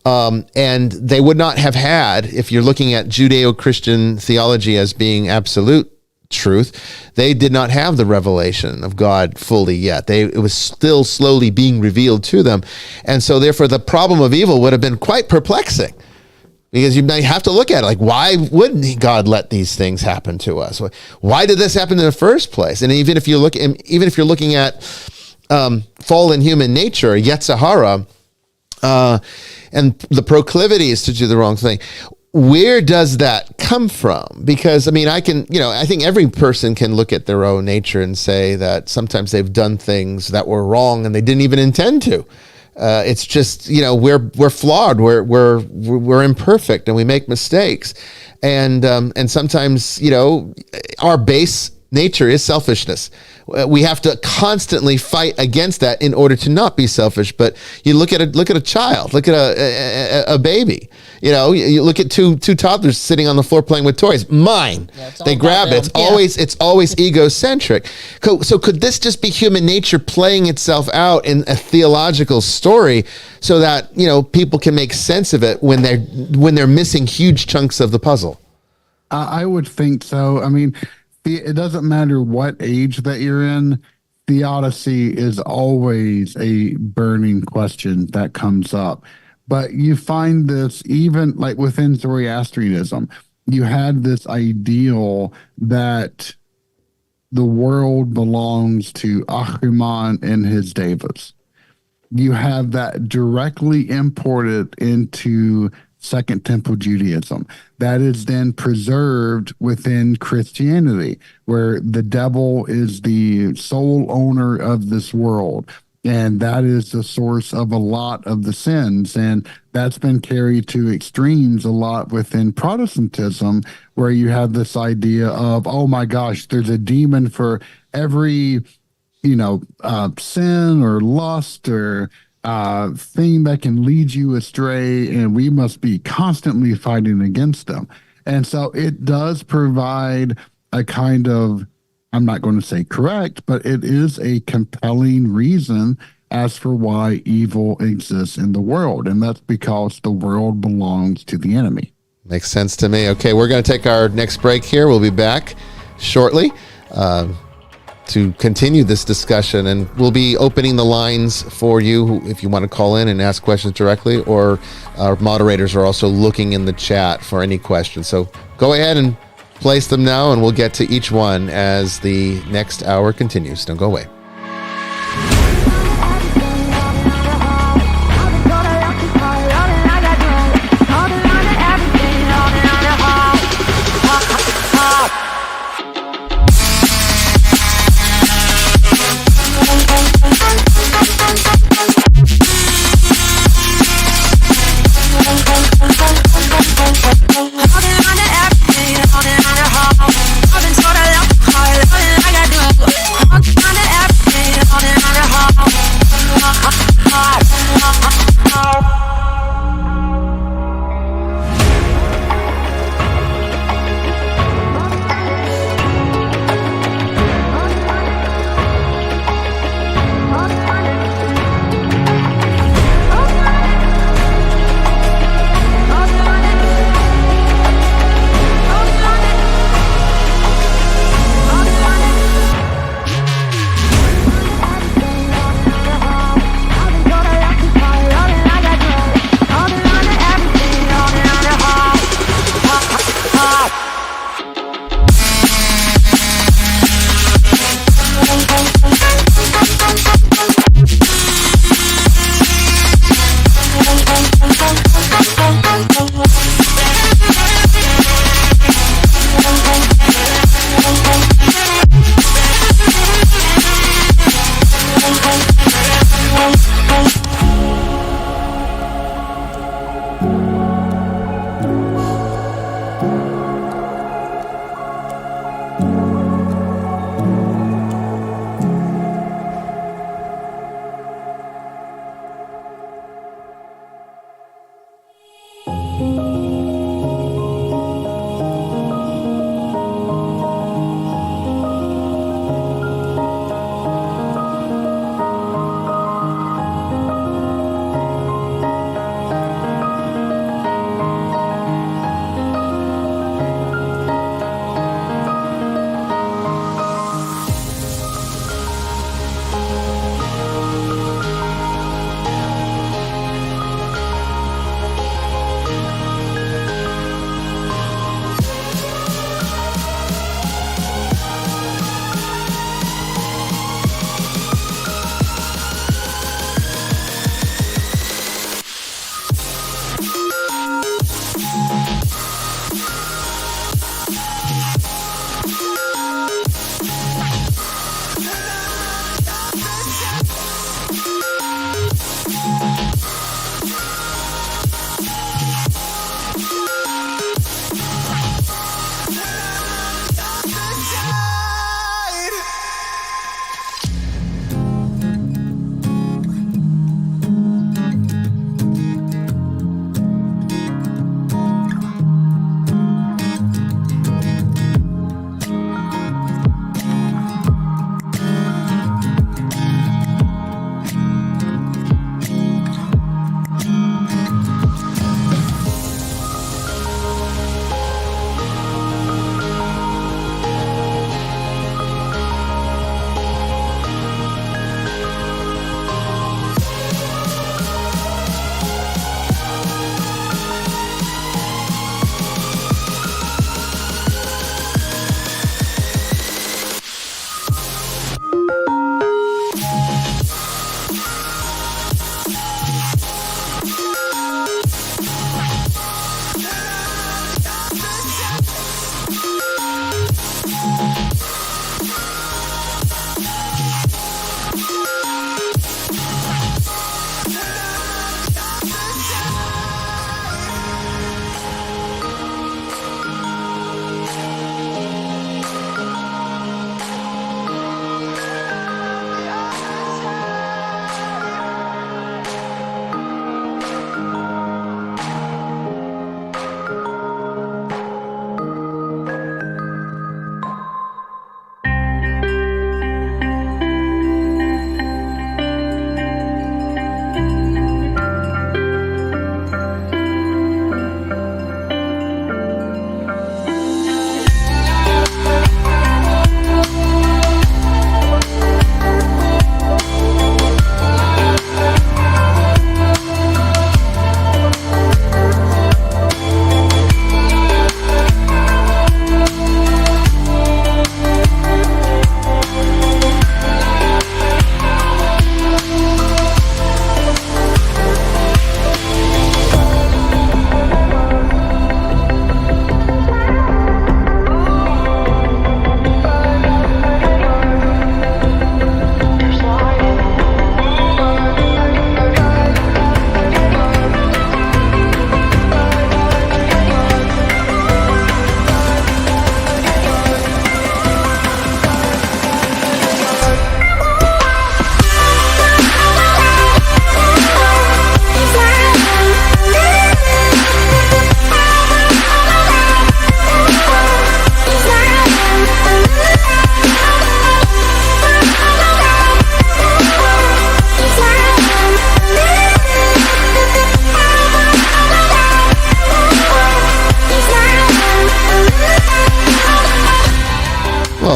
[SPEAKER 1] And they would not have had, if you're looking at Judeo-Christian theology as being absolute truth, they did not have the revelation of God fully yet. It was still slowly being revealed to them. And so therefore the problem of evil would have been quite perplexing Because you may have to look at it like, why wouldn't God let these things happen to us? Why did this happen in the first place? And even if you're looking at fallen human nature, Yetzirah, and the proclivities to do the wrong thing, where does that come from? Because I mean, I think every person can look at their own nature and say that sometimes they've done things that were wrong and they didn't even intend to. It's just, we're flawed, we're imperfect, and we make mistakes, and sometimes, our base nature is selfishness. We have to constantly fight against that in order to not be selfish. But you look at a child, look at a baby. You look at two toddlers sitting on the floor playing with toys. Mine. Yeah, they grab it. It's always egocentric. So could this just be human nature playing itself out in a theological story, so that people can make sense of it when they're missing huge chunks of the puzzle?
[SPEAKER 6] I would think so. I mean, it doesn't matter what age that you're in. Theodicy is always a burning question that comes up. But you find this even like within Zoroastrianism. You had this ideal that the world belongs to Ahriman and his devas. You have that directly imported into Second Temple Judaism. That is then preserved within Christianity, where the devil is the sole owner of this world. And that is the source of a lot of the sins. And that's been carried to extremes a lot within Protestantism, where you have this idea of, oh my gosh, there's a demon for every, sin or lust or thing that can lead you astray, and we must be constantly fighting against them. And so it does provide a kind of, I'm not going to say correct, but it is a compelling reason as for why evil exists in the world. And that's because the world belongs to the enemy.
[SPEAKER 1] Makes sense to me. Okay, we're going to take our next break here. We'll be back shortly to continue this discussion, and we'll be opening the lines for you if you want to call in and ask questions directly, or our moderators are also looking in the chat for any questions. So go ahead and place them now, and we'll get to each one as the next hour continues. Don't go away.
[SPEAKER 5] I've been told I love hard, loving like I do.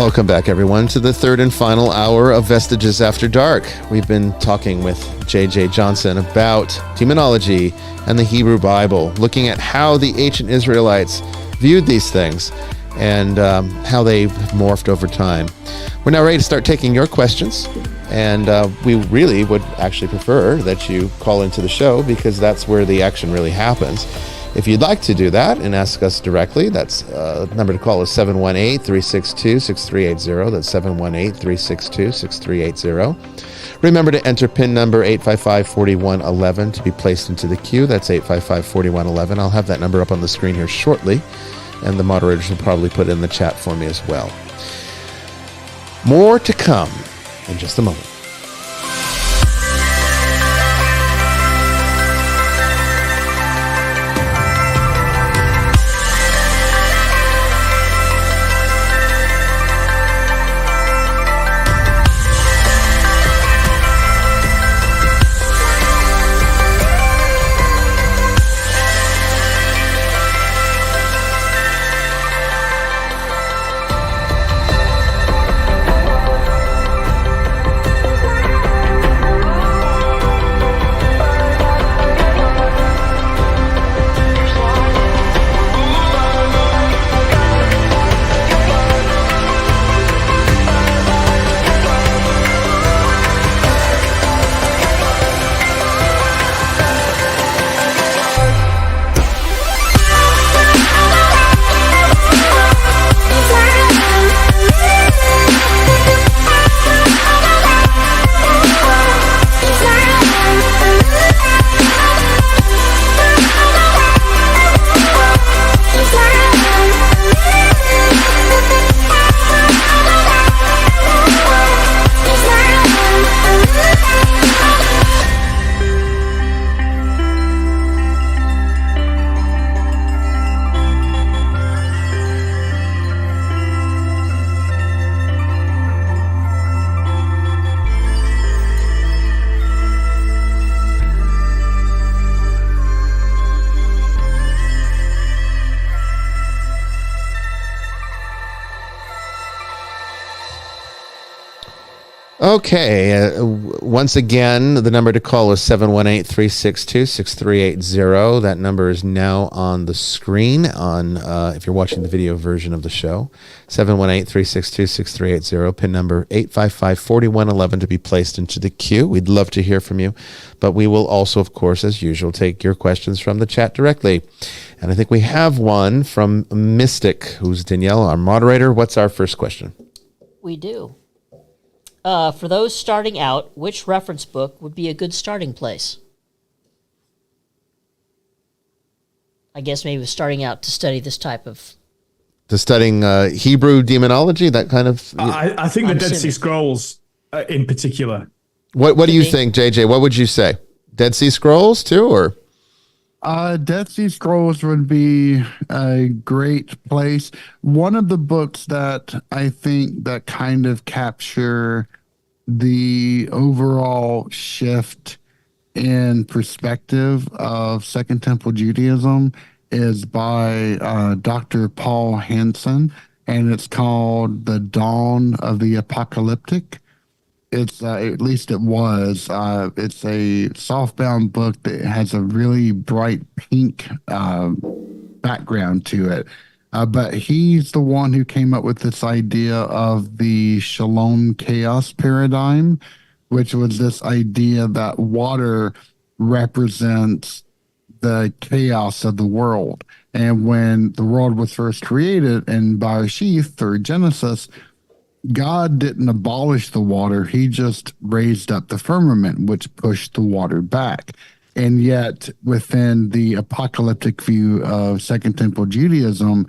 [SPEAKER 1] Welcome back, everyone, to the third and final hour of Vestiges After Dark. We've been talking with J.J. Johnson about demonology and the Hebrew Bible, looking at how the ancient Israelites viewed these things and how they've morphed over time. We're now ready to start taking your questions, and we really would actually prefer that you call into the show because that's where the action really happens. If you'd like to do that and ask us directly, that's the number to call is 718-362-6380. That's 718-362-6380. Remember to enter PIN number 855-4111 to be placed into the queue. That's 855-4111. I'll have that number up on the screen here shortly, and the moderators will probably put it in the chat for me as well. More to come in just a moment. Okay, once again, the number to call is 718-362-6380. That number is now on the screen on if you're watching the video version of the show. 718-362-6380, PIN number 855-4111 to be placed into the queue. We'd love to hear from you, but we will also, of course, as usual, take your questions from the chat directly. And I think we have one from Mystic, who's Danielle, our moderator. What's our first question?
[SPEAKER 2] We do. For those starting out, which reference book would be a good starting place? I guess maybe starting out to study this type of...
[SPEAKER 1] To studying Hebrew demonology, that kind of...
[SPEAKER 3] I think the Dead Sea Scrolls in particular.
[SPEAKER 1] What do you think, JJ? What would you say? Dead Sea Scrolls too, or...
[SPEAKER 6] Dead Sea Scrolls would be a great place. One of the books that I think that kind of capture the overall shift in perspective of Second Temple Judaism is by Dr. Paul Hansen, and it's called The Dawn of the Apocalyptic. It's at least it was. It's a softbound book that has a really bright pink background to it. But he's the one who came up with this idea of the Shalom chaos paradigm, which was this idea that water represents the chaos of the world. And when the world was first created in Bereshith or Genesis, God didn't abolish the water. He just raised up the firmament, which pushed the water back. And yet, within the apocalyptic view of Second Temple Judaism,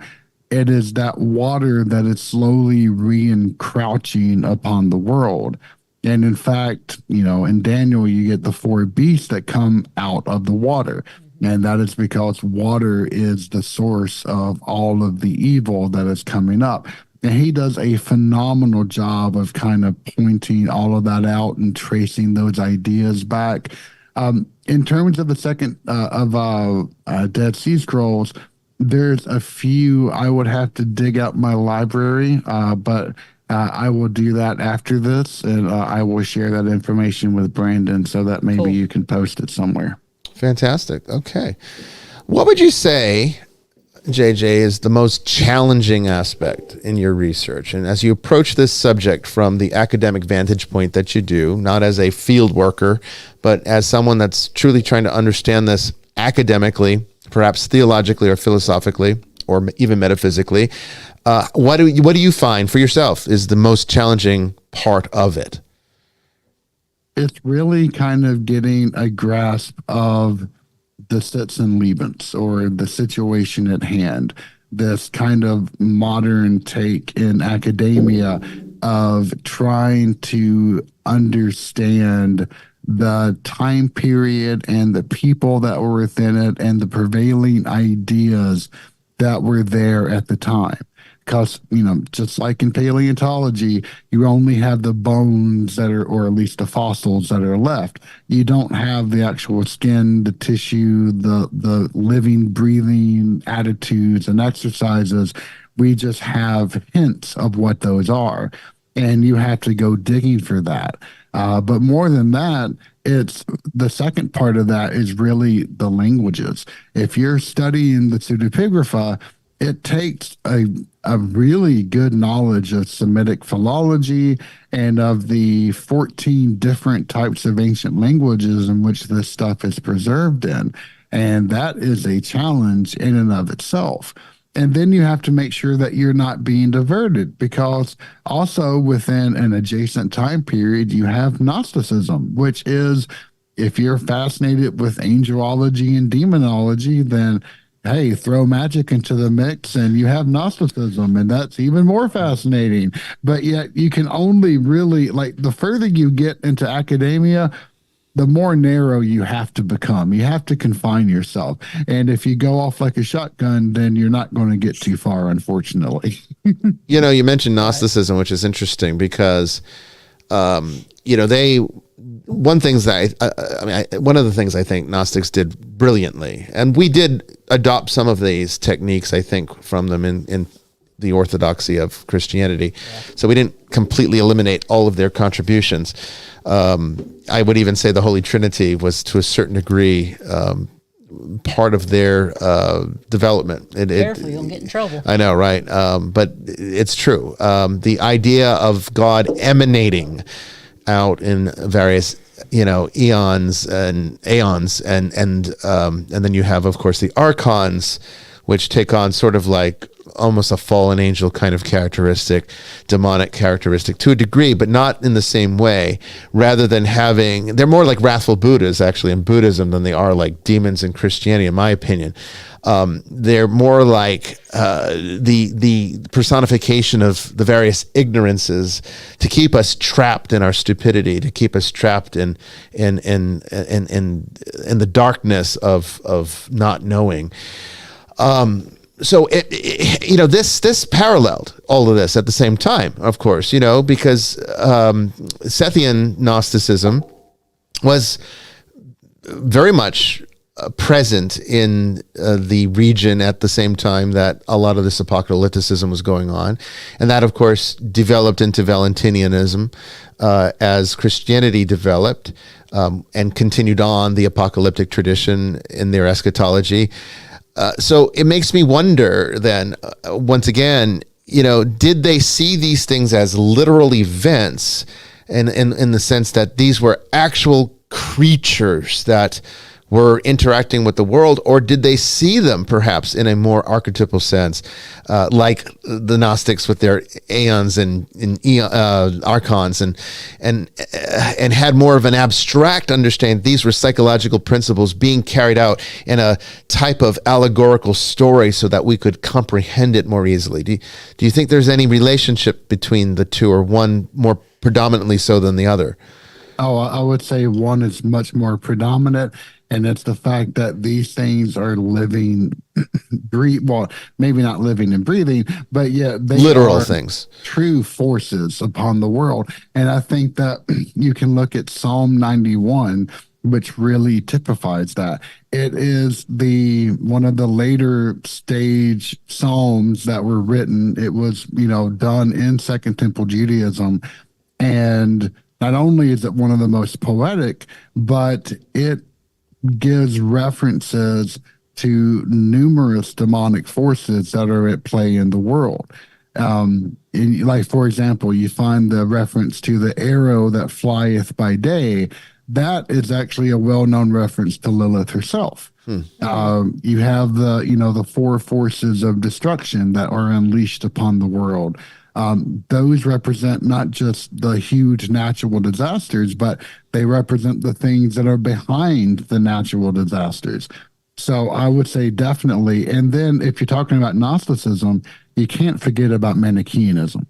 [SPEAKER 6] it is that water that is slowly re-encroaching upon the world. And in fact, in Daniel, you get the four beasts that come out of the water. And that is because water is the source of all of the evil that is coming up. And he does a phenomenal job of kind of pointing all of that out and tracing those ideas back. In terms of the second Dead Sea Scrolls, there's a few. I would have to dig up my library, but I will do that after this, and I will share that information with Brandon so that maybe
[SPEAKER 2] Cool.
[SPEAKER 6] you can post it somewhere.
[SPEAKER 1] Fantastic. Okay. What would you say, JJ, is the most challenging aspect in your research? And as you approach this subject from the academic vantage point that you do, not as a field worker, but as someone that's truly trying to understand this academically, perhaps theologically or philosophically, or even metaphysically, what do you find for yourself is the most challenging part of it?
[SPEAKER 6] It's really kind of getting a grasp of the sits and lebens, or the situation at hand. This kind of modern take in academia of trying to understand the time period and the people that were within it and the prevailing ideas that were there at the time. Because, just like in paleontology, you only have the bones that are, or at least the fossils that are left. You don't have the actual skin, the tissue, the living, breathing attitudes and exercises. We just have hints of what those are. And you have to go digging for that. But more than that, it's the second part of that is really the languages. If you're studying the pseudepigrapha, it takes a really good knowledge of Semitic philology and of the 14 different types of ancient languages in which this stuff is preserved in. And that is a challenge in and of itself. And then you have to make sure that you're not being diverted, because also within an adjacent time period, you have Gnosticism, which is, if you're fascinated with angelology and demonology, then hey, throw magic into the mix and you have Gnosticism, and that's even more fascinating. But yet you can only really, like, the further you get into academia, the more narrow you have to become. You have to confine yourself. And if you go off like a shotgun, then you're not going to get too far, unfortunately.
[SPEAKER 1] You mentioned Gnosticism, which is interesting because, one of the things I think Gnostics did brilliantly, and we did adopt some of these techniques, I think, from them in the orthodoxy of Christianity. Yeah. So we didn't completely eliminate all of their contributions. I would even say the Holy Trinity was, to a certain degree, part of their development.
[SPEAKER 2] Careful, you'll get in trouble.
[SPEAKER 1] I know, right? But it's true. The idea of God emanating out in various, eons and aeons, and then you have, of course, the archons, which take on sort of like almost a fallen angel kind of characteristic, demonic characteristic to a degree, but not in the same way. Rather than they're more like wrathful Buddhas actually in Buddhism than they are like demons in Christianity, in my opinion. They're more like the personification of the various ignorances to keep us trapped in our stupidity, to keep us trapped in the darkness of not knowing. So this paralleled all of this at the same time, of course, because Sethian Gnosticism was very much present in the region at the same time that a lot of this apocalypticism was going on. And that, of course, developed into Valentinianism as Christianity developed and continued on the apocalyptic tradition in their eschatology. So it makes me wonder then, once again, did they see these things as literal events in the sense that these were actual creatures that were interacting with the world, or did they see them perhaps in a more archetypal sense, like the Gnostics with their aeons and archons, and had more of an abstract understanding? These were psychological principles being carried out in a type of allegorical story so that we could comprehend it more easily. Do you think there's any relationship between the two, or one more predominantly so than the other?
[SPEAKER 6] Oh, I would say one is much more predominant, and it's the fact that these things are living, well, maybe not living and breathing, but yet they
[SPEAKER 1] literal
[SPEAKER 6] are
[SPEAKER 1] things,
[SPEAKER 6] true forces upon the world. And I think that you can look at Psalm 91, which really typifies that. It is one of the later stage psalms that were written. It was, done in Second Temple Judaism. And not only is it one of the most poetic, but it gives references to numerous demonic forces that are at play in the world. Like, for example, you find the reference to the arrow that flieth by day. That is actually a well-known reference to Lilith herself. You have the four forces of destruction that are unleashed upon the world. Those represent not just the huge natural disasters, but they represent the things that are behind the natural disasters. So I would say definitely. And then if you're talking about Gnosticism, you can't forget about Manichaeanism.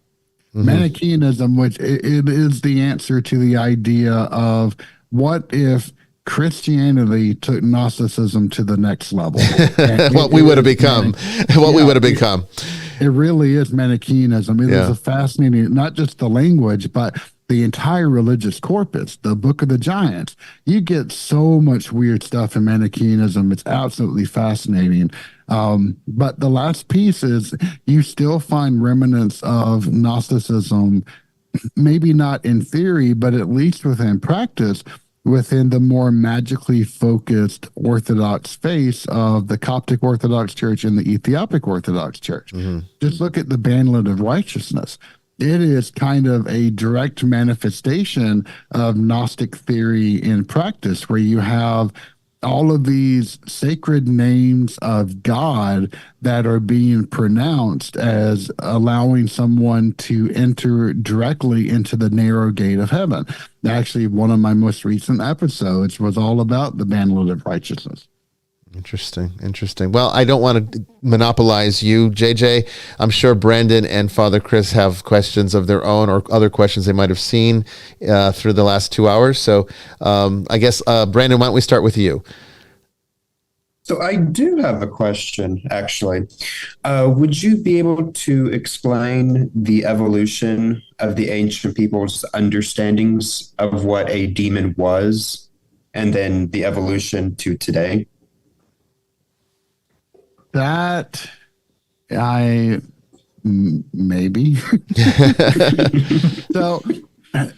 [SPEAKER 6] Manichaeanism, which it is the answer to the idea of what if Christianity took Gnosticism to the next level.
[SPEAKER 1] What we would have become. It
[SPEAKER 6] really is Manichaeanism. It is a fascinating, not just the language, but the entire religious corpus, the Book of the Giants. You get so much weird stuff in Manichaeanism. It's absolutely fascinating. But the last piece is you still find remnants of Gnosticism, maybe not in theory, but at least within practice, within the more magically focused Orthodox face of the Coptic Orthodox Church and the Ethiopic Orthodox Church. Just look at the Banlet of Righteousness. It is kind of a direct manifestation of Gnostic theory in practice, where you have all of these sacred names of God that are being pronounced as allowing someone to enter directly into the narrow gate of heaven. Actually, one of my most recent episodes was all about the Banlet of Righteousness.
[SPEAKER 1] Interesting. Well, I don't want to monopolize you, JJ. I'm sure Brandon and Father Chris have questions of their own or other questions they might have seen through the last 2 hours. So I guess, Brandon, why don't we start with you?
[SPEAKER 4] So I do have a question, actually. Would you be able to explain the evolution of the ancient people's understandings of what a demon was, and then the evolution to today?
[SPEAKER 6] That maybe. So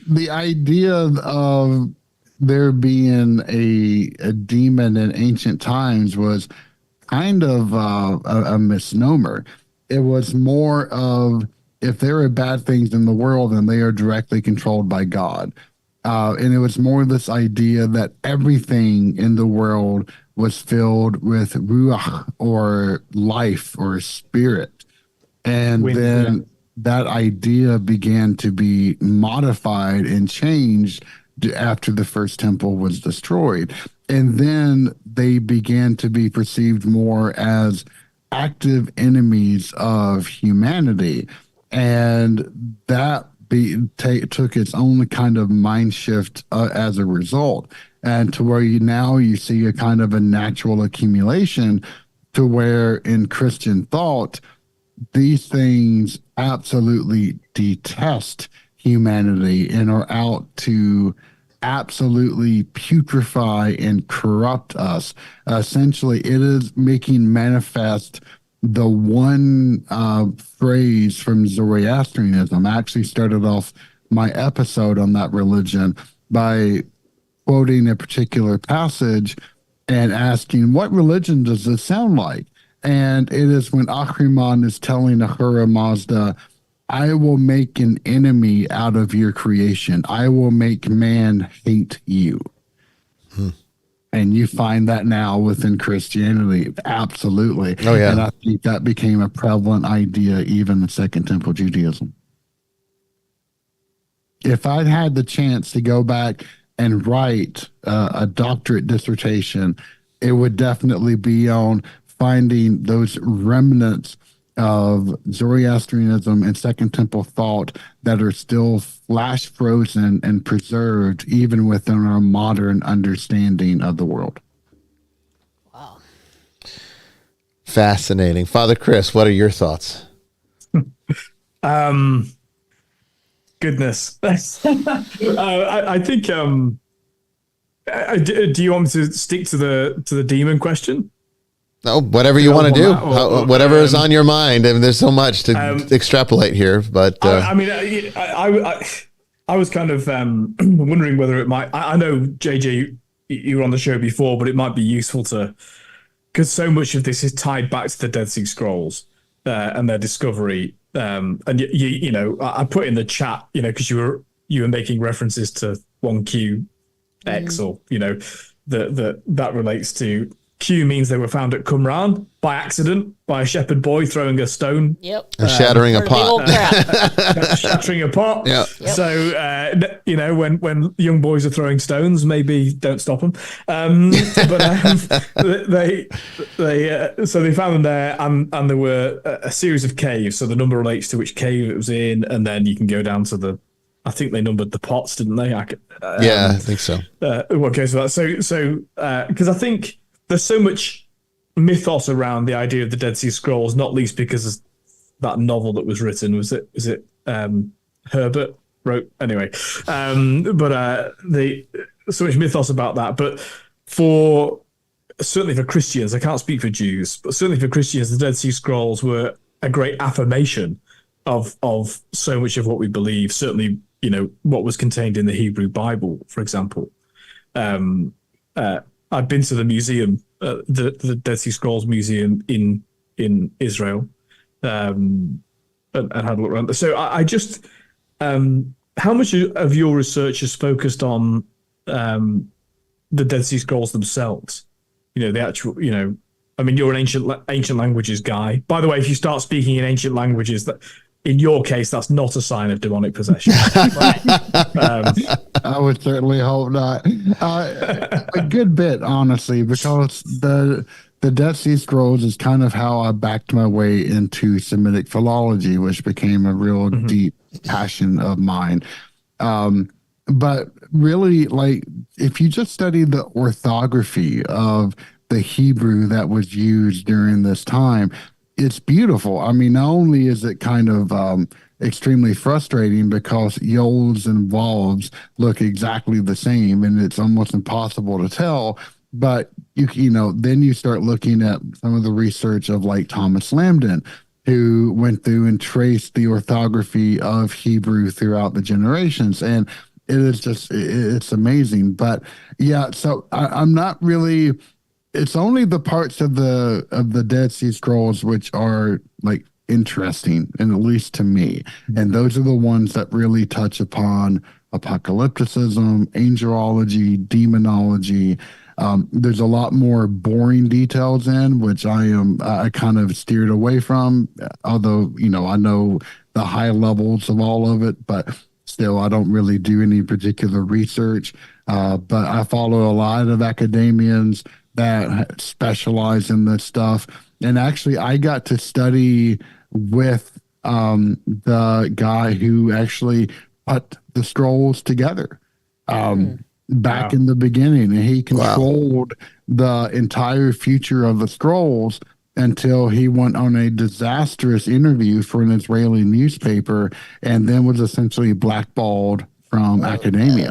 [SPEAKER 6] the idea of there being a demon in ancient times was kind of a misnomer. It was more of, if there are bad things in the world, then they are directly controlled by God. And it was more this idea that everything in the world was filled with ruach, or life, or spirit. And then that idea began to be modified and changed after the first temple was destroyed. And then they began to be perceived more as active enemies of humanity. And that took its own kind of mind shift as a result, and to where you see a kind of a natural accumulation, to where in Christian thought, these things absolutely detest humanity and are out to absolutely putrefy and corrupt us. Essentially, it is making manifest the one phrase from Zoroastrianism. I actually started off my episode on that religion by quoting a particular passage and asking, what religion does this sound like? And it is when Ahriman is telling Ahura Mazda, I will make an enemy out of your creation. I will make man hate you. And you find that now within Christianity. Absolutely.
[SPEAKER 1] Oh, yeah.
[SPEAKER 6] And I think that became a prevalent idea even in Second Temple Judaism. If I'd had the chance to go back and write a doctorate dissertation, it would definitely be on finding those remnants of Zoroastrianism and Second Temple thought that are still flash frozen and preserved even within our modern understanding of the world.
[SPEAKER 2] Wow.
[SPEAKER 1] Fascinating. Father Chris, what are your thoughts?
[SPEAKER 3] Goodness. I think Do you want me to stick to the demon question?
[SPEAKER 1] No, whatever you want to do, whatever is on your mind. I mean, there's so much to extrapolate here, but
[SPEAKER 3] I mean, I was kind of wondering whether it might. I know JJ, you were on the show before, but it might be useful to, because so much of this is tied back to the Dead Sea Scrolls and their discovery. And you know, I put in the chat, you know, because you were making references to 1QX, or you know, that relates to. Q means they were found at Qumran by accident by a shepherd boy throwing a stone.
[SPEAKER 2] Yep.
[SPEAKER 1] Shattering a pot.
[SPEAKER 3] Shattering a pot.
[SPEAKER 1] Yeah.
[SPEAKER 2] Yep.
[SPEAKER 3] So, you know, when young boys are throwing stones, maybe don't stop them. So they found them there, and there were a series of caves. So the number relates to which cave it was in, and then you can go down to I think they numbered the pots, didn't they?
[SPEAKER 1] Yeah, I think so.
[SPEAKER 3] What goes with that? So because I think there's so much mythos around the idea of the Dead Sea Scrolls, not least because of that novel that was written. Was it Herbert wrote anyway? But so much mythos about that. But certainly for Christians, I can't speak for Jews, but certainly for Christians, the Dead Sea Scrolls were a great affirmation of so much of what we believe. Certainly, you know, what was contained in the Hebrew Bible, for example. I've been to the museum, the Dead Sea Scrolls Museum in Israel, and had a look around. So I just, how much of your research is focused on the Dead Sea Scrolls themselves? You know, the actual, you know, I mean, you're an ancient languages guy. By the way, if you start speaking in ancient languages, that in your case, that's not a sign of demonic possession.
[SPEAKER 6] I would certainly hope not. A good bit, honestly, because the Dead Sea Scrolls is kind of how I backed my way into Semitic philology, which became a real deep passion of mine. But really, like, if you just study the orthography of the Hebrew that was used during this time, it's beautiful. I mean, not only is it kind of extremely frustrating because yods and vowels look exactly the same and it's almost impossible to tell, but you know, then you start looking at some of the research of like Thomas Lambden, who went through and traced the orthography of Hebrew throughout the generations, and it is just, it's amazing. But yeah, so I'm not really. It's only the parts of the Dead Sea Scrolls which are like interesting, and at least to me. And those are the ones that really touch upon apocalypticism, angelology, demonology. There's a lot more boring details in which I kind of steered away from, although, you know, I know the high levels of all of it, but still I don't really do any particular research. But I follow a lot of academians that specialize in this stuff. And actually, I got to study with the guy who actually put the scrolls together back in the beginning. And he controlled the entire future of the scrolls until he went on a disastrous interview for an Israeli newspaper and then was essentially blackballed from academia.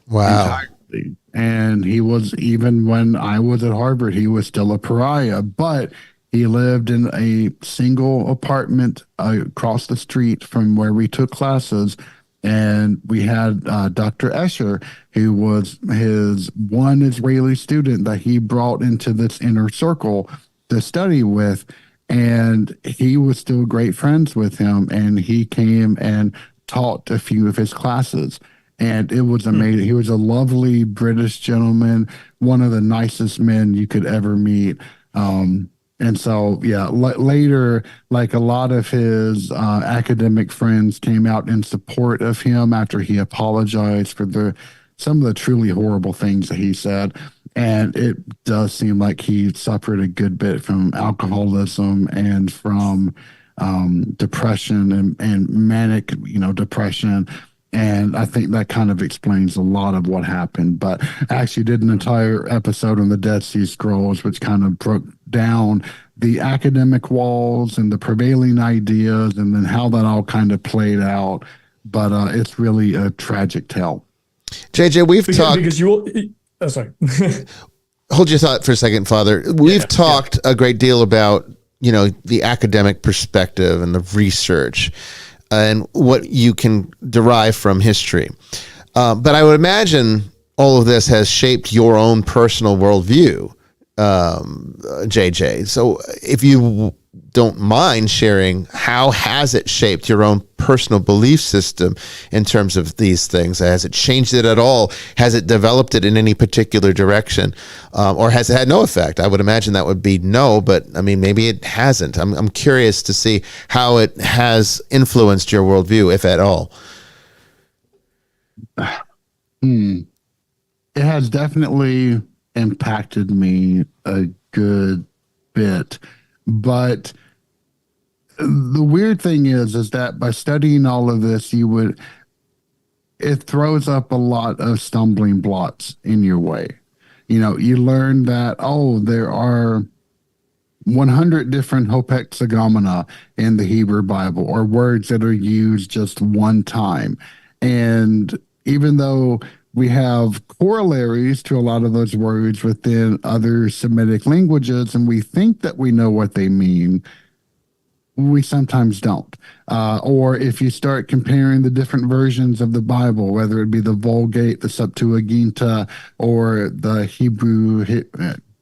[SPEAKER 1] Wow.
[SPEAKER 6] Entirely. And he was, even when I was at Harvard, he was still a pariah, but he lived in a single apartment across the street from where we took classes. And we had Dr. Escher, who was his one Israeli student that he brought into this inner circle to study with. And he was still great friends with him. And he came and taught a few of his classes. And it was amazing. He was a lovely British gentleman, one of the nicest men you could ever meet. And so, yeah, later, like a lot of his academic friends came out in support of him after he apologized for some of the truly horrible things that he said. And it does seem like he suffered a good bit from alcoholism and from depression and manic, depression. And I think that kind of explains a lot of what happened. But I actually did an entire episode on the Dead Sea Scrolls, which kind of broke down the academic walls and the prevailing ideas and then how that all kind of played out. But it's really a tragic tale.
[SPEAKER 1] JJ, we've talked.
[SPEAKER 3] Because Oh, sorry.
[SPEAKER 1] Hold your thought for a second, Father. We've talked a great deal about, the academic perspective and the research and what you can derive from history. But I would imagine all of this has shaped your own personal worldview, JJ. So if you don't mind sharing, how has it shaped your own personal belief system in terms of these things? Has it changed it at all? Has it developed it in any particular direction? Or has it had no effect? I would imagine that would be no, but I mean, maybe it hasn't. I'm curious to see how it has influenced your worldview, if at all.
[SPEAKER 6] It has definitely impacted me a good bit. But the weird thing is that by studying all of this, it throws up a lot of stumbling blocks in your way. You learn that, there are 100 different hopexagomena in the Hebrew Bible, or words that are used just one time. And even though we have corollaries to a lot of those words within other Semitic languages, and we think that we know what they mean, we sometimes don't. Or if you start comparing the different versions of the Bible, whether it be the Vulgate, the Septuaginta, or the Hebrew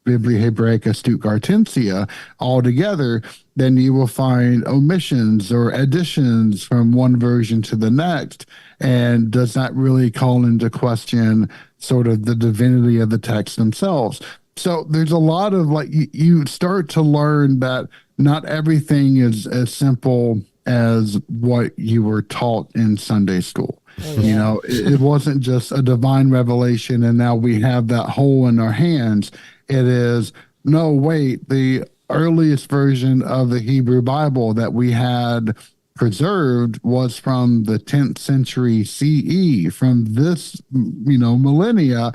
[SPEAKER 6] Biblia Hebraica Stuttgartensia all together, then you will find omissions or additions from one version to the next, and does not really call into question sort of the divinity of the text themselves. So there's a lot of you start to learn that not everything is as simple as what you were taught in Sunday school. It wasn't just a divine revelation and now we have that hole in our hands. It is, no, wait, the earliest version of the Hebrew Bible that we had preserved was from the 10th century CE, from this, millennia.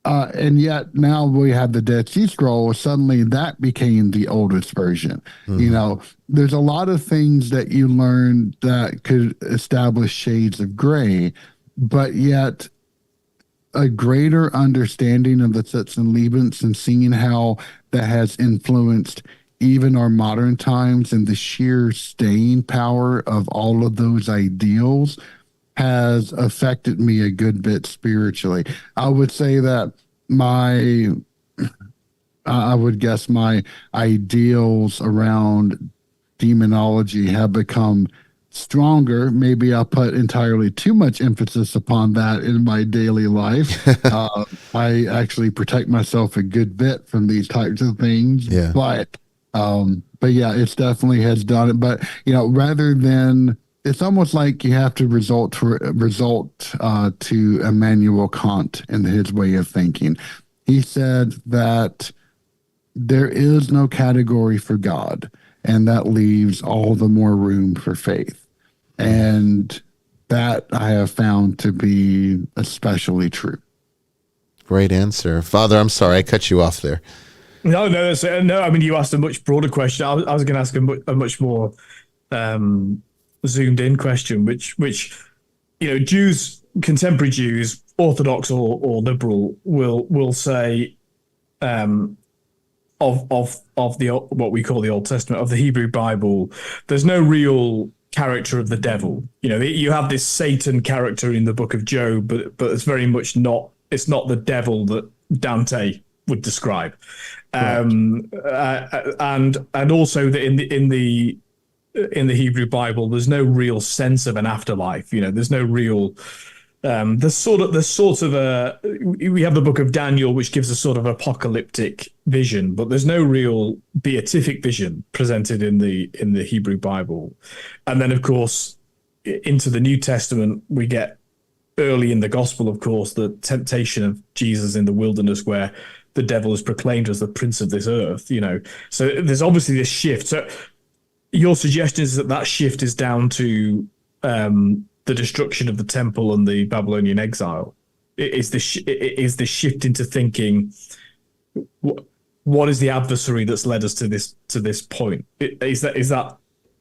[SPEAKER 6] And yet now we have the Dead Sea Scrolls. Suddenly that became the oldest version. Mm-hmm. There's a lot of things that you learn that could establish shades of gray, but yet a greater understanding of the Sitz and Lebens and seeing how that has influenced even our modern times and the sheer staying power of all of those ideals has affected me a good bit spiritually. I would say that my ideals around demonology have become stronger. Maybe I put entirely too much emphasis upon that in my daily life. I actually protect myself a good bit from these types of things. Yeah. But yeah, it's definitely has done it. But rather than, it's almost like you have to resort to Immanuel Kant and his way of thinking. He said that there is no category for God, and that leaves all the more room for faith. And that I have found to be especially true.
[SPEAKER 1] Great answer. Father, I'm sorry, I cut you off there.
[SPEAKER 3] No. I mean, you asked a much broader question. I was going to ask a much more zoomed in question, which Jews, contemporary Jews, Orthodox or liberal, will say of the what we call the Old Testament, of the Hebrew Bible, there's no real character of the devil. You have this Satan character in the book of Job, but it's very much not. It's not the devil that Dante would describe, and also that in the Hebrew Bible, there's no real sense of an afterlife. There's no real. There's sort of a. We have the book of Daniel, which gives a sort of apocalyptic vision, but there's no real beatific vision presented in the Hebrew Bible. And then, of course, into the New Testament, we get early in the Gospel, of course, the temptation of Jesus in the wilderness, where the devil is proclaimed as the prince of this earth. So there's obviously this shift. So your suggestion is that shift is down to the destruction of the temple and the Babylonian exile. Is the shift into thinking, what is the adversary that's led us to this point? Is that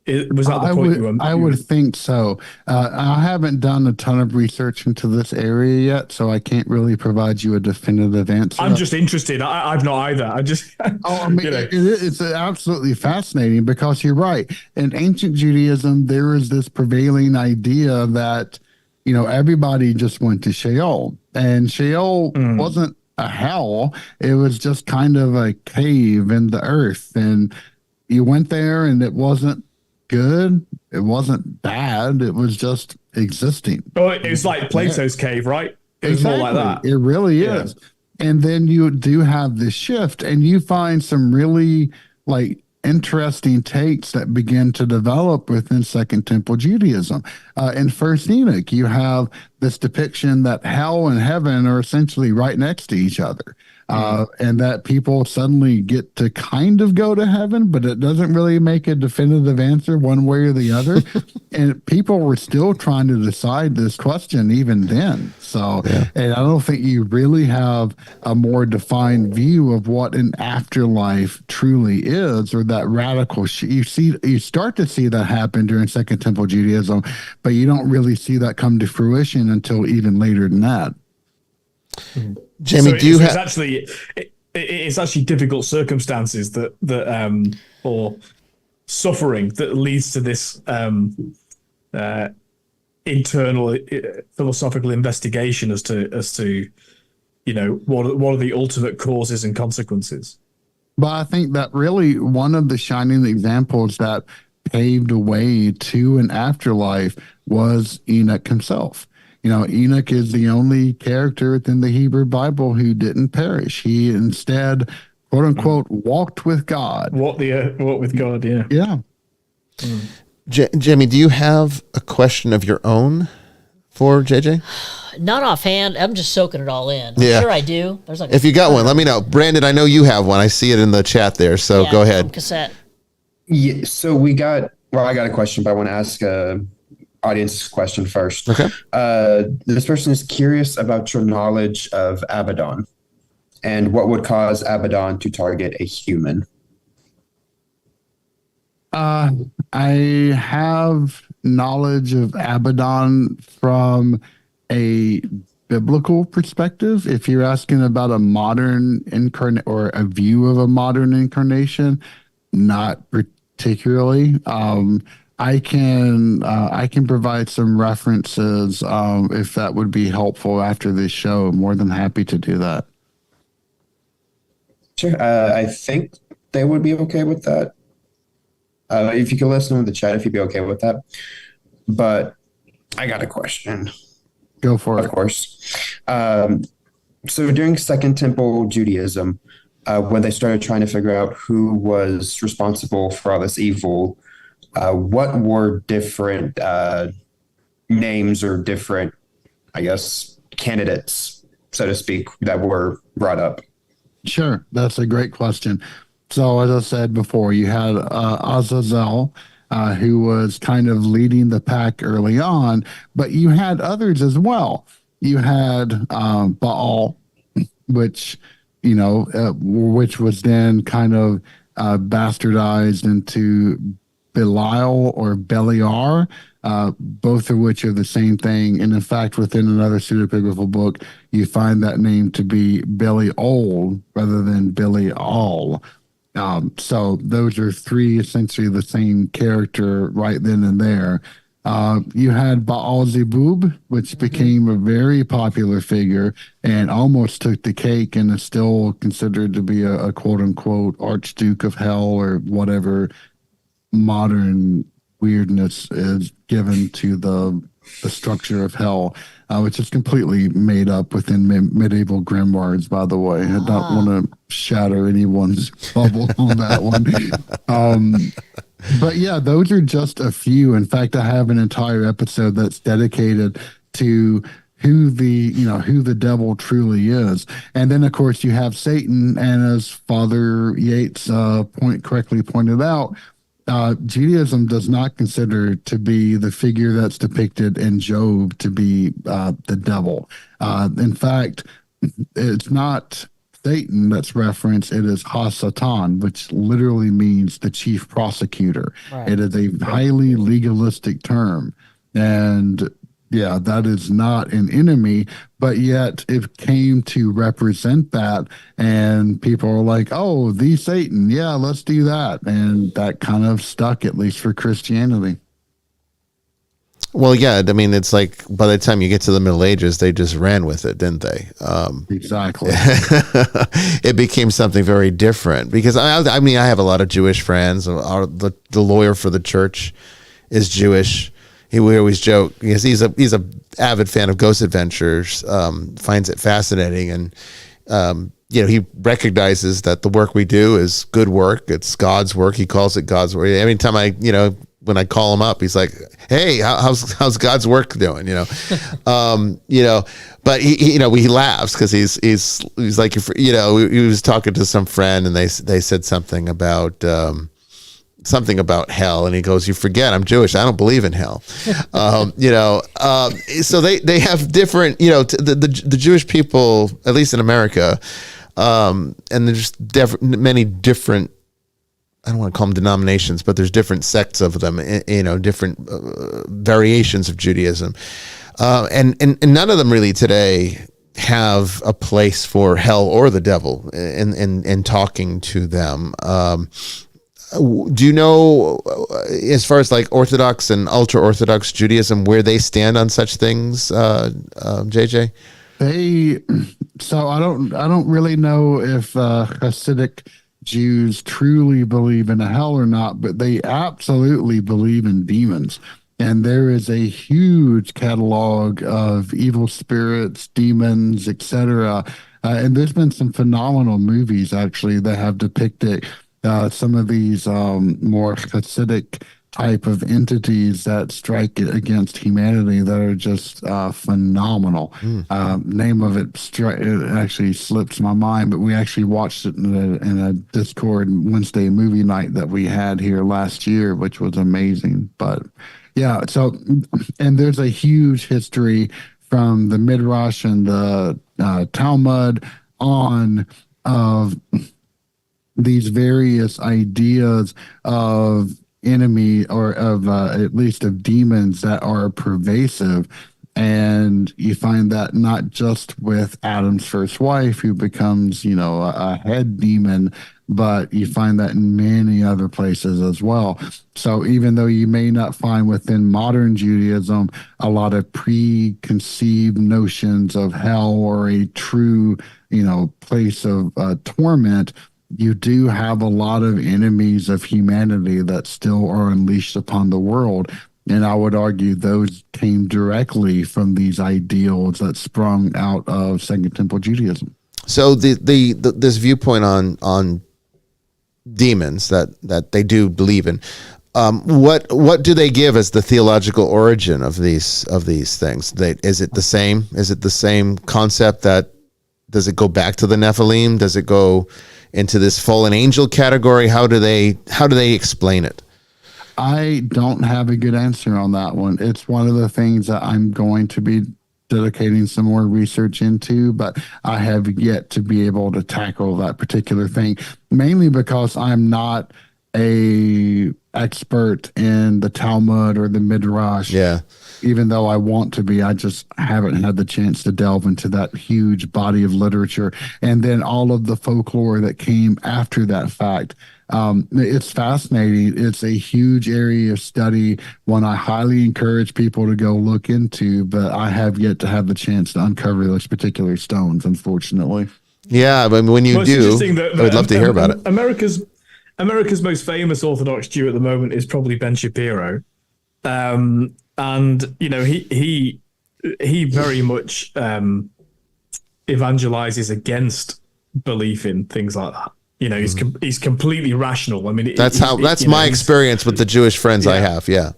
[SPEAKER 3] Was that the point you were?
[SPEAKER 6] I would think so. I haven't done a ton of research into this area yet, so I can't really provide you a definitive answer.
[SPEAKER 3] I'm just interested. I've not either. I just.
[SPEAKER 6] I mean, it's absolutely fascinating because you're right. In ancient Judaism, there is this prevailing idea that, everybody just went to Sheol, and Sheol wasn't a hell. It was just kind of a cave in the earth, and you went there, and it wasn't good. It wasn't bad. It was just existing.
[SPEAKER 3] Oh, it was like Plato's cave, right? It was more like that.
[SPEAKER 6] It really is. And then you do have this shift, and you find some really interesting takes that begin to develop within Second Temple Judaism. In First Enoch, you have this depiction that hell and heaven are essentially right next to each other. And that people suddenly get to kind of go to heaven, but it doesn't really make a definitive answer one way or the other. And people were still trying to decide this question even then. So, and I don't think you really have a more defined view of what an afterlife truly is, or that radical. You start to see that happen during Second Temple Judaism, but you don't really see that come to fruition until even later than that.
[SPEAKER 1] Jamie,
[SPEAKER 3] so
[SPEAKER 1] do you have
[SPEAKER 3] it's actually difficult circumstances that or suffering that leads to this internal philosophical investigation as to what are the ultimate causes and consequences.
[SPEAKER 6] But I think that really one of the shining examples that paved a way to an afterlife was Enoch himself. Enoch is the only character within the Hebrew Bible who didn't perish. He instead, quote unquote, walked with God.
[SPEAKER 3] Walked with God, yeah.
[SPEAKER 6] Yeah.
[SPEAKER 1] Jamie, do you have a question of your own for JJ?
[SPEAKER 2] Not offhand. I'm just soaking it all in.
[SPEAKER 1] Yeah.
[SPEAKER 2] I'm sure I do. There's
[SPEAKER 1] if you got one, let me know. Brandon, I know you have one. I see it in the chat there, so go ahead.
[SPEAKER 2] Cassette.
[SPEAKER 4] Yeah, so I got a question, but I want to ask audience question first.
[SPEAKER 1] Okay.
[SPEAKER 4] This person is curious about your knowledge of Abaddon and what would cause Abaddon to target a human.
[SPEAKER 6] I have knowledge of Abaddon from a biblical perspective. If you're asking about a modern incarnate or a view of a modern incarnation, not particularly. I can provide some references if that would be helpful after this show. I'm more than happy to do that.
[SPEAKER 4] Sure. I think they would be okay with that. If you could listen in the chat, if you'd be okay with that. But I got a question.
[SPEAKER 6] Go for it.
[SPEAKER 4] Of course. So during Second Temple Judaism, when they started trying to figure out who was responsible for all this evil, what were different names or different, I guess, candidates, so to speak, that were brought up?
[SPEAKER 6] Sure. That's a great question. So as I said before, you had Azazel, who was kind of leading the pack early on, but you had others as well. You had Baal, which was then kind of bastardized into Belial or Beliar, both of which are the same thing. And in fact, within another pseudepigraphal book, you find that name to be Belial rather than Belial. So those are three essentially the same character right then and there. You had Baal Zebub, which became a very popular figure and almost took the cake and is still considered to be a quote unquote Archduke of Hell or whatever modern weirdness is given to the structure of hell, which is completely made up within medieval grimoires, by the way. I don't want to shatter anyone's bubble on that one. But yeah, those are just a few. In fact, I have an entire episode that's dedicated to who the devil truly is. And then, of course, you have Satan. And as Father Yates correctly pointed out, Judaism does not consider to be the figure that's depicted in Job to be the devil. In fact, it's not Satan that's referenced, it is Hasatan, which literally means the chief prosecutor.
[SPEAKER 2] Right.
[SPEAKER 6] It is a highly legalistic term. And yeah, that is not an enemy, but yet it came to represent that. And people are like, oh, the Satan. Yeah, let's do that. And that kind of stuck, at least for Christianity.
[SPEAKER 1] Well, yeah, I mean, it's like by the time you get to the Middle Ages, they just ran with it, didn't they?
[SPEAKER 6] Exactly.
[SPEAKER 1] It became something very different because I mean, I have a lot of Jewish friends. The lawyer for the church is Jewish. We always joke because he's a avid fan of Ghost Adventures, finds it fascinating, and he recognizes that the work we do is good work. It's God's work. He calls it God's work. Every time when I call him up, he's like, "Hey, how's God's work doing?" But he laughs because he's like, he was talking to some friend and they said something about hell, and he goes, "You forget, I'm Jewish. I don't believe in hell." So they have different, the Jewish people, at least in America, and there's many different. I don't want to call them denominations, but there's different sects of them, different variations of Judaism. And none of them really today have a place for hell or the devil in talking to them. Do you know, as far as like Orthodox and ultra-Orthodox Judaism, where they stand on such things, JJ?
[SPEAKER 6] So I don't really know if Hasidic Jews truly believe in a hell or not, but they absolutely believe in demons. And there is a huge catalog of evil spirits, demons, etc. And there's been some phenomenal movies actually that have depicted some of these more Hasidic type of entities that strike against humanity that are just phenomenal. Name of it actually slips my mind, but we actually watched it in a Discord Wednesday movie night that we had here last year, which was amazing. But yeah, and there's a huge history from the Midrash and the Talmud on of these various ideas of enemy or of at least of demons that are pervasive. And you find that not just with Adam's first wife, who becomes, a head demon, but you find that in many other places as well. So even though you may not find within modern Judaism a lot of preconceived notions of hell or a true, place of torment, you do have a lot of enemies of humanity that still are unleashed upon the world. And I would argue those came directly from these ideals that sprung out of Second Temple Judaism.
[SPEAKER 1] So this viewpoint on demons that they do believe in, what do they give as the theological origin of these things? Is it the same? Is it the same concept that does it go back to the Nephilim? Does it go into this fallen angel category? How do they explain it?
[SPEAKER 6] I don't have a good answer on that one. It's one of the things that I'm going to be dedicating some more research into, but I have yet to be able to tackle that particular thing, mainly because I'm not a expert in the Talmud or the Midrash.
[SPEAKER 1] Yeah.
[SPEAKER 6] Even though I want to be, I just haven't had the chance to delve into that huge body of literature. And then all of the folklore that came after that fact. It's fascinating. It's a huge area of study, one I highly encourage people to go look into, but I have yet to have the chance to uncover those particular stones, unfortunately.
[SPEAKER 1] Yeah, but when you do, I would love to hear about it.
[SPEAKER 3] America's most famous Orthodox Jew at the moment is probably Ben Shapiro. And he very much evangelizes against belief in things like that. He's completely rational. I mean,
[SPEAKER 1] that's my experience with the Jewish friends I have. Yeah.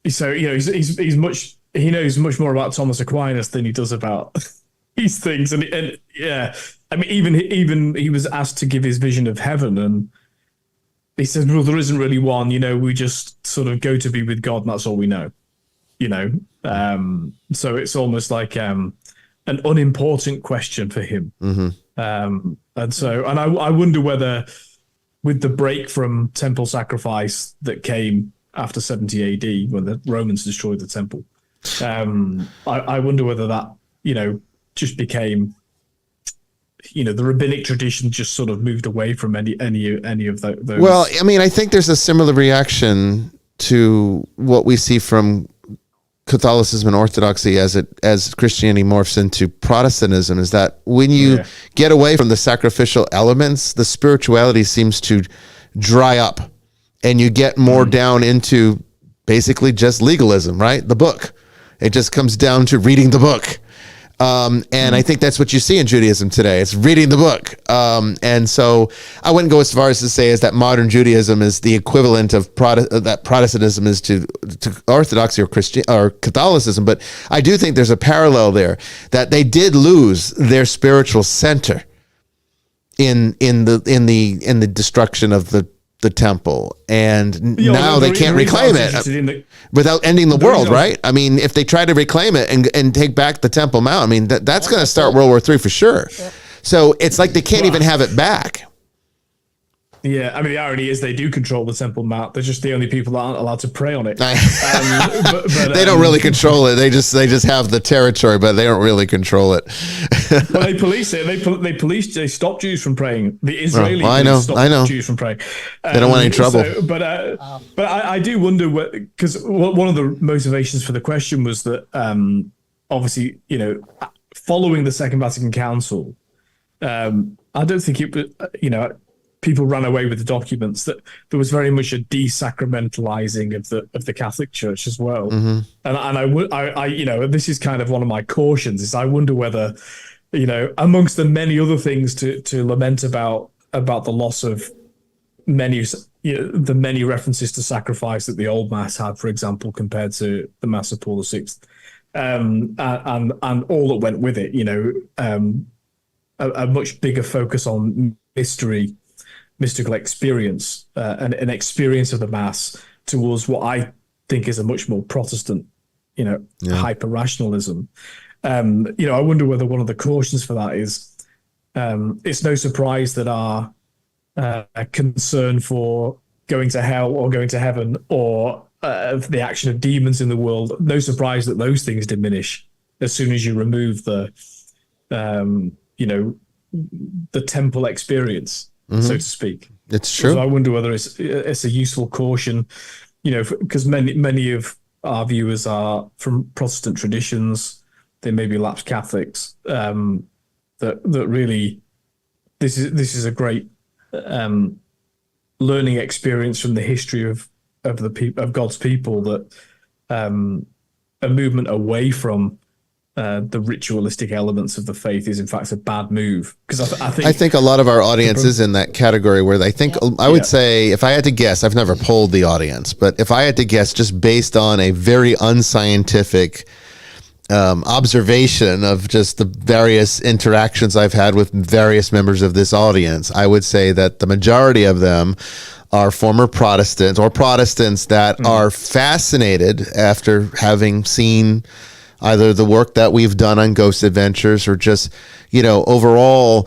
[SPEAKER 3] So he knows much more about Thomas Aquinas than he does about these things, and yeah. I mean, even he was asked to give his vision of heaven, and he said, well, there isn't really one, we just sort of go to be with God and that's all we know, So it's almost like an unimportant question for him. And I wonder whether, with the break from temple sacrifice that came after 70 AD when the Romans destroyed the temple, I wonder whether that, just became, the rabbinic tradition just sort of moved away from any of those.
[SPEAKER 1] Well, I mean, I think there's a similar reaction to what we see from Catholicism and Orthodoxy as Christianity morphs into Protestantism, is that when you get away from the sacrificial elements, the spirituality seems to dry up, and you get more down into basically just legalism, right? The book. It just comes down to reading the book. And I think that's what you see in Judaism today. It's reading the book. And so I wouldn't go as far as to say is that modern Judaism is the equivalent of that Protestantism is to Orthodoxy or Catholicism. But I do think there's a parallel there, that they did lose their spiritual center in the destruction of the temple, and now they can't reclaim it without ending the world, right? I mean, if they try to reclaim it and take back the Temple Mount, I mean, that's going to start World War III for sure. Yeah. So it's like they can't even have it back.
[SPEAKER 3] Yeah, I mean, the irony is they do control the Temple Mount. They're just the only people that aren't allowed to pray on it.
[SPEAKER 1] But they don't really control it. They just have the territory, but they don't really control it.
[SPEAKER 3] Well, they police it. They stop Jews from praying. The Israeli police stop Jews from praying.
[SPEAKER 1] They don't want any trouble.
[SPEAKER 3] But I do wonder, because one of the motivations for the question was that obviously, following the Second Vatican Council, I don't think it, people ran away with the documents, that there was very much a desacramentalizing of the Catholic Church as well. And I this is kind of one of my cautions, is I wonder whether, amongst the many other things to lament about the loss of the many references to sacrifice that the old Mass had, for example, compared to the Mass of Paul VI, and all that went with it, a much bigger focus on mystical experience, an experience of the Mass towards what I think is a much more Protestant, hyper rationalism. I wonder whether one of the cautions for that is it's no surprise that our concern for going to hell or going to heaven, or the action of demons in the world, no surprise that those things diminish as soon as you remove the temple experience, so to speak.
[SPEAKER 1] It's true.
[SPEAKER 3] So I wonder whether it's a useful caution, because many of our viewers are from Protestant traditions. They may be lapsed Catholics. That really, this is a great learning experience from the history of God's people. That a movement away from the ritualistic elements of the faith is in fact a bad move, because I think a lot of our audience is in that category where they think, I would say, if I had to guess, I've never polled the audience, but if I had to guess, just based on a very unscientific observation of just the various interactions I've had with various members of this audience, I would say that the majority of them are former Protestants, or Protestants that are fascinated after having seen either the work that we've done on Ghost Adventures, or just, overall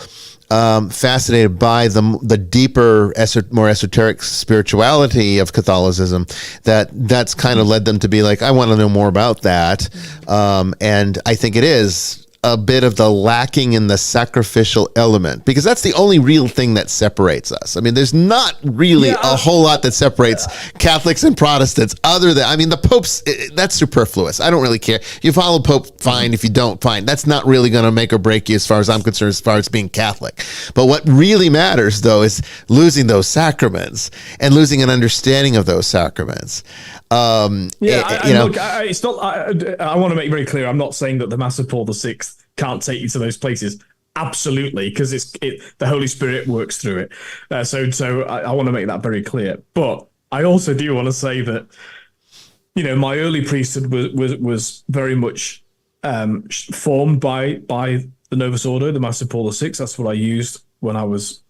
[SPEAKER 3] fascinated by the deeper, more esoteric spirituality of Catholicism. That's kind of led them to be like, I want to know more about that. And I think it is a bit of the lacking in the sacrificial element, because that's the only real thing that separates us. I mean, there's not really a whole lot that separates Catholics and Protestants, other than, the Pope's, that's superfluous. I don't really care. You follow Pope, fine. If you don't, fine. That's not really going to make or break you as far as I'm concerned, as far as being Catholic. But what really matters, though, is losing those sacraments and losing an understanding of those sacraments. I want to make very clear, I'm not saying that the Mass of Paul VI can't take you to those places. Absolutely, because the Holy Spirit works through it. So I want to make that very clear. But I also do want to say that, my early priesthood was very much formed by the Novus Ordo, the Mass of Paul VI. That's what I used when I was,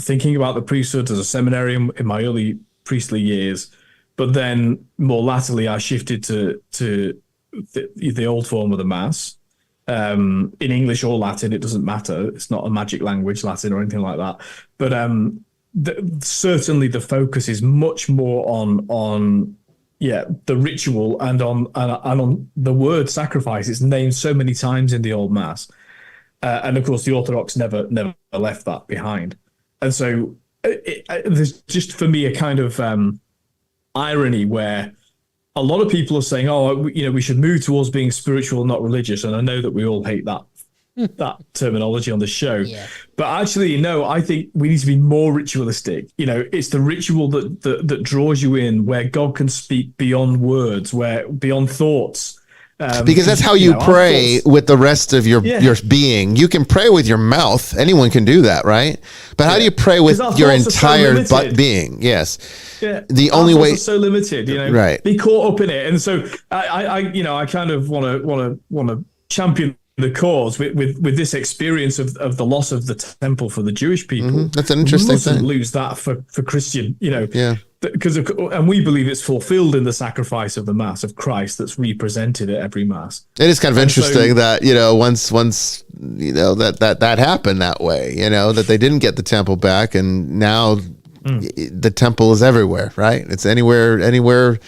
[SPEAKER 3] thinking about the priesthood as a seminarian in my early priestly years. But then more latterly, I shifted to the old form of the Mass. in English or Latin. It doesn't matter. It's not a magic language, Latin or anything like that. But certainly the focus is much more on the ritual and on the word sacrifice. It's named so many times in the Old Mass, and of course the Orthodox never left that behind. And so there's just for me a kind of irony where a lot of people are saying, "Oh, we should move towards being spiritual, not religious." And I know that we all hate that terminology on the show, but actually, no. I think we need to be more ritualistic. It's the ritual that draws you in, where God can speak beyond words, beyond thoughts.
[SPEAKER 1] Because that's how you pray with the rest of your being. You can pray with your mouth. Anyone can do that, right? But how do you pray with your entire being? Yes.
[SPEAKER 3] Yeah.
[SPEAKER 1] The only way
[SPEAKER 3] is so limited,
[SPEAKER 1] right.
[SPEAKER 3] Be caught up in it. And so I kind of want to champion the cause with this experience of the loss of the temple for the Jewish people.
[SPEAKER 1] Mm-hmm. That's an interesting thing.
[SPEAKER 3] Lose that for Christian, and we believe it's fulfilled in the sacrifice of the Mass of Christ that's represented at every Mass.
[SPEAKER 1] It is kind of interesting that once that happened that way, that they didn't get the temple back, and now the temple is everywhere, right? It's anywhere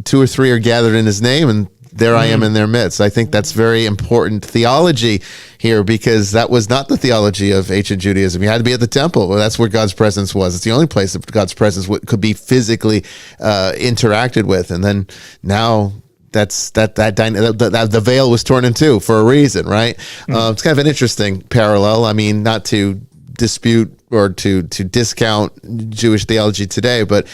[SPEAKER 1] 2 or 3 are gathered in His name, and there I am in their midst. I think that's very important theology here, because that was not the theology of ancient Judaism. You had to be at the temple. Well, that's where God's presence was. It's the only place that God's presence could be physically interacted with. And then now the veil was torn in two for a reason, right? It's kind of an interesting parallel. I mean, not to dispute or to discount Jewish theology today, but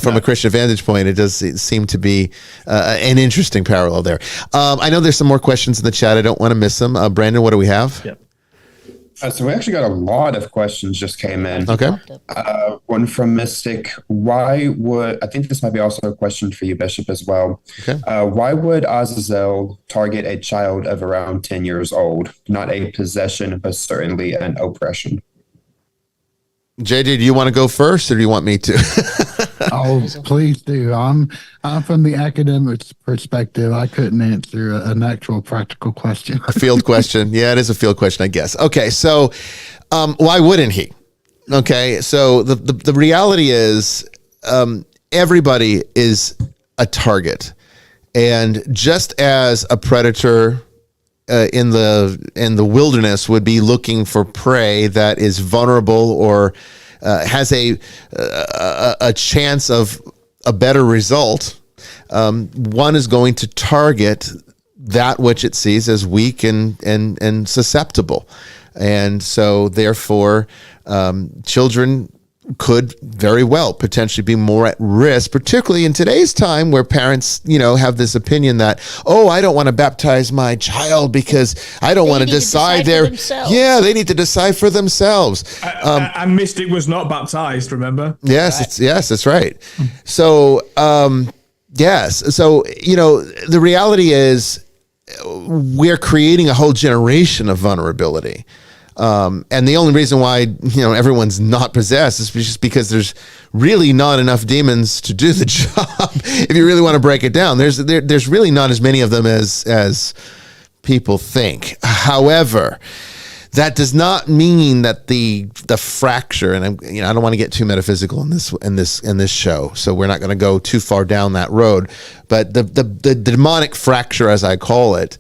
[SPEAKER 1] from a Christian vantage point, it does seem to be an interesting parallel there. I know there's some more questions in the chat. I don't want to miss them. Brandon, what do we have?
[SPEAKER 3] Yep.
[SPEAKER 4] So we actually got a lot of questions just came in.
[SPEAKER 1] Okay.
[SPEAKER 4] One from Mystic. I think this might be also a question for you, Bishop, as well.
[SPEAKER 1] Okay.
[SPEAKER 4] Why would Azazel target a child of around 10 years old? Not a possession, but certainly an oppression.
[SPEAKER 1] JJ, do you want to go first, or do you want me to?
[SPEAKER 6] Oh, please do. I'm from the academic's perspective. I couldn't answer an actual practical question.
[SPEAKER 1] A field question. Yeah, it is a field question, I guess. Okay, so why wouldn't he? Okay, so the reality is everybody is a target. And just as a predator in the wilderness would be looking for prey that is vulnerable or has a chance of a better result, one is going to target that which it sees as weak and susceptible. And so therefore children could very well potentially be more at risk, particularly in today's time where parents, have this opinion that, I don't want to baptize my child because I don't want to decide they need to decide for themselves.
[SPEAKER 3] And Mystic was not baptized, remember?
[SPEAKER 1] Yes, that's right. So, yes. So, the reality is we're creating a whole generation of vulnerability. And the only reason why, everyone's not possessed is just because there's really not enough demons to do the job. If you really want to break it down, there's really not as many of them as people think. However, that does not mean that the fracture, and I don't want to get too metaphysical in this show, so we're not going to go too far down that road. But the demonic fracture, as I call it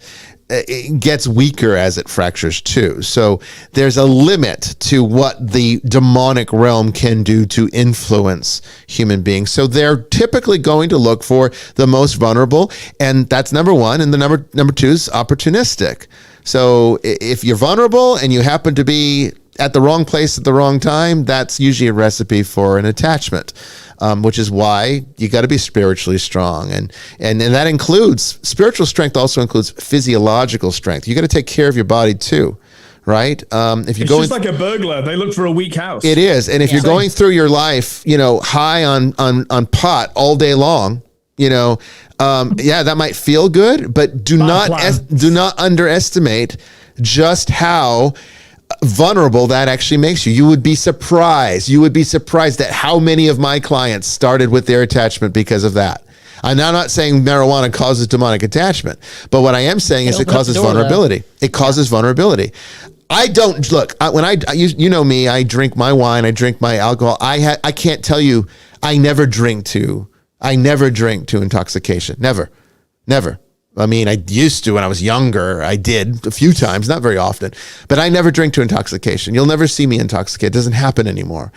[SPEAKER 1] gets weaker as it fractures too. So there's a limit to what the demonic realm can do to influence human beings. So they're typically going to look for the most vulnerable, and that's number one. And the number two is opportunistic. So if you're vulnerable and you happen to be at the wrong place at the wrong time, that's usually a recipe for an attachment, which is why you got to be spiritually strong. And that includes, spiritual strength also includes physiological strength. You got to take care of your body too, right? If you
[SPEAKER 3] it's just like a burglar. They look for a weak house.
[SPEAKER 1] It is. And if you're going through your life, high on pot all day long, that might feel good, but do not underestimate just how vulnerable that actually makes you. You would be surprised at how many of my clients started with their attachment because of that. I'm now not saying marijuana causes demonic attachment, but what I am saying is it
[SPEAKER 2] open up
[SPEAKER 1] causes
[SPEAKER 2] the door,
[SPEAKER 1] vulnerability. It causes vulnerability. I don't look when you know me. I drink my wine. I drink my alcohol. I can't tell you. I never drink to intoxication. Never. I mean, I used to when I was younger. I did a few times, not very often, but I never drink to intoxication. You'll never see me intoxicated. It doesn't happen anymore.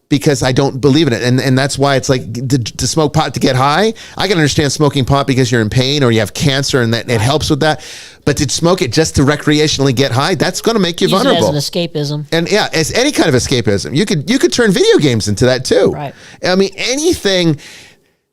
[SPEAKER 1] Because I don't believe in it. And that's why it's like to smoke pot to get high. I can understand smoking pot because you're in pain or you have cancer and that it helps with that. But to smoke it just to recreationally get high, that's going to make you vulnerable.
[SPEAKER 2] It as an escapism.
[SPEAKER 1] And yeah, as any kind of escapism. You could turn video games into that too.
[SPEAKER 2] Right.
[SPEAKER 1] I mean, anything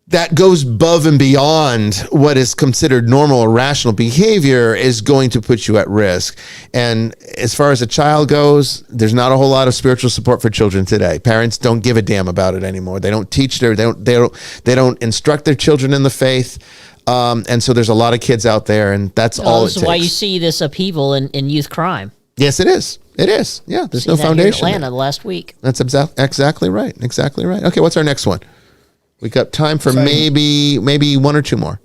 [SPEAKER 1] that goes above and beyond what is considered normal or rational behavior is going to put you at risk. And as far as a child goes, there's not a whole lot of spiritual support for children today. Parents don't give a damn about it anymore. They don't teach they don't instruct their children in the faith. And so there's a lot of kids out there, and that's all it takes.
[SPEAKER 2] This is why you see this upheaval in youth crime.
[SPEAKER 1] Yes, it is. It is. Yeah, there's no
[SPEAKER 2] Seen that
[SPEAKER 1] foundation.
[SPEAKER 2] here in Atlanta last week.
[SPEAKER 1] That's exactly right. Exactly right. Okay, what's our next one? We got time for maybe one or two more.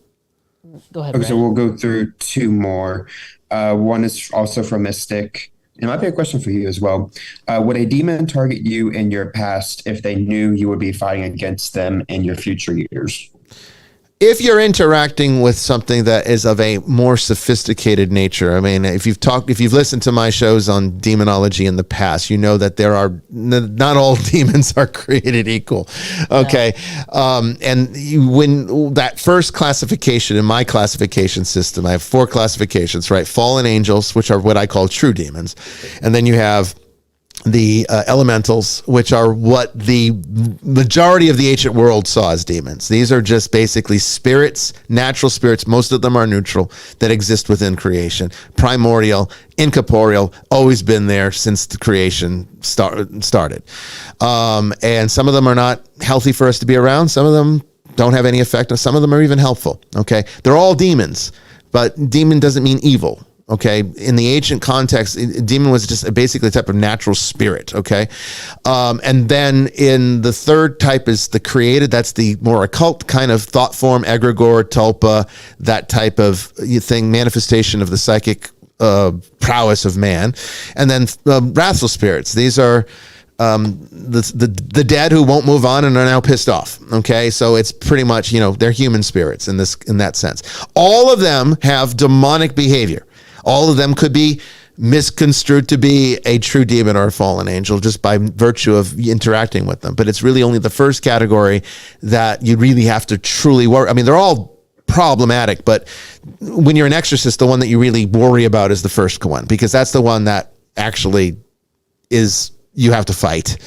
[SPEAKER 2] Go ahead.
[SPEAKER 4] Okay, so
[SPEAKER 2] Brandon.
[SPEAKER 4] we'll go through two more. One is also from Mystic. It might be a question for you as well. Would a demon target you in your past if they knew you would be fighting against them in your future years?
[SPEAKER 1] If you're interacting with something that is of a more sophisticated nature, I mean, if you've listened to my shows on demonology in the past, you know that there are not all demons are created equal. Okay. When that first classification in my classification system, I have 4 classifications, right? Fallen angels, which are what I call true demons. And then you have the elementals, which are what the majority of the ancient world saw as demons. These are just basically spirits, natural spirits. Most of them are neutral that exist within creation. Primordial, incorporeal, always been there since the creation started. And some of them are not healthy for us to be around. Some of them don't have any effect. Some of them are even helpful. Okay. They're all demons, but demon doesn't mean evil. Okay. In the ancient context, a demon was just basically a type of natural spirit. Okay. And then in the third type is the created. That's the more occult kind of thought form, egregore, tulpa, that type of thing, manifestation of the psychic prowess of man. And then wrathful spirits. These are the dead who won't move on and are now pissed off. Okay. So it's pretty much, they're human spirits in that sense. All of them have demonic behavior. All of them could be misconstrued to be a true demon or a fallen angel just by virtue of interacting with them. But it's really only the first category that you really have to truly worry. I mean, they're all problematic, but when you're an exorcist, the one that you really worry about is the first one, because that's the one that actually is, you have to fight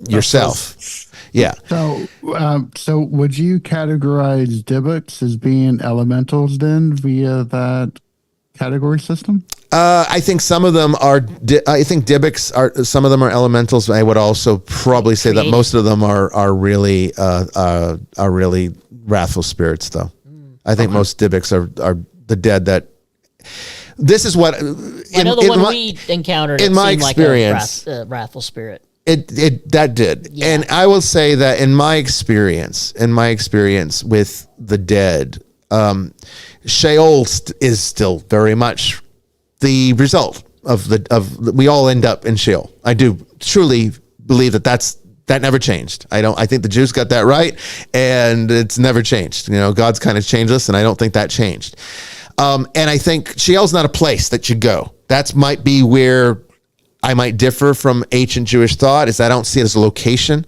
[SPEAKER 1] yourself. Yeah.
[SPEAKER 6] So would you categorize Dybbuk's as being elementals then via that category system?
[SPEAKER 1] I think some of them are. I think Dybbuk's are. Some of them are elementals. I would also probably say that most of them are really wrathful spirits, though. I think most Dybbuk's are the dead. That this is what
[SPEAKER 2] I know the one we encountered
[SPEAKER 1] in my experience,
[SPEAKER 2] like a wrathful spirit.
[SPEAKER 1] That did,
[SPEAKER 2] Yeah.
[SPEAKER 1] and I will say that in my experience with the dead. Sheol is still very much the result of we all end up in Sheol. I do truly believe that never changed. I think the Jews got that right, and it's never changed. God's kind of changeless, and I don't think that changed. And I think Sheol's not a place that you go. That might be where I might differ from ancient Jewish thought, is I don't see it as a location.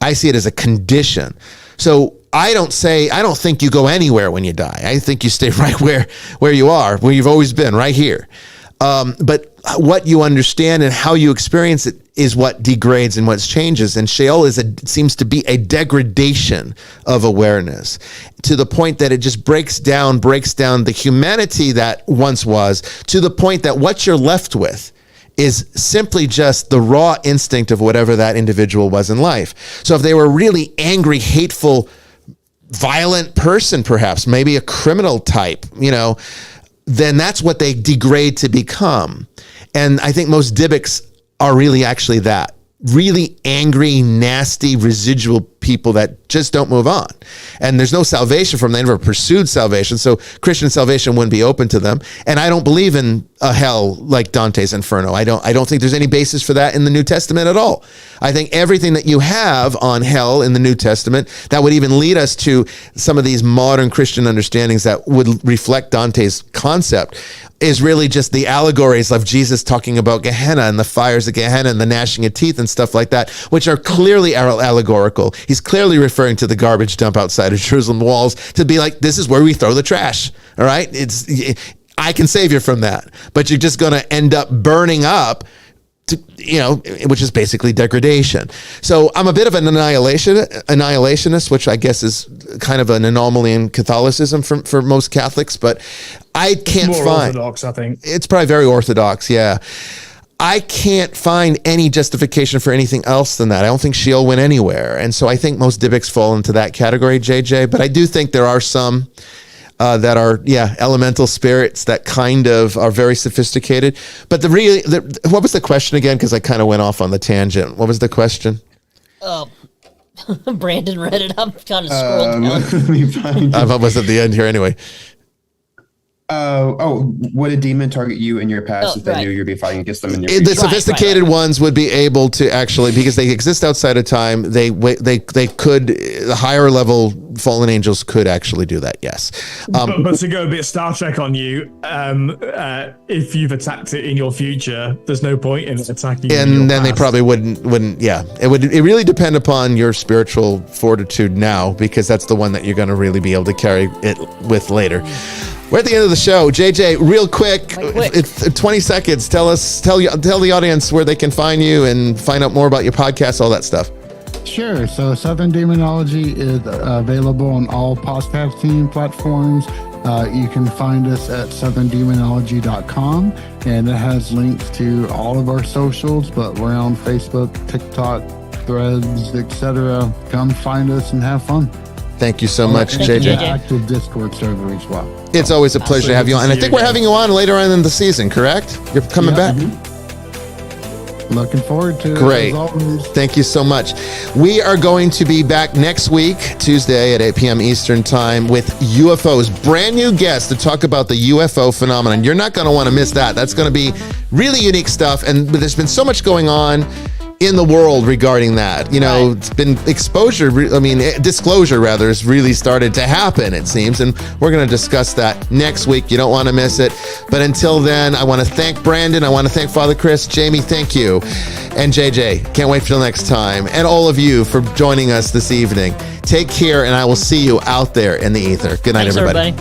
[SPEAKER 1] I see it as a condition. So I don't think you go anywhere when you die. I think you stay right where you are, where you've always been, right here. But what you understand and how you experience it is what degrades and what changes. And Sheol seems to be a degradation of awareness to the point that it just breaks down the humanity that once was, to the point that what you're left with is simply just the raw instinct of whatever that individual was in life. So if they were really angry, hateful, violent person, perhaps, maybe a criminal type, then that's what they degrade to become. And I think most Dybbuk's are really actually that. really angry, nasty, residual people that just don't move on. And there's no salvation from them. They never pursued salvation. So Christian salvation wouldn't be open to them. And I don't believe in a hell like Dante's Inferno. I don't think there's any basis for that in the New Testament at all. I think everything that you have on hell in the New Testament that would even lead us to some of these modern Christian understandings that would reflect Dante's concept is really just the allegories of Jesus talking about Gehenna and the fires of Gehenna and the gnashing of teeth and stuff like that, which are clearly allegorical. He's clearly referring to the garbage dump outside of Jerusalem walls to be like, this is where we throw the trash. All right. I can save you from that, but you're just going to end up burning up, which is basically degradation. So I'm a bit of an annihilationist, which I guess is kind of an anomaly in Catholicism for most Catholics, but I can't
[SPEAKER 3] more
[SPEAKER 1] find
[SPEAKER 3] orthodox, I think.
[SPEAKER 1] It's probably very orthodox. Yeah. I can't find any justification for anything else than that. I don't think Sheol went anywhere. And so I think most Dybbuk's fall into that category, JJ, but I do think there are some that are, elemental spirits that kind of are very sophisticated. But what was the question again? Because I kind of went off on the tangent. What was the question?
[SPEAKER 2] Brandon read it. I'm kind of scrolled down.
[SPEAKER 4] Let me find
[SPEAKER 1] I was at the end here anyway.
[SPEAKER 4] Would a demon target you in your past if they knew you'd be fighting against them in your future?
[SPEAKER 1] The sophisticated ones would be able to actually, because they exist outside of time, they could, the higher level fallen angels could actually do that, yes.
[SPEAKER 3] But to go a bit Star Trek on you, if you've attacked it in your future, there's no point in attacking you in your
[SPEAKER 1] then they
[SPEAKER 3] past.
[SPEAKER 1] probably wouldn't, yeah. It really depend upon your spiritual fortitude now, because that's the one that you're going to really be able to carry it with later. We're at the end of the show. JJ, real quick, it's 20 seconds. Tell the audience where they can find you and find out more about your podcast, all that stuff.
[SPEAKER 6] Sure. So Southern Demonology is available on all podcasting platforms. You can find us at southerndemonology.com, and it has links to all of our socials, but we're on Facebook, TikTok, Threads, etc. Come find us and have fun.
[SPEAKER 1] Thank you so much, JJ.
[SPEAKER 6] Active Discord server as well.
[SPEAKER 1] It's always a pleasure to have you on. And I think we're having you on later on in the season, correct? You're coming back?
[SPEAKER 6] Mm-hmm. Looking forward to it.
[SPEAKER 1] Great.
[SPEAKER 6] As always.
[SPEAKER 1] Thank you so much. We are going to be back next week, Tuesday at 8 p.m. Eastern Time with UFOs. Brand new guest to talk about the UFO phenomenon. You're not going to want to miss that. That's going to be really unique stuff. And there's been so much going on in the world regarding that. It's been disclosure rather has really started to happen, it seems, and we're going to discuss that next week. You don't want to miss it. But until then, I want to thank Brandon. I want to thank Father Chris. Jamie, thank you. And JJ, can't wait till next time. And all of you for joining us this evening. Take care, and I will see you out there in the ether. Good night,
[SPEAKER 2] Thanks,
[SPEAKER 1] everybody.